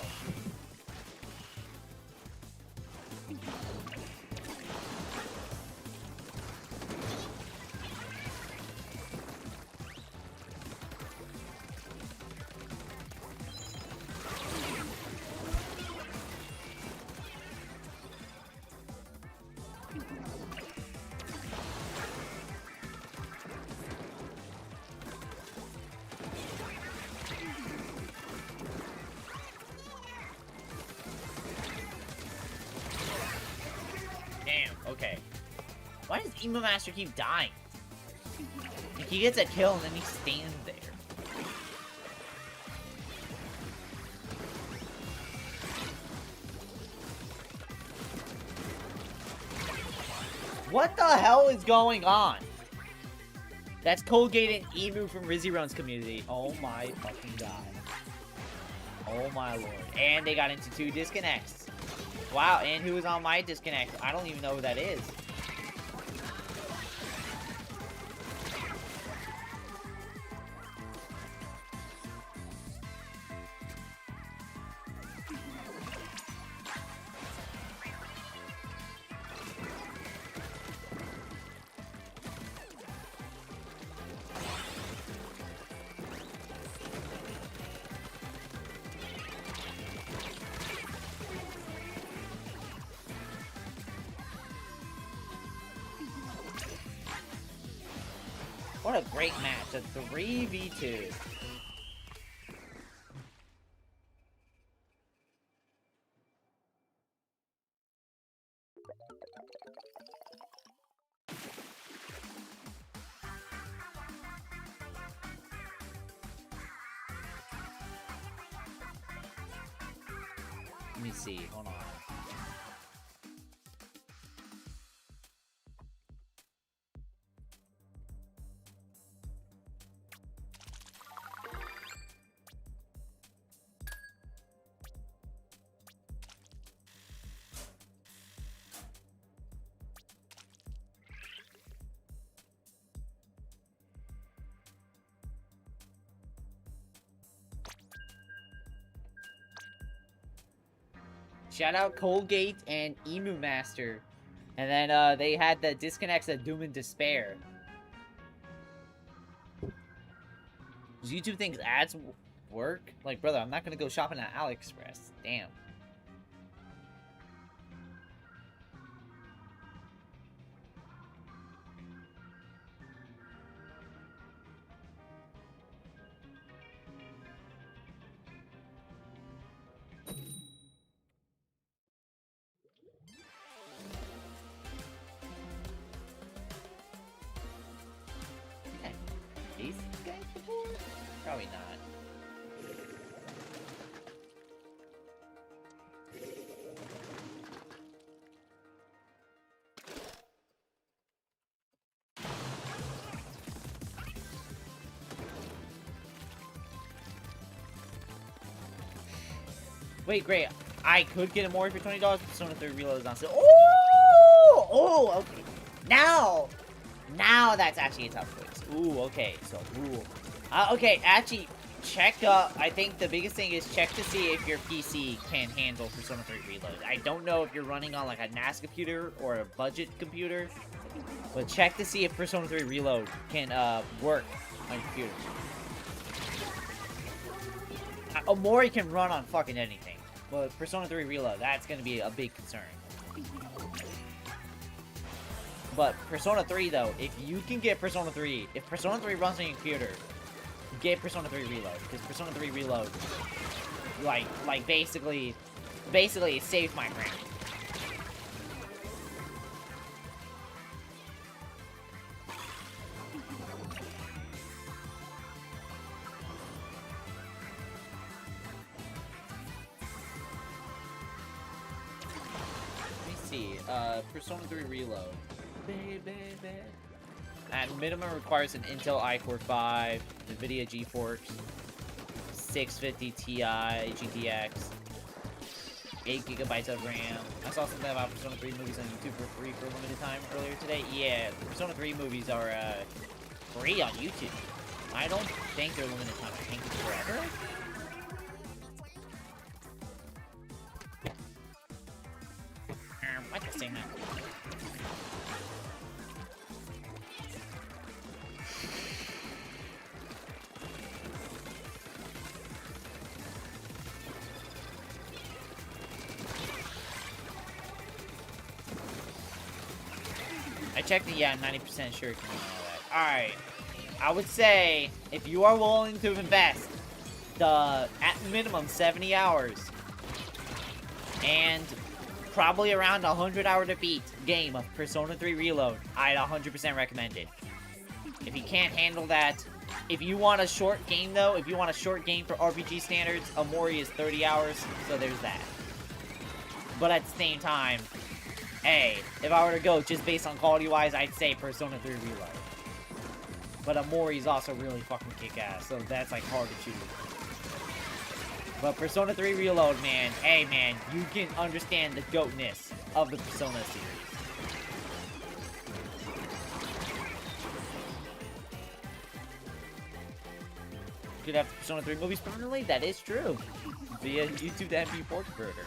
Okay. Why does Emo Master keep dying? Like, he gets a kill and then he stands there. What the hell is going on? That's Colgate and Emu from Rizzy community. Oh my fucking god. Oh my lord. And they got into 2 disconnects. Wow, and who was on my disconnect? I don't even know who that is. What a great match, a 3v2. Let me see, hold on. Shout out Colgate and Emu Master. And then they had the disconnects at Doom and Despair. YouTube thinks ads work. Like, brother, I'm not gonna go shopping at AliExpress. Damn. Yeah. These guys before? Probably not. Wait, great. I could get a more for $20, but Persona 3 Reload is on sale. Oh! Oh, okay. Now that's actually a tough choice. Ooh, okay. So, ooh. Okay, actually, check, I think the biggest thing is check to see if your PC can handle Persona 3 Reload. I don't know if you're running on, like, a NAS computer or a budget computer, but check to see if Persona 3 Reload can, work on your computer. Omori can run on fucking anything. But Persona 3 Reload, that's gonna be a big concern. But Persona 3, though, if you can get Persona 3, if Persona 3 runs on your computer, get Persona 3 Reload. Because Persona 3 Reload, like basically, it saved my brain. Persona 3 Reload. At minimum requires an Intel i-Core 5, NVIDIA GeForce 650 Ti GTX, 8GB of RAM. I saw something about Persona 3 movies on YouTube for free for a limited time earlier today. Yeah, the Persona 3 movies are free on YouTube. I don't think they're limited time. I think it's forever. What the same? I checked it, yeah, I'm 90% sure it can do all that. Alright. I would say, if you are willing to invest at minimum 70 hours and probably around 100-hour to beat game of Persona 3 Reload, I'd 100% recommend it. If you can't handle that, if you want a short game though, if you want a short game for RPG standards, Omori is 30 hours, so there's that. But at the same time, hey, if I were to go just based on quality-wise, I'd say Persona 3 Reload. But Omori's also really fucking kick-ass, so that's like hard to choose. But Persona 3 Reload, man, hey man, you can understand the goatness of the Persona series. You could have the Persona 3 movies permanently, that is true. Via YouTube to MP4 converter.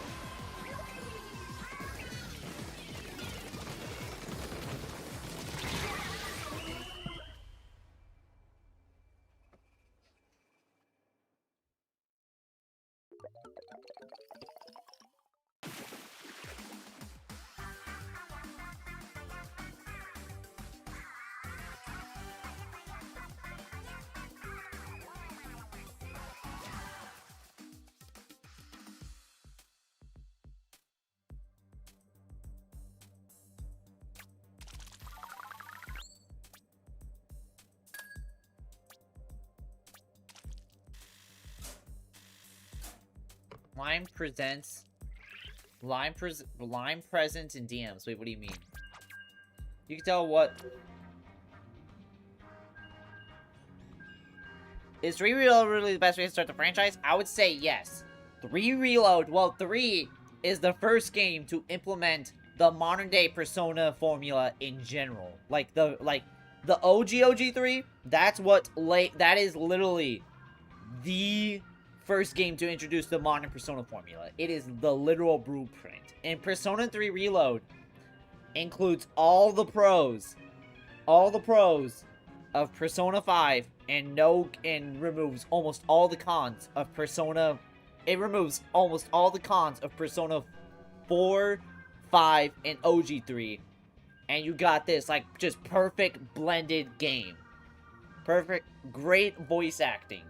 Line presents... Line present in DMs. Wait, what do you mean? You can tell what... Is 3 Reload really the best way to start the franchise? I would say yes. 3 Reload, well, 3 is the first game to implement the modern-day Persona formula in general. Like, the OG 3, that is literally the first game to introduce the modern Persona formula. It is the literal blueprint. And Persona 3 Reload includes all the pros of Persona 5 and removes almost all the cons of Persona. It removes almost all the cons of Persona 4, 5, and OG3. And you got this, like, just perfect blended game. Perfect, great voice acting.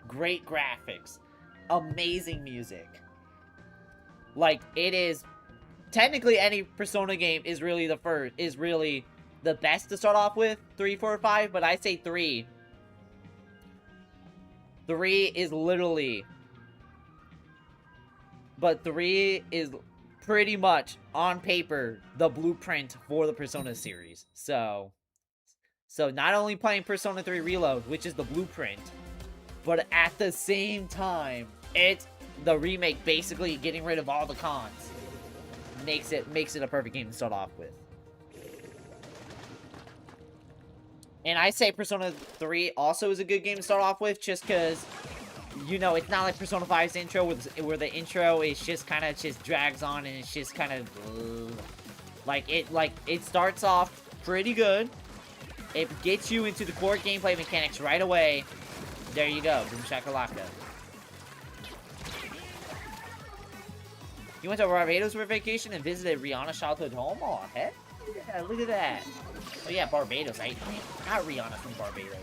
Great graphics. Amazing music. Like, it is... Technically, any Persona game is really the best to start off with. 3, 4, 5, but I say 3. 3 is literally... But 3 is pretty much, on paper, the blueprint for the Persona series. So not only playing Persona 3 Reload, which is the blueprint, but at the same time, it's the remake basically getting rid of all the cons. Makes it a perfect game to start off with. And I say Persona 3 also is a good game to start off with, just because, you know, it's not like Persona 5's intro, where the intro is just kind of just drags on, and it's just kind of, it starts off pretty good. It gets you into the core gameplay mechanics right away. There you go, boom shakalaka. You went to Barbados for vacation and visited Rihanna's childhood home? Oh, heck yeah, look at that. Oh yeah, Barbados. Not Rihanna from Barbados.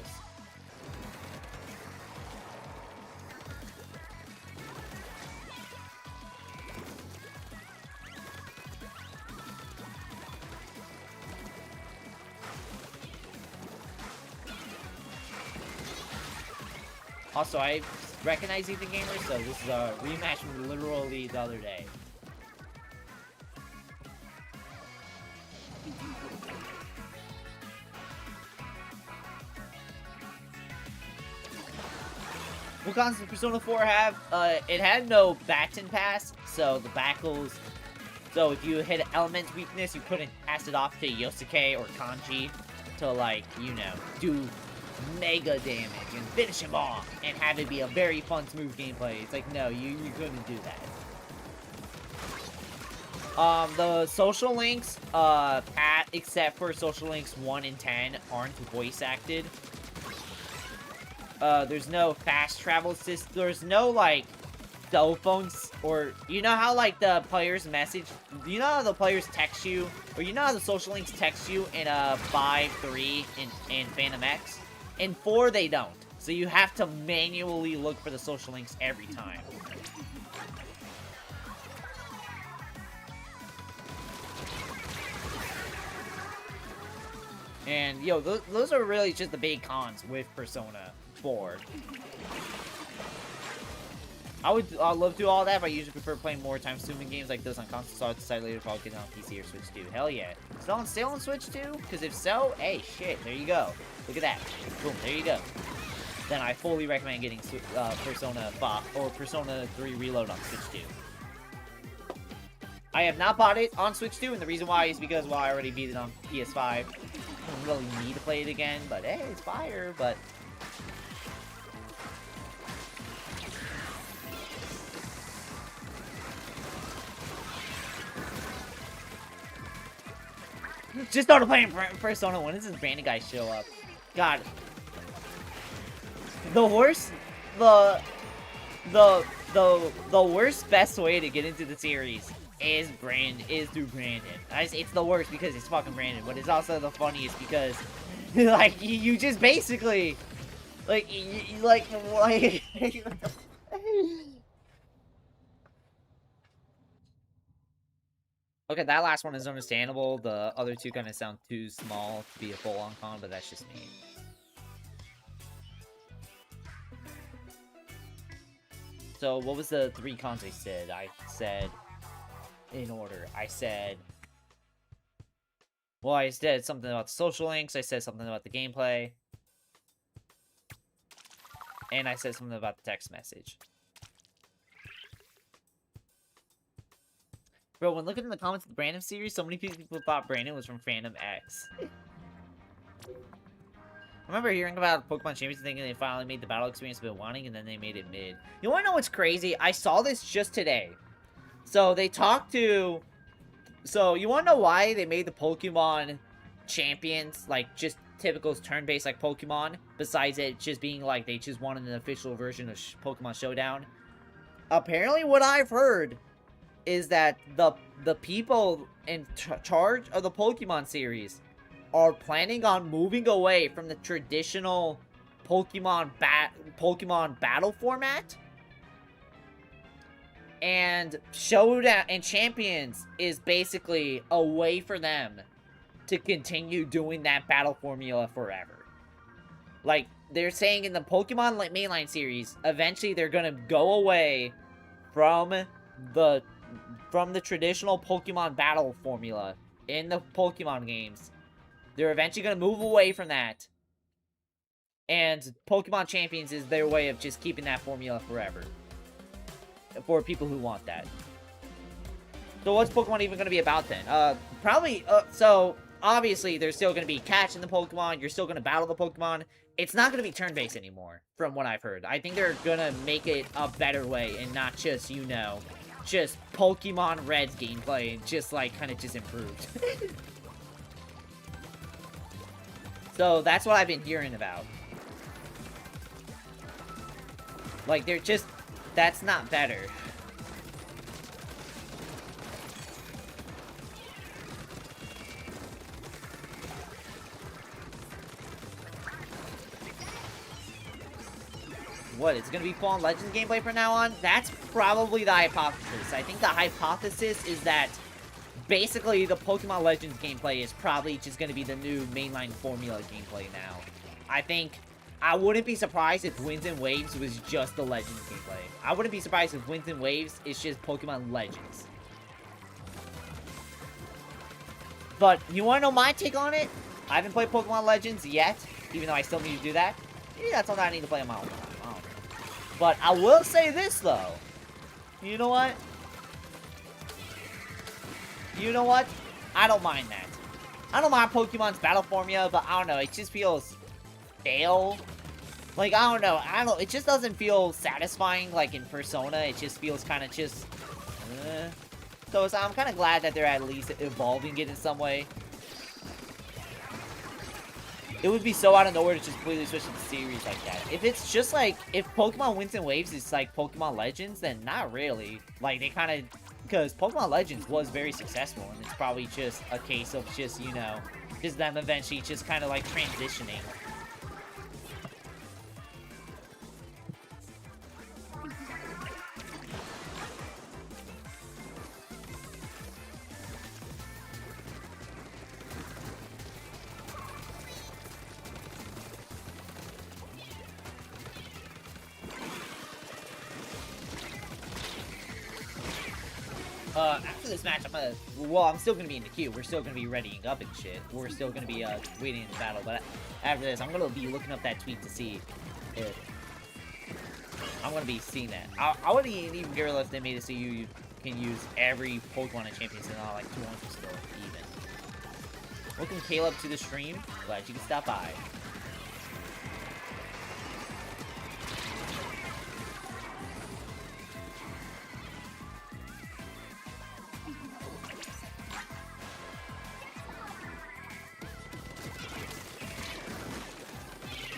Also, I recognize Ethan Gamer, so this is a rematch from literally the other day. What cons does Persona 4 have? It had no baton pass, so the backles... So if you hit Element's weakness, you couldn't pass it off to Yosuke or Kanji to, like, you know, do mega damage and finish him off and have it be a very fun, smooth gameplay. It's like, no, you couldn't do that. The social links, except for social links 1 and 10, aren't voice acted. There's no fast travel system. There's no, like, cell phones, or, you know how, like, the players message, you know how the players text you, or you know how the social links text you in, 5, 3, in Phantom X? In 4, they don't. So you have to manually look for the social links every time. And, yo, those are really just the big cons with Persona 4. I'd love to do all that, but I usually prefer playing more time-consuming games like this on console, so I'll decide later if I'll get it on PC or Switch too. Hell yeah. Still on Switch too? Because if so, hey, shit, there you go. Look at that. Boom, there you go. Then I fully recommend getting Persona 5 or Persona 3 Reload on Switch 2. I have not bought it on Switch 2, and the reason why is because, well, I already beat it on PS5. I don't really need to play it again, but hey, it's fire, but... Just started playing Persona 1. When does this Brandon guy show up? God. The worst... The worst best way to get into the series is through Brandon. It's the worst because it's fucking Brandon, but it's also the funniest because, like, you just basically... Like... Okay, that last one is understandable. The other two kind of sound too small to be a full-on con, but that's just me. So, what was the 3 cons I said? I said, in order, I said... Well, I said something about the social links, I said something about the gameplay. And I said something about the text message. Bro, when looking in the comments of the Brandon series, so many people thought Brandon was from Phantom X. I remember hearing about Pokemon Champions thinking they finally made the battle experience a bit wanting, and then they made it mid. You wanna know what's crazy? I saw this just today. So, they talked to... So, you wanna know why they made the Pokemon champions, like, just typical turn-based, like, Pokemon, besides it just being, like, they just wanted an official version of Pokemon Showdown. Apparently, what I've heard is that the people in charge of the Pokemon series are planning on moving away from the traditional Pokemon battle format, and Showdown and Champions is basically a way for them to continue doing that battle formula forever. Like, they're saying in the Pokemon mainline series, eventually they're gonna go away from the traditional Pokemon battle formula in the Pokemon games. They're eventually gonna move away from that, and Pokemon Champions is their way of just keeping that formula forever for people who want that. So what's Pokemon even gonna be about then? Probably, so obviously there's still gonna be catching the Pokemon, you're still gonna battle the Pokemon. It's not gonna be turn-based anymore, from what I've heard. I think they're gonna make it a better way, and not just, you know, just Pokemon Red's gameplay, and just, like, kind of just improved. So, that's what I've been hearing about. Like, they're just... That's not better. What, it's gonna be full-on Legends gameplay from now on? That's probably the hypothesis. I think the hypothesis is that basically the Pokemon Legends gameplay is probably just gonna be the new mainline formula gameplay now. I wouldn't be surprised if Winds and Waves was just the Legends gameplay. I wouldn't be surprised if Winds and Waves is just Pokemon Legends. But, you wanna know my take on it? I haven't played Pokemon Legends yet, even though I still need to do that. Maybe that's something I need to play on my own time. I don't know. But I will say this, though. You know what? You know what? I don't mind that. I don't mind Pokemon's battle formula, but I don't know. It just feels stale. Like, I don't know. It just doesn't feel satisfying like in Persona. It just feels kind of just... So I'm kind of glad that they're at least evolving it in some way. It would be so out of nowhere to just completely switch to the series like that. If it's just like, if Pokemon Winds and Waves is like Pokemon Legends, then not really. Like, they kind of, because Pokemon Legends was very successful, and it's probably just a case of just, you know, just them eventually just kind of like transitioning. After this match, I'm still gonna be in the queue. We're still gonna be readying up and shit. We're still gonna be, waiting in the battle, but after this, I'm gonna be looking up that tweet to see if... I'm gonna be seeing that. I wouldn't even care less they made it so you can use every Pokemon and Champions and all, like, 200 still, even. Welcome, Caleb, to the stream. Glad you can stop by.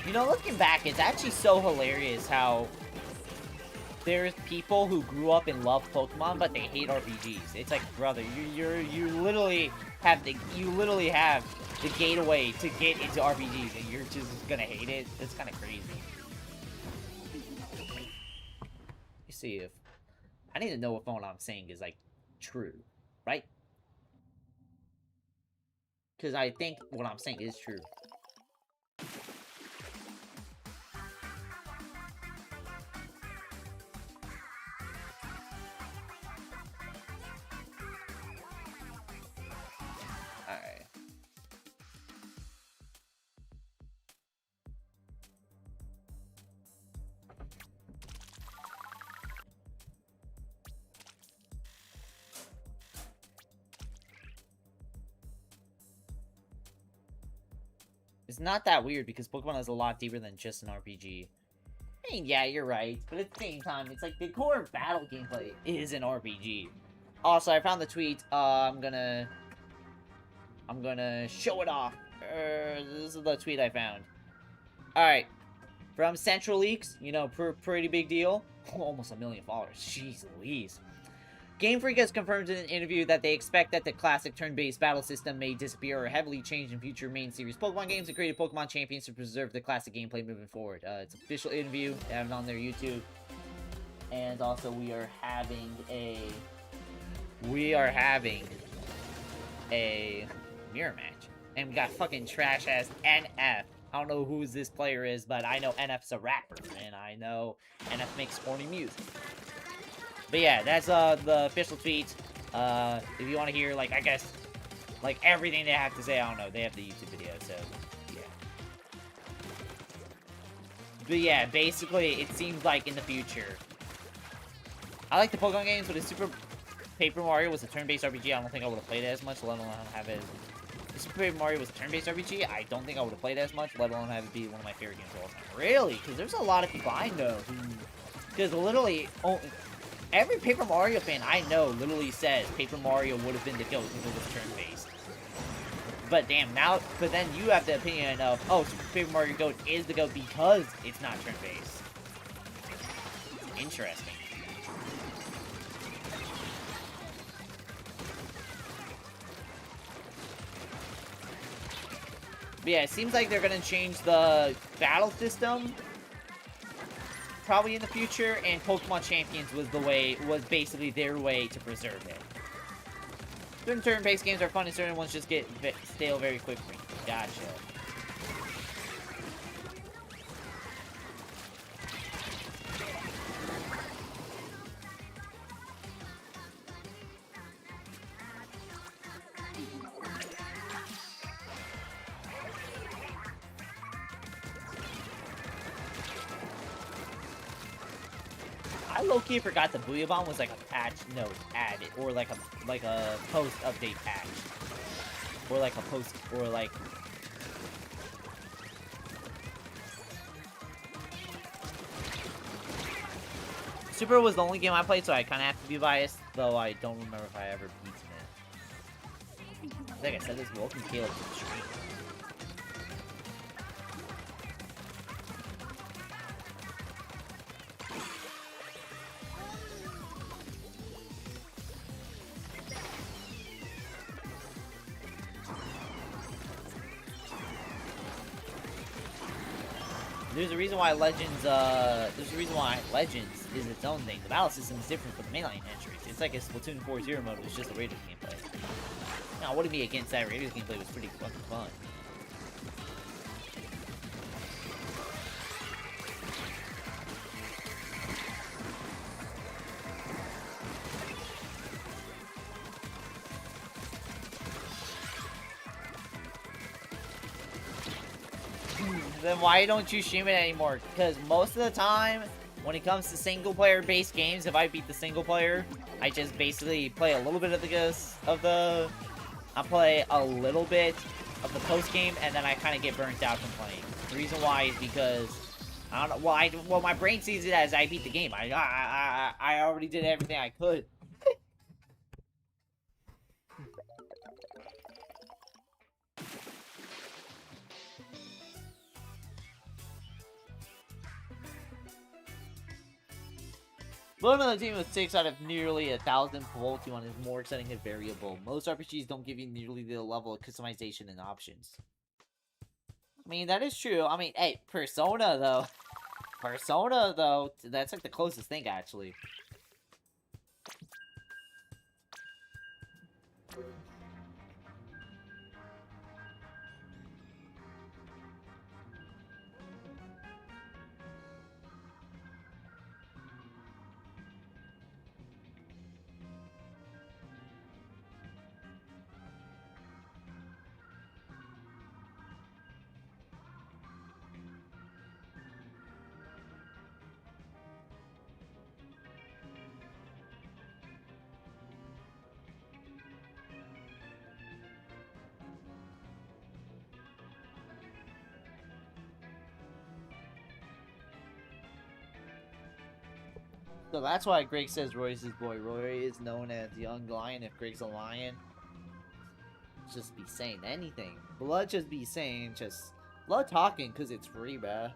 You know, looking back, it's actually so hilarious how there's people who grew up and love Pokemon, but they hate RPGs. It's like, brother, you literally have the gateway to get into RPGs, and you're just gonna hate it. It's kind of crazy. Let me see if I need to know if what I'm saying is like true, right? Because I think what I'm saying is true. Alright. It's not that weird because Pokemon is a lot deeper than just an RPG. I mean, yeah, you're right, but at the same time, it's like the core battle gameplay is an RPG. Also, I found the tweet. I'm gonna show it off This is the tweet I found. Alright. From Central Leaks, you know, pretty big deal. Almost 1 million followers. Jeez Louise. Game Freak has confirmed in an interview that they expect that the classic turn-based battle system may disappear or heavily change in future main series Pokemon games and created Pokemon Champions to preserve the classic gameplay moving forward. It's an official interview. They have it on their YouTube. And also, we are having a mirror match. And we got fucking trash-ass NF. I don't know who this player is, but I know NF's a rapper. And I know NF makes corny music. But yeah, that's the official tweet. If you want to hear, like, I guess, like, everything they have to say, I don't know. They have the YouTube video, so, yeah. But yeah, basically, it seems like in the future. I like the Pokemon games, but if Super Paper Mario was a turn-based RPG, I don't think I would have played it as much, let alone have it. If Super Paper Mario was a turn-based RPG, I don't think I would have played it as much, let alone have it be one of my favorite games of all time. Really? Because there's a lot of people I know who... Because literally... Every Paper Mario fan I know literally says Paper Mario would have been the GOAT if it was turn-based. But damn, now... But then you have the opinion of, oh, Super Paper Mario GOAT is the GOAT because it's not turn-based. Interesting. But yeah, it seems like they're gonna change the battle system probably in the future, and Pokemon Champions was basically their way to preserve it. Certain turn-based games are fun, and certain ones just get stale very quickly. Gotcha. I low-key forgot the Booyah Bomb was like a patch note added, or like a post-update patch. Or like a post, or like... Super was the only game I played, so I kind of have to be biased, though I don't remember if I ever beat it. Like I said, this welcome Caleb to the stream. There's a reason why Legends is its own thing. The battle system is different from the mainline entries. It's like a Splatoon 4-0 mode, it's just a Raiders gameplay. Now, what do you against that? Raiders gameplay was pretty fucking fun. Then why don't you stream it anymore? Because most of the time, when it comes to single-player based games, if I beat the single player, I just basically play a little bit of the play a little bit of the post game, and then I kind of get burnt out from playing. The reason why is because I don't know. Well, my brain sees it as I beat the game. I already did everything I could. Blown on the team with 6 out of nearly 1,000 Pokemon is more exciting and variable. Most RPGs don't give you nearly the level of customization and options. I mean, that is true. I mean, hey, Persona, though. Persona, though, that's like the closest thing, actually. So that's why Greg says Roy's his boy. Roy is known as Young Lion if Greg's a lion. just be saying anything. Blood just be saying blood talking because it's free, bruh.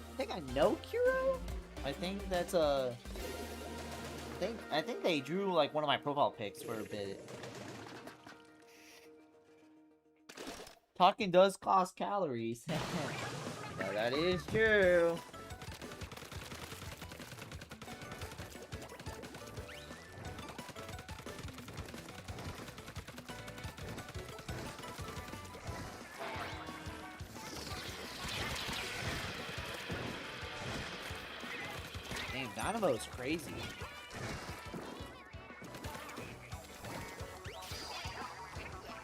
I think I know Kuro? I think that's I think they drew like one of my profile pics for a bit. Talking does cost calories. No, that is true. Damn, Dynamo's crazy.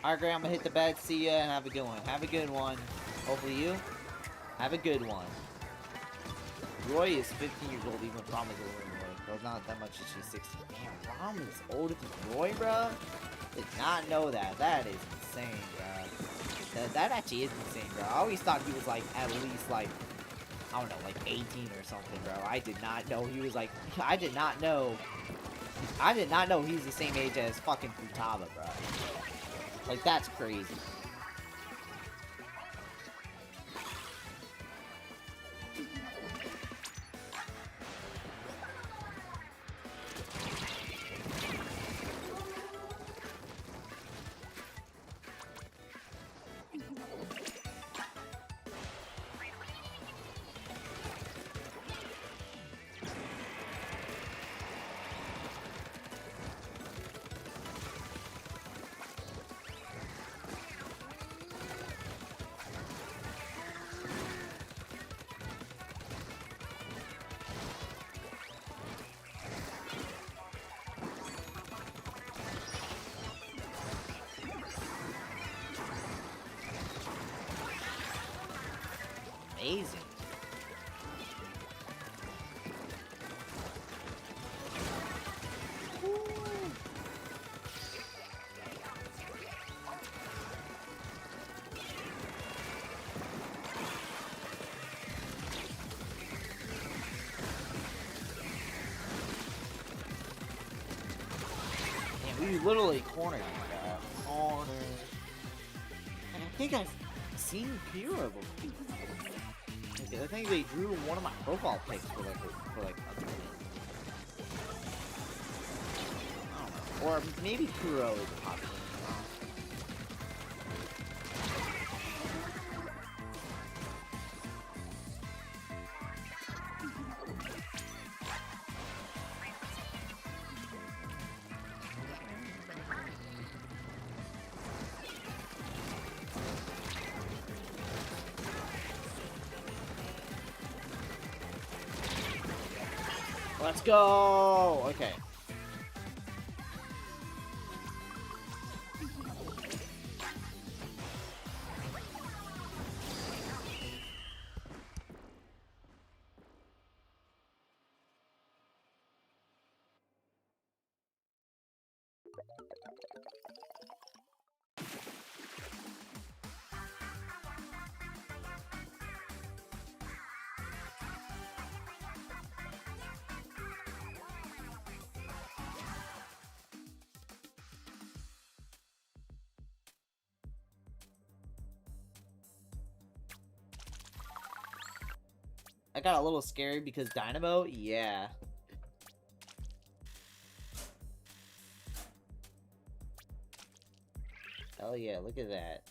Alright, Gray, I'm gonna hit the bed. See ya and have a good one. Have a good one. Hopefully you have a good one. Roy is 15 years old, even Rom is older than Roy. Bro, not that much, she's 16. Damn, Rom is older than Roy, bro? Did not know that. That is insane, bro. That actually is insane, bro. I always thought he was, like, at least, like, I don't know, like 18 or something, bro. I did not know he was, like, I did not know he's the same age as fucking Futaba, bro. Like, that's crazy. Amazing. Damn, we literally cornered him, guy. Cornered. And I think I've seen Kira before. I think they drew one of my profile pics for like a minute. I don't know. Or maybe Kuro is popular. Let's go! Okay. I got a little scary because Dynamo, yeah. Hell yeah, look at that.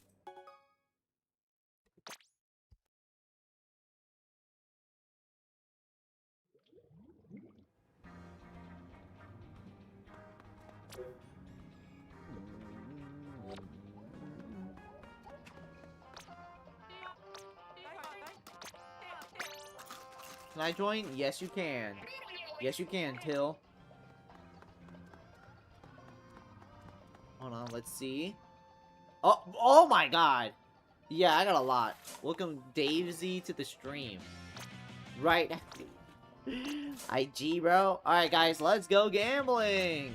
Can I join? Yes, you can. Yes, you can, Till. Hold on, let's see. Oh my god! Yeah, I got a lot. Welcome Dave Z to the stream. Right. IG, bro. Alright, guys, let's go gambling!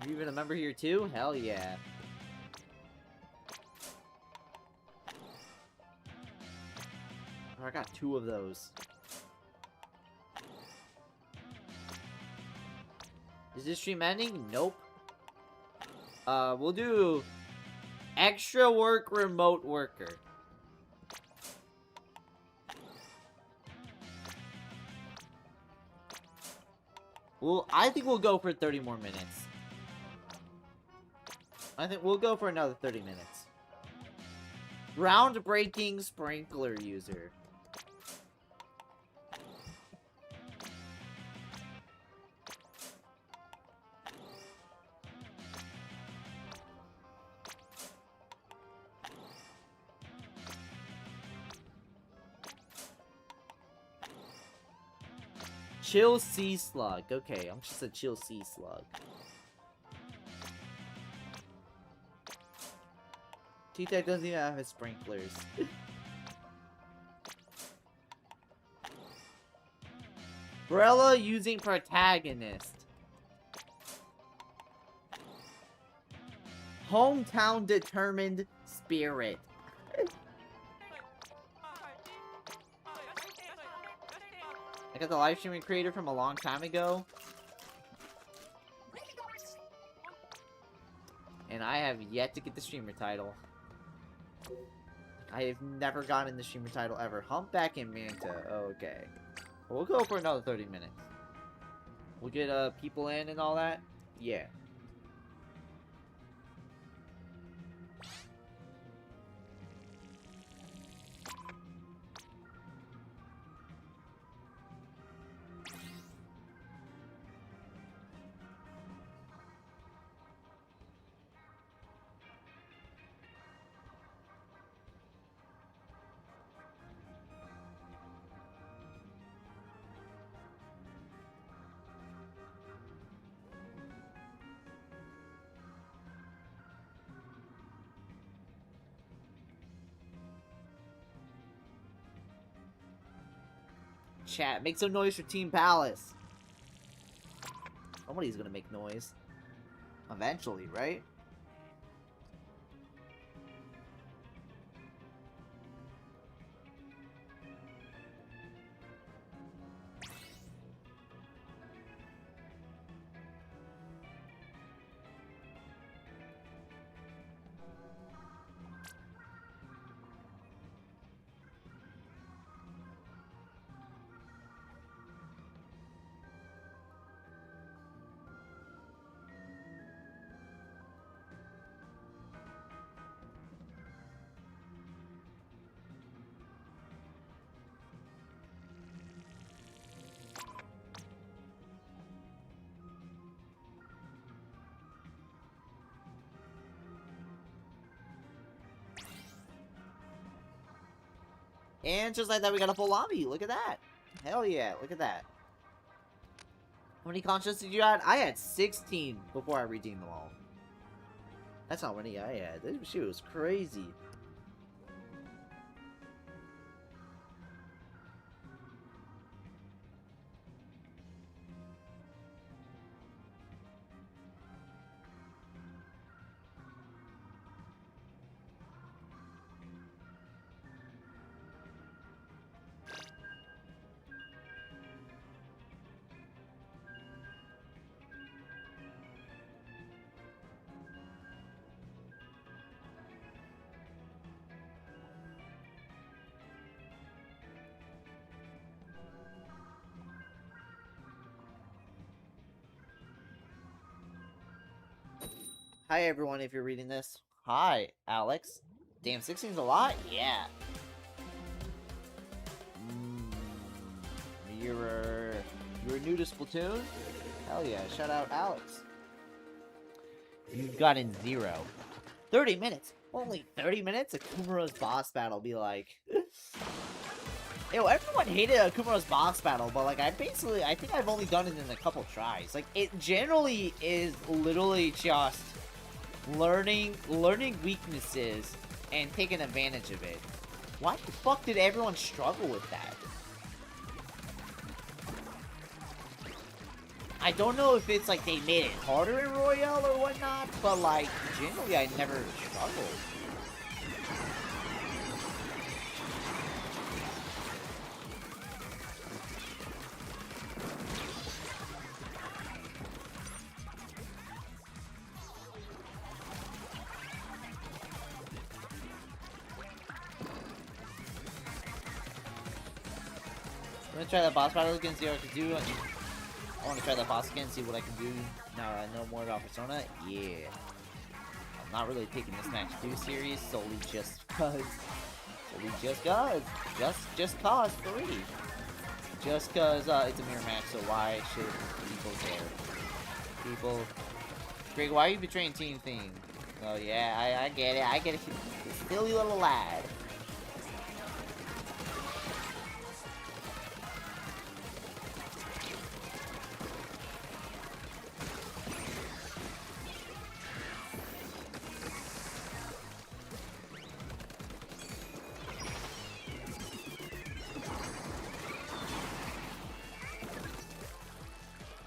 You even a member here too? Hell yeah. Oh, I got 2 of those. Is this stream ending? Nope. We'll do extra work remote worker. Well, I think we'll go for 30 more minutes. I think we'll go for another 30 minutes. Groundbreaking sprinkler user. Chill Sea Slug. Okay, I'm just a chill sea slug. T-Tech doesn't even have his sprinklers. Umbrella using protagonist. Hometown determined spirit. I got the live streaming creator from a long time ago. And I have yet to get the streamer title. I have never gotten the streamer title ever. Humpback and Manta. Okay. We'll go for another 30 minutes. We'll get people in and all that. Yeah. Chat, make some noise for Team Palace. Somebody's gonna make noise. Eventually, right? And just like that, we got a full lobby. Look at that. Hell yeah, look at that. How many contracts did you add? I had 16 before I redeemed them all. That's not many I had. This shit was crazy. Hi everyone, if you're reading this. Hi, Alex. Damn, 16's a lot? Yeah. You're new to Splatoon? Hell yeah, shout out Alex. You've gotten 0. 30 minutes? Only 30 minutes? Akumura's boss battle be like... Yo, everyone hated Akumura's boss battle, but like I think I've only done it in a couple tries. Like, it generally is literally just... learning weaknesses and taking advantage of it. Why the fuck did everyone struggle with that? I don't know if it's like they made it harder in Royale or whatnot, but like generally I never struggled. I'm gonna try that boss battle again, see what I can do. I want to try that boss again, see what I can do now that I know more about Persona. Yeah. I'm not really taking this match too serious, solely just cause. Just cause 3. Just cause it's a mirror match, so why should people care? People. Greg, why are you betraying Team Theme? Oh yeah, I get it, I get it. Silly little lad.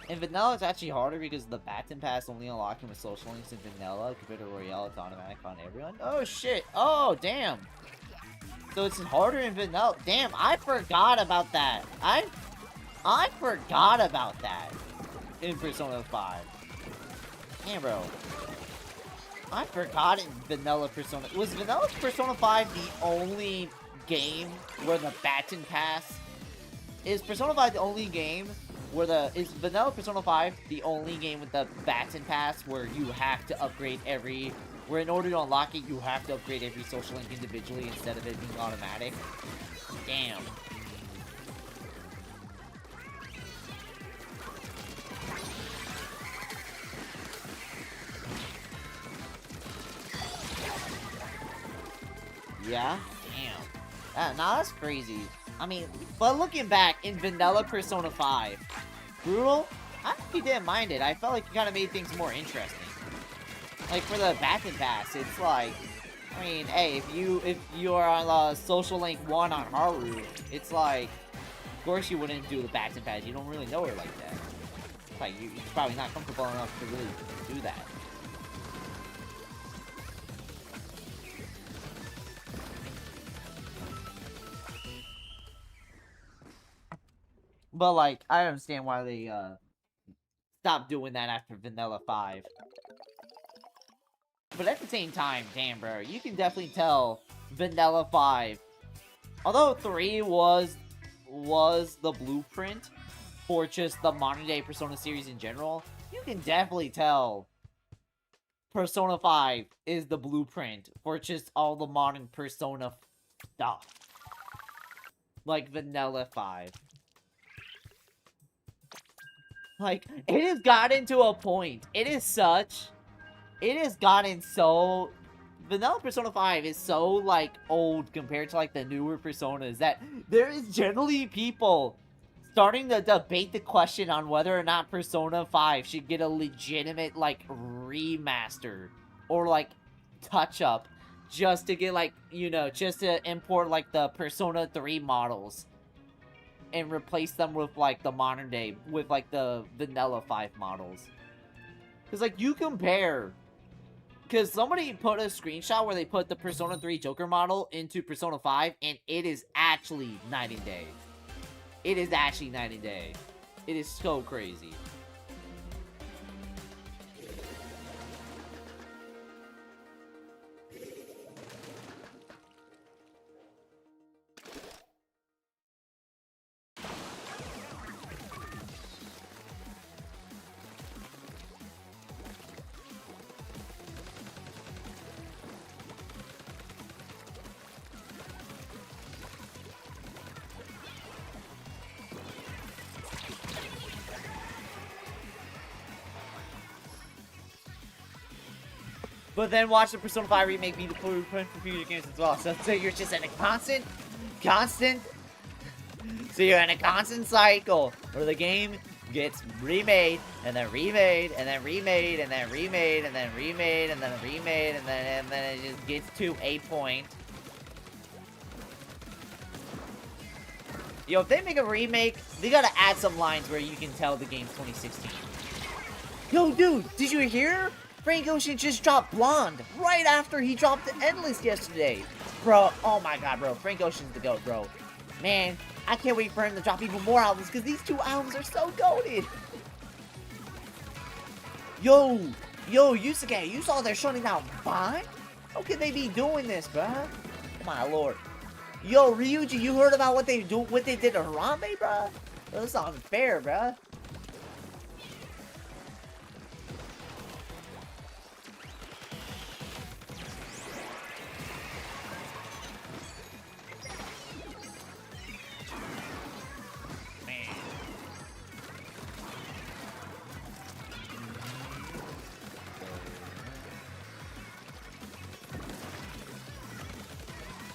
In Vanilla, it's actually harder because the Baton Pass only unlocking with social links in Vanilla compared to Royale, it's automatic on everyone. Oh shit! Oh damn! So it's harder in Vanilla. Damn, I forgot about that. I forgot about that in Persona 5. Damn, bro. I forgot in Vanilla Persona. Was Vanilla Persona 5 the only game where the Baton Pass? Is Persona 5 the only game where is Vanilla Persona 5 the only game with the Baton Pass where you have to upgrade where in order to unlock it, you have to upgrade every social link individually instead of it being automatic? Damn. Yeah? Damn. Nah, that's crazy. I mean, but looking back, in Vanilla Persona 5, brutal, I actually didn't mind it. I felt like it kind of made things more interesting. Like, for the Baton Pass, it's like, I mean, hey, if you are on Social Link 1 on Haru, it's like, of course you wouldn't do the Baton Pass. You don't really know her like that. It's like, you're probably not comfortable enough to really do that. But, like, I understand why they, stopped doing that after Vanilla 5. But at the same time, damn, bro, you can definitely tell Vanilla 5, although 3 was the blueprint for just the modern-day Persona series in general, you can definitely tell Persona 5 is the blueprint for just all the modern Persona stuff. Like Vanilla 5. Like, it has gotten to a point. It has gotten so... Vanilla Persona 5 is so, like, old compared to, like, the newer Personas that there is generally people starting to debate the question on whether or not Persona 5 should get a legitimate, like, remaster or, like, touch-up just to get, like, you know, just to import, like, the Persona 3 models and replace them with, like, the modern day, with, like, the Vanilla 5 models. Because, like, you compare... Because somebody put a screenshot where they put the Persona 3 Joker model into Persona 5, and it is actually night and day. It is actually night and day. It is so crazy. But then watch the Persona 5 remake be the blueprint for future games as well. So you're just in a constant... So you're in a constant cycle where the game gets remade, and then remade, and then remade, and then remade, and then remade, and then remade, and then it just gets to a point. Yo, if they make a remake, they gotta add some lines where you can tell the game's 2016. Yo, dude, did you hear? Frank Ocean just dropped Blonde right after he dropped the Endless yesterday. Bro, oh my god, bro. Frank Ocean's the GOAT, bro. Man, I can't wait for him to drop even more albums because these 2 albums are so goated. Yo, Yusuke, you saw they're shutting down Vine? How could they be doing this, bruh? Oh my lord. Yo, Ryuji, you heard about what they did to Harambe, bruh? That's unfair, bruh.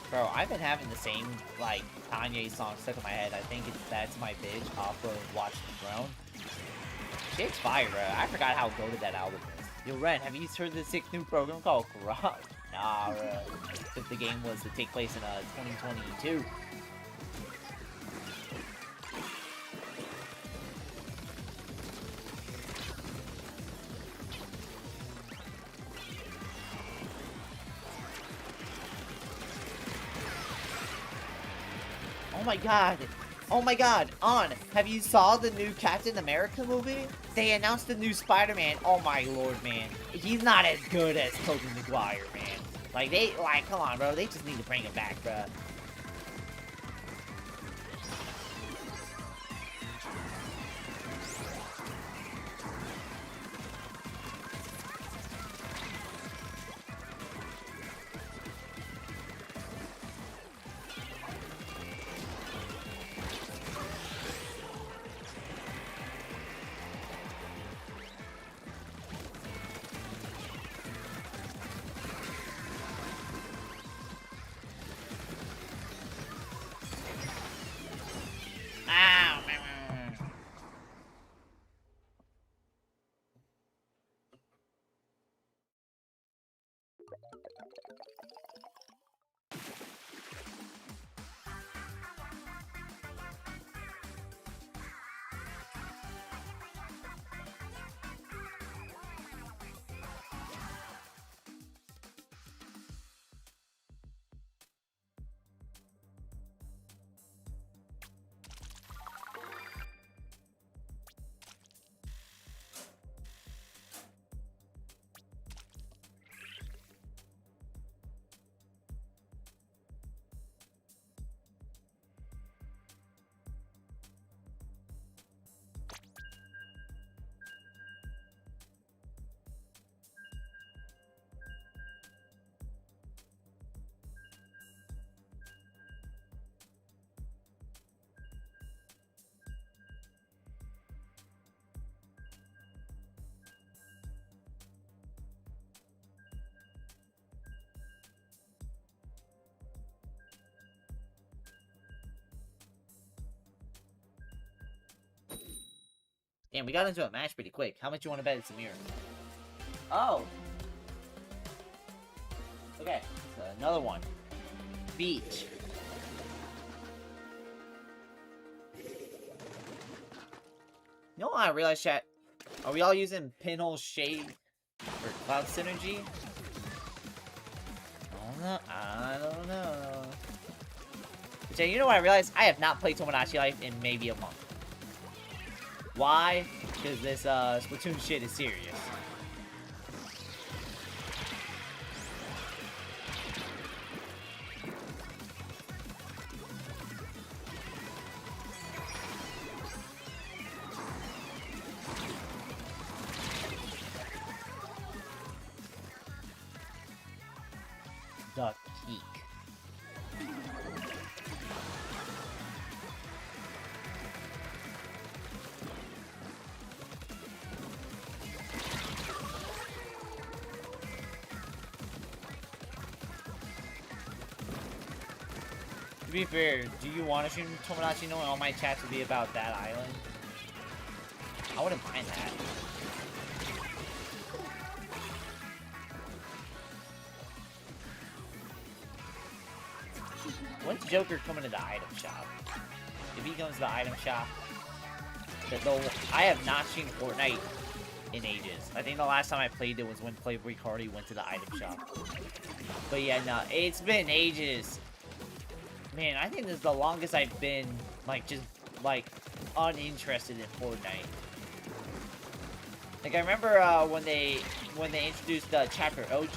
Bro, I've been having the same, like, Kanye song stuck in my head. I think it's That's My Bitch off of Watch the Throne. Shit's fire, bro. I forgot how goated that album is. Yo, Ren, have you heard of this sick new program called Grok? Nah, bro. If the game was to take place in 2022. Oh my god, have you saw the new Captain America movie? They announced the new Spider-Man. Oh my lord, man. He's not as good as Tobey Maguire, man. Like, come on, bro. They just need to bring him back, bro. Damn, we got into a match pretty quick. How much you want to bet it's a mirror? Oh. Okay, so another one. Beach. You know what I realized, chat? Are we all using Pinhole Shade for Cloud Synergy? I don't know. But yeah, you know what I realized? I have not played Tomodachi Life in maybe a month. Why? Because this Splatoon shit is serious. The Geek. To be fair, do you want to stream Tomodachi knowing all my chats would be about that island? I wouldn't mind that. When's Joker coming to the item shop? if he comes to the item shop, though I have not seen Fortnite in ages. I think the last time I played it was when Playboy Cardi went to the item shop. But yeah, no, it's been ages. Man, I think this is the longest I've been, like, just, like, uninterested in Fortnite. Like, I remember, when they introduced, Chapter OG.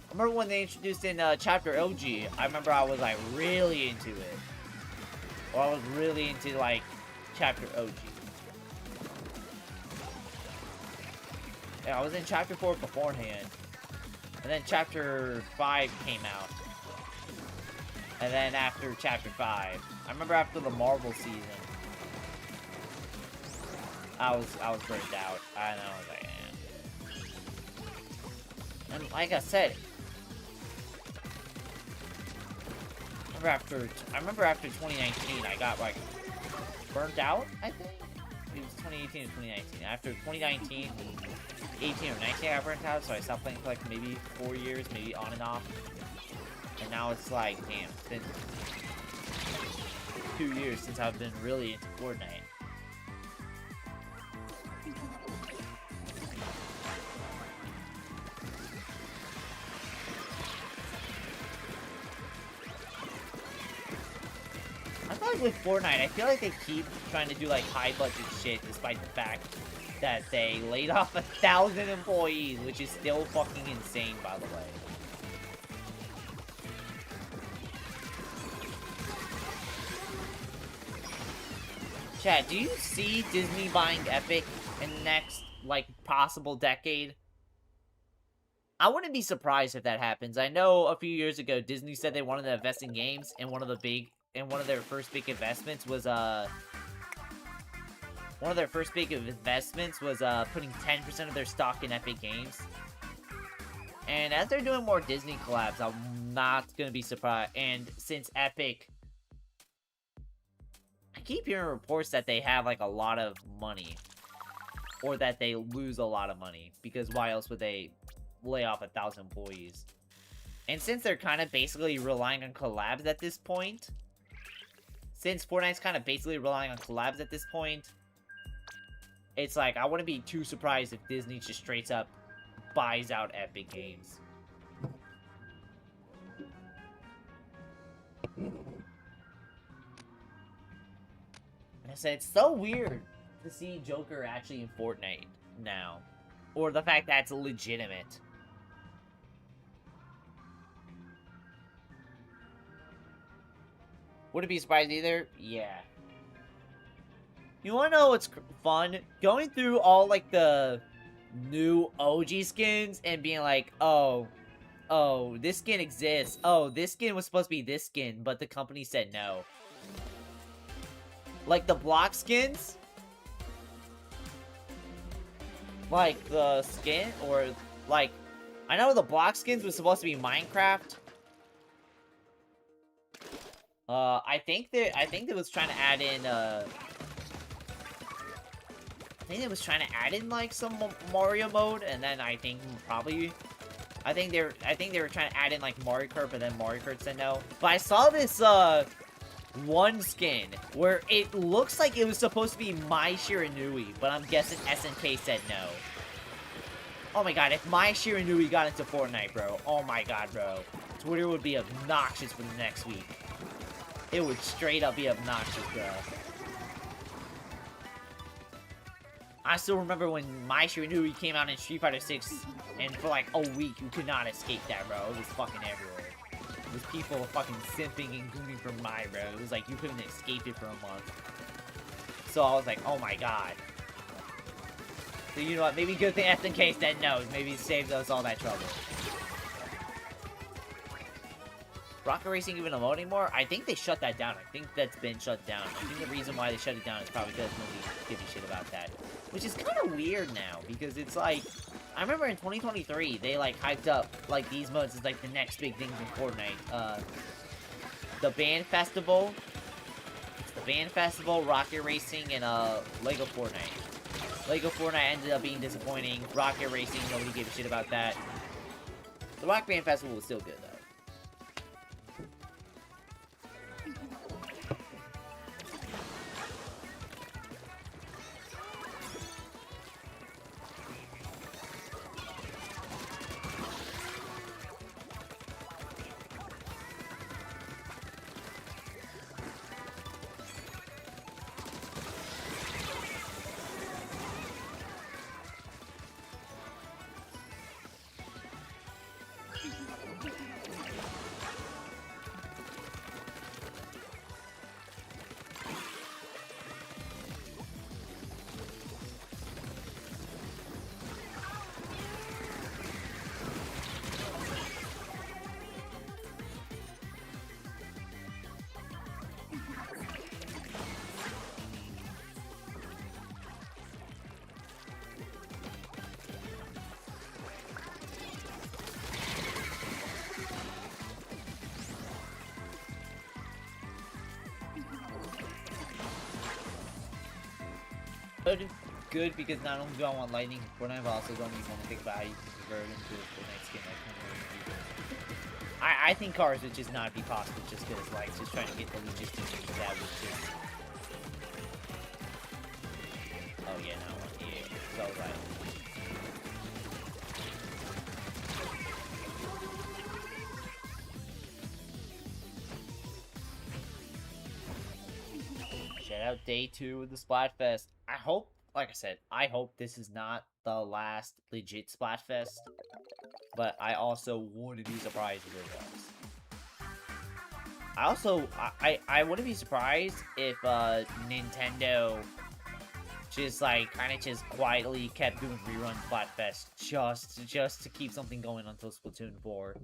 I remember when they introduced in, Chapter OG, I remember I was, like, really into it. Or I was really into, like, Chapter OG. Yeah, I was in Chapter 4 beforehand. And then Chapter 5 came out. And then after Chapter 5, I remember after the Marvel season, I was burnt out. I know, I was like, eh. And like I said, I remember after 2019, I got like burnt out. I think it was 2018 and 2019. After 2019. 18 or 19 I burnt out, so I stopped playing for like maybe 4 years, maybe on and off. And now it's like, damn, it's been 2 years since I've been really into Fortnite. I feel like with Fortnite, I feel like they keep trying to do like high budget shit despite the fact that they laid off 1,000 employees, which is still fucking insane, by the way. Chat, do you see Disney buying Epic in the next, like, possible decade? I wouldn't be surprised if that happens. I know a few years ago, Disney said they wanted to invest in games, and one of their first big investments was, putting 10% of their stock in Epic Games. And as they're doing more Disney collabs, I'm not gonna be surprised. And since Epic, I keep hearing reports that they have like a lot of money, or that they lose a lot of money, because why else would they lay off 1,000 employees? And since they're kind of basically relying on collabs at this point, it's like, I wouldn't be too surprised if Disney just straight up buys out Epic Games. And I said, it's so weird to see Joker actually in Fortnite now. Or the fact that it's legitimate. Wouldn't be surprised either? Yeah. You wanna know what's fun? Going through all, like, the new OG skins and being like, oh, this skin exists. Oh, this skin was supposed to be this skin, but the company said no. Like, the block skins? Like, the skin? Or, like, I know the block skins was supposed to be Minecraft. I think they was trying to add in, I think it was trying to add in, like, some Mario mode, and then I think they were trying to add in, like, Mario Kart, but then Mario Kart said no. But I saw this, one skin where it looks like it was supposed to be Mai Shiranui, but I'm guessing SNK said no. Oh my god, if Mai Shiranui got into Fortnite, bro, oh my god, bro. Twitter would be obnoxious for the next week. It would straight up be obnoxious, bro. I still remember when Mai Shiranui came out in Street Fighter 6, and for like a week, you could not escape that, bro. It was fucking everywhere. It was people fucking simping and gooning for Mai, bro. It was like you couldn't escape it for a month. So I was like, oh my god. So you know what, maybe good thing SNK said no. Maybe it saved us all that trouble. Rocket Racing even emote anymore? I think they shut that down. I think that's been shut down. I think the reason why they shut it down is probably because nobody gives a shit about that. Which is kind of weird now, because it's like, I remember in 2023, they like hyped up like these modes as like the next big things in Fortnite. The Band Festival, Rocket Racing, and Lego Fortnite. Lego Fortnite ended up being disappointing. Rocket Racing, nobody gave a shit about that. The Rock Band Festival was still good though. Good because not only do I want lightning in Fortnite, but I also don't even want to think about how you can convert it into a Fortnite skin. I think cars would just not be possible just because, like, just trying to get the logistics of that would just... Oh, yeah, no, yeah, so right. Shout out day 2 of the Splatfest. I hope, like I said, I hope this is not the last legit Splatfest, but I also wouldn't be surprised if it was. I wouldn't be surprised if Nintendo just like kind of just quietly kept doing rerun Splatfest just to keep something going until Splatoon 4.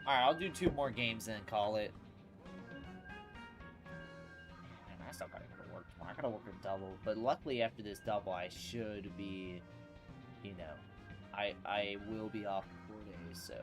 Alright, I'll do 2 more games and then call it. Man, I still gotta go to work tomorrow. I gotta work a double. But luckily after this double, I should be, you know, I will be off for 4 days, so...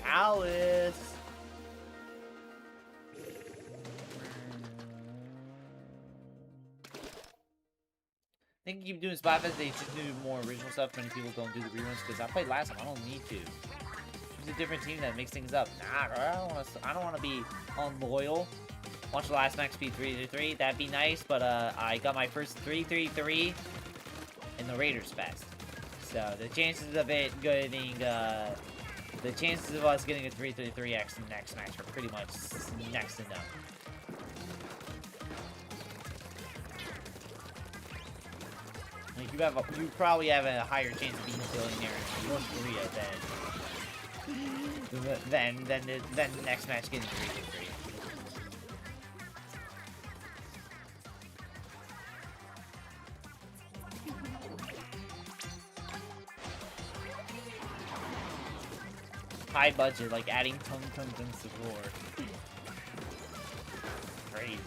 Alice! I think you keep doing Splatfest, they just do more original stuff. Many people don't do the reruns because I played last time. I don't need to. Choose a different team that makes things up. Nah, I don't want to be unloyal. Watch the last Max Speed 3-3. That'd be nice, but I got my first 3-3-3 in the Raiders Fest. So the chances of it getting the chances of us getting a 3-3-3x in the next match are pretty much next to none. Like you probably have a higher chance of being a billionaire in North Korea than the next match getting 3-3-3. High budget, like adding Tung support. Crazy.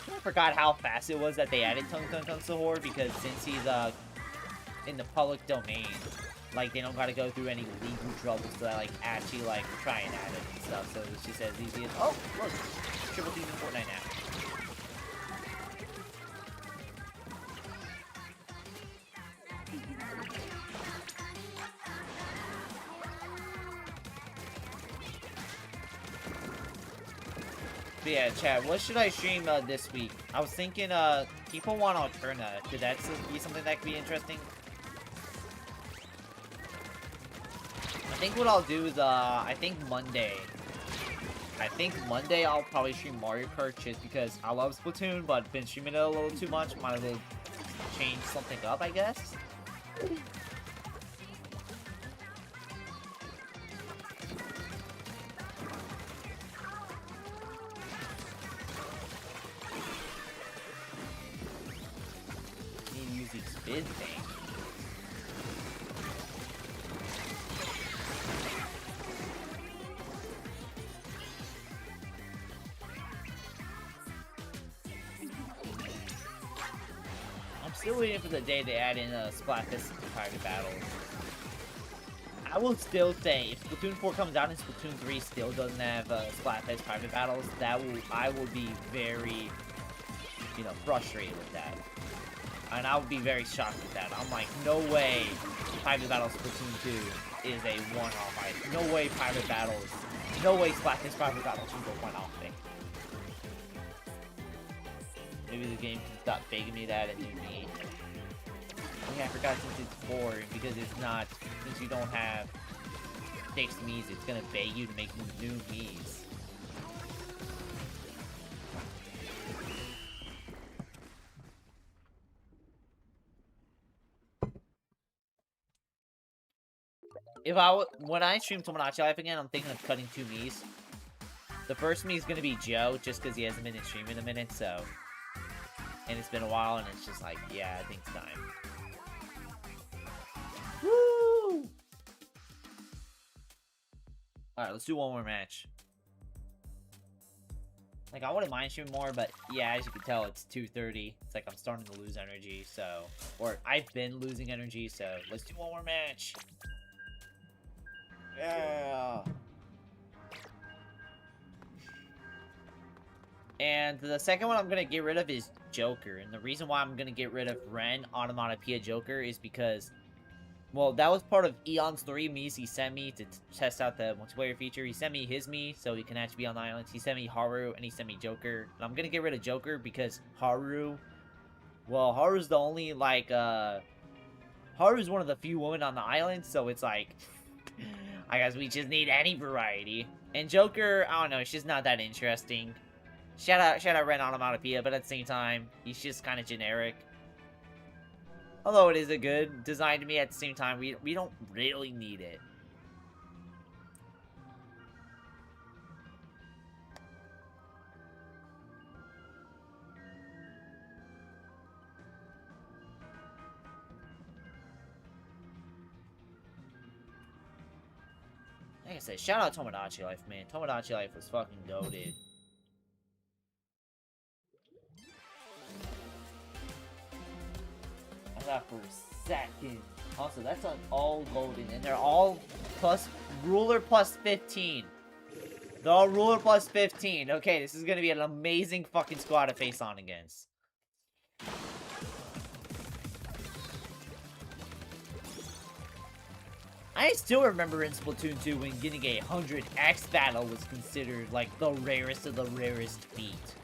I forgot how fast it was that they added Tung support because since he's in the public domain, like they don't gotta go through any legal troubles to like actually like try and add it and stuff. So it's just as easy as oh look, triple T's in Fortnite now. But yeah, chat, what should I stream this week? I was thinking, people want Alterna. Could that be something that could be interesting? I think what I'll do is, I think Monday I'll probably stream Mario Kart just because I love Splatoon, but been streaming it a little too much. Might as well change something up, I guess. Spin thing. still waiting for the day they add in Splatfest into private battles. I will still say, if Splatoon 4 comes out and Splatoon 3 still doesn't have Splatfest private battles, I will be very, you know, frustrated with that. And I would be very shocked with that. I'm like, no way private battles Splatoon 2 is a one-off. No way private battles, no way Splatfest private battles can go one-off thing. Maybe the game can stop begging me that and do me. Yeah, I forgot since it's 4, and because it's not, since you don't have 6 Miis, it's gonna beg you to make new Miis. When I stream Tomodachi Life again, I'm thinking of cutting 2 Miis. The first Mii is gonna be Joe, just because he hasn't been in stream in a minute, so. And it's been a while, and it's just like, yeah, I think it's time. Woo! Alright, let's do one more match. Like, I wouldn't mind streaming more, but yeah, as you can tell, it's 2:30. It's like I'm starting to lose energy, so... Or, I've been losing energy, so let's do one more match. Yeah! And the second one I'm gonna get rid of is Joker. And the reason why I'm gonna get rid of Ren, Onomatopoeia, Joker is because... Well, that was part of Eon's 3 Miis he sent me to test out the multiplayer feature. He sent me his Mii, so he can actually be on the islands. He sent me Haru, and he sent me Joker. And I'm gonna get rid of Joker because Haru... Well, Haru's the only, like, Haru's one of the few women on the island, so it's like... I guess we just need any variety. And Joker, I don't know, she's not that interesting. Shout out Ren Onomatopoeia, but at the same time, he's just kind of generic. Although it is a good design to me, at the same time, we don't really need it. Like I said, shout out Tomodachi Life, man. Tomodachi Life was fucking goated. For a second. Also, that's on all golden, and they're all plus ruler plus 15. They're all ruler plus 15. Okay, this is gonna be an amazing fucking squad to face on against. I still remember in Splatoon 2 when getting a 100x battle was considered like the rarest of the rarest feat.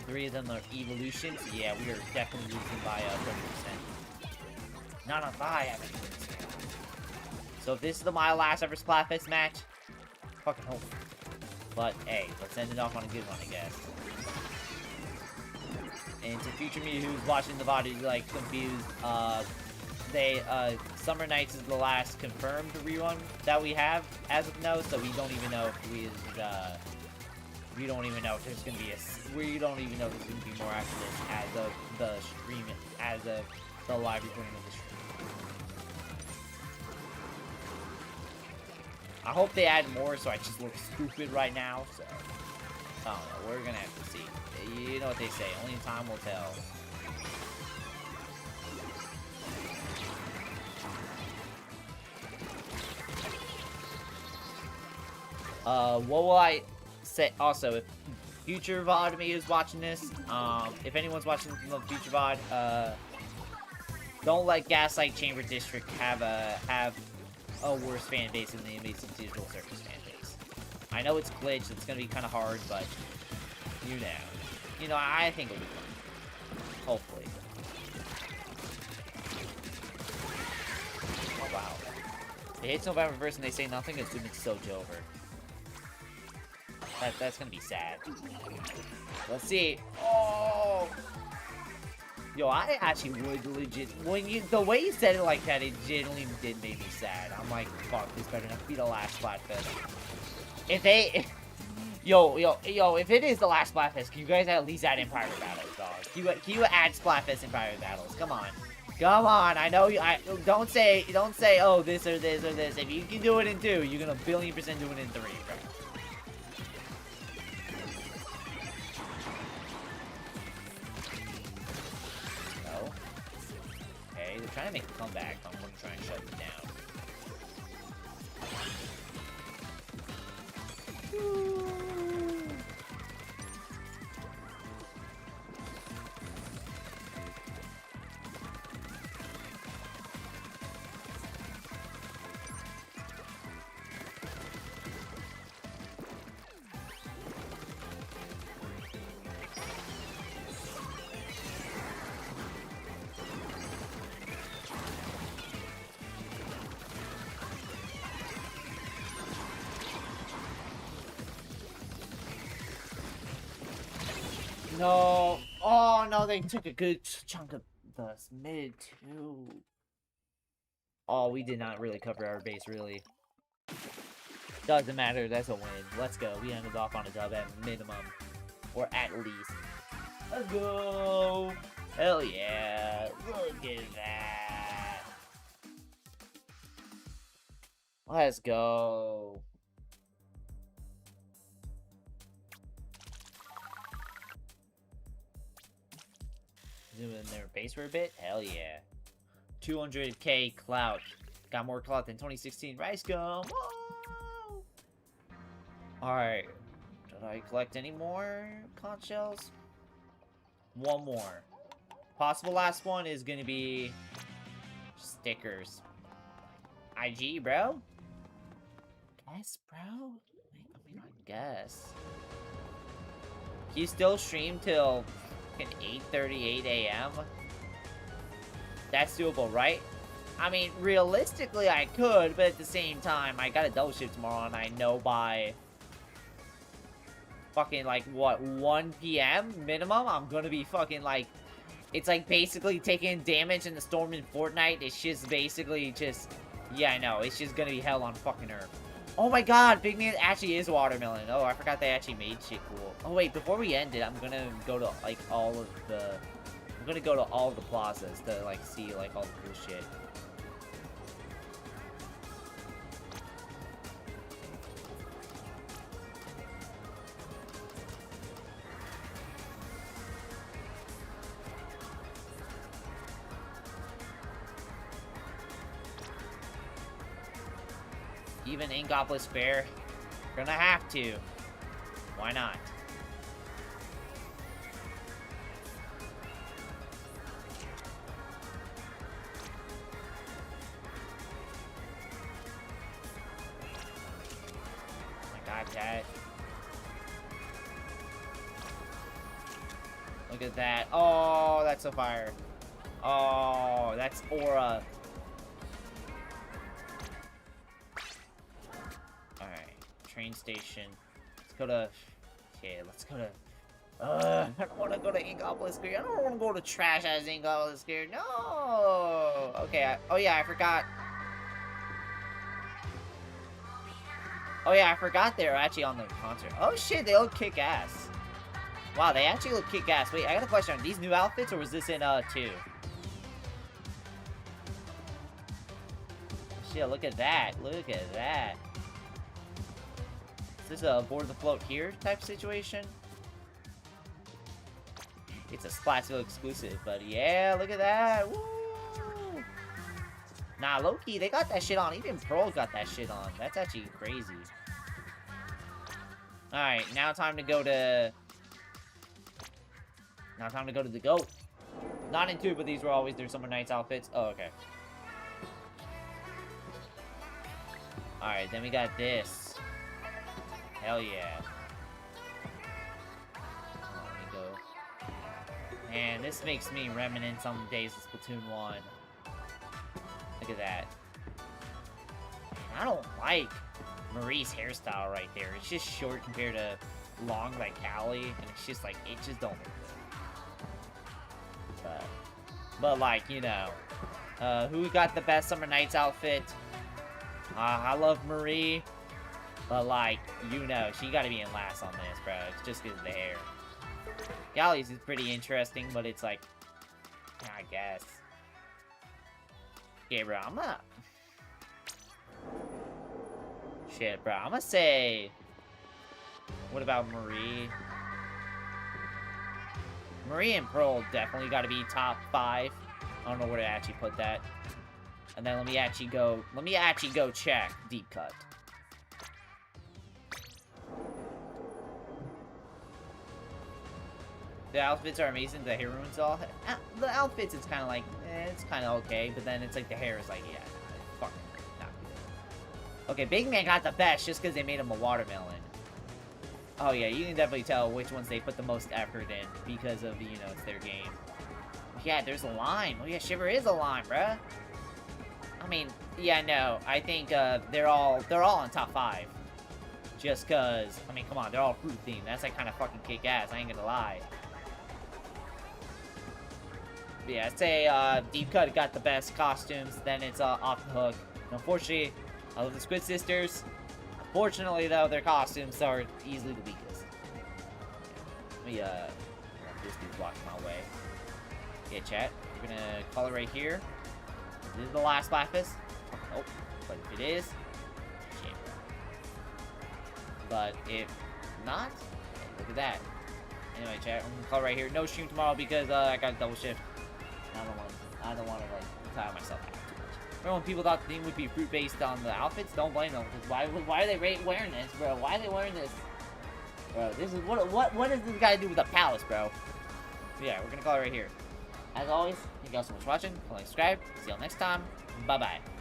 3 of them are evolutions. Yeah, we are definitely losing by 30%. Not on 5, actually. So if this is my last ever Splatfest match, fucking hope. But hey, let's end it off on a good one, I guess. And to future me who's watching the VOD like confused, Summer Nights is the last confirmed rerun that we have as of now, so we don't even know if we don't even know if there's gonna be we don't even know if there's gonna be more after this as of the stream, as of the live recording of the stream. I hope they add more so I just look stupid right now, so I don't know, we're gonna have to see. You know what they say, only time will tell. What will I say? Also, if future VOD me is watching this, if anyone's watching from the future VOD, don't let Gaslight Chamber District have a worse fan base than the Amazing Digital Circus fan base. I know it's glitched, it's gonna be kind of hard, but you know, I think it'll be fun. Hopefully. Oh wow. It hits November 1st and they say nothing, assume it's so over. That's gonna be sad. Let's see. Oh! Yo, I actually would legit... the way you said it like that, it genuinely did make me sad. I'm like, fuck, this better not be the last Splatfest. If they... Yo, if it is the last Splatfest, can you guys at least add in private battles, dog? Can you add Splatfest in private battles? Come on. Come on, I know you... don't say, oh, this or this or this. If you can do it in 2, you're gonna 1,000,000,000% do it in 3, bro. trying to make a comeback. I'm gonna try and shut it down. No. Oh, no, they took a good chunk of the mid, too. Oh, we did not really cover our base, really. Doesn't matter, that's a win. Let's go. We ended off on a dub at minimum. Or at least. Let's go. Hell yeah. Look at that. Let's go. Zoom in their base for a bit? Hell yeah. 200k clout. Got more clout than 2016 Rice Gum. Whoa! Alright. Did I collect any more conch shells? One more. Possible last one is gonna be stickers. IG, bro? Guess, bro? I mean, I guess. You still stream till 8:38 a.m.? That's doable, right? I mean, realistically, I could, but at the same time, I got a double shift tomorrow, and I know by fucking, like, what, 1 p.m. minimum, I'm gonna be fucking, like, it's, like, basically taking damage in the storm in Fortnite. It's just basically just, yeah, I know, it's just gonna be hell on fucking earth. Oh my god, Big Man actually is watermelon. Oh, I forgot they actually made shit cool. Oh wait, before we end it, I'm gonna go to, like, all of the plazas to, like, see, like, all the cool shit. Even Ingopolis Fair, gonna have to. Why not? Oh my god, Dad. Look at that. Oh, that's a fire. Oh, that's aura. Train station. Let's go to... Okay, let's go to... I don't want to go to Ingopolis Square. I don't want to go to trash-ass Ingopolis Square. No! Okay, oh yeah, I forgot. Oh yeah, I forgot they were actually on the concert. Oh shit, they look kick-ass. Wow, they actually look kick-ass. Wait, I got a question. Are these new outfits, or was this in, 2? Shit, look at that. Look at that. Is this a board the float here type situation? It's a Splatoon exclusive, but yeah, look at that. Woo! Nah, low-key, they got that shit on. Even Pearl got that shit on. That's actually crazy. Alright, now time to go to... Now time to go to the GOAT. Not in 2, but these were always their Summer Nights outfits. Oh, okay. Alright, then we got this. Hell yeah. Oh, let me go. Man, this makes me reminisce on the days of Splatoon 1. Look at that. Man, I don't like Marie's hairstyle right there. It's just short compared to long like Callie, and it's just like, it just don't look good. But like, you know, who got the best Summer Nights outfit? I love Marie. But, like, you know, she gotta be in last on this, bro. It's just because of the hair. Galli's is pretty interesting, but it's like, I guess. Okay, bro, I'm gonna... Shit, bro, I'm gonna say... What about Marie? Marie and Pearl definitely gotta be top 5. I don't know where to actually put that. And then let me actually go check deep cut. The outfits are amazing. The hair ruins all. The outfits, it's kind of like, it's kind of okay. But then it's like the hair is like, yeah, fuck, not good. Okay, Big Man got the best just because they made him a watermelon. Oh yeah, you can definitely tell which ones they put the most effort in because of, you know, it's their game. Yeah, there's a lime. Oh yeah, Shiver is a lime, bruh. I mean, yeah, no, I think they're all in top 5. Just cause, I mean, come on, they're all fruit themed. That's like kind of fucking kick ass. I ain't gonna lie. But yeah, I'd say Deep Cut got the best costumes. Then it's Off the Hook. And unfortunately, I love the Squid Sisters. Unfortunately, though, their costumes are easily the weakest. Let me this dude blocking my way. Okay, chat. We're gonna call it right here. This is the last Splatfest. Nope. But if it is, shit. But if not, hey, look at that. Anyway, chat, I'm gonna call it right here. No stream tomorrow because I got a double shift. I don't want to like tire myself out too much. Remember when people thought the theme would be fruit based on the outfits? Don't blame them. Why are they wearing this, bro? Why are they wearing this? Bro, this is what does this guy do with a palace, bro? But yeah, we're gonna call it right here. As always, thank you all so much for watching. Like, subscribe. See y'all next time. Bye bye.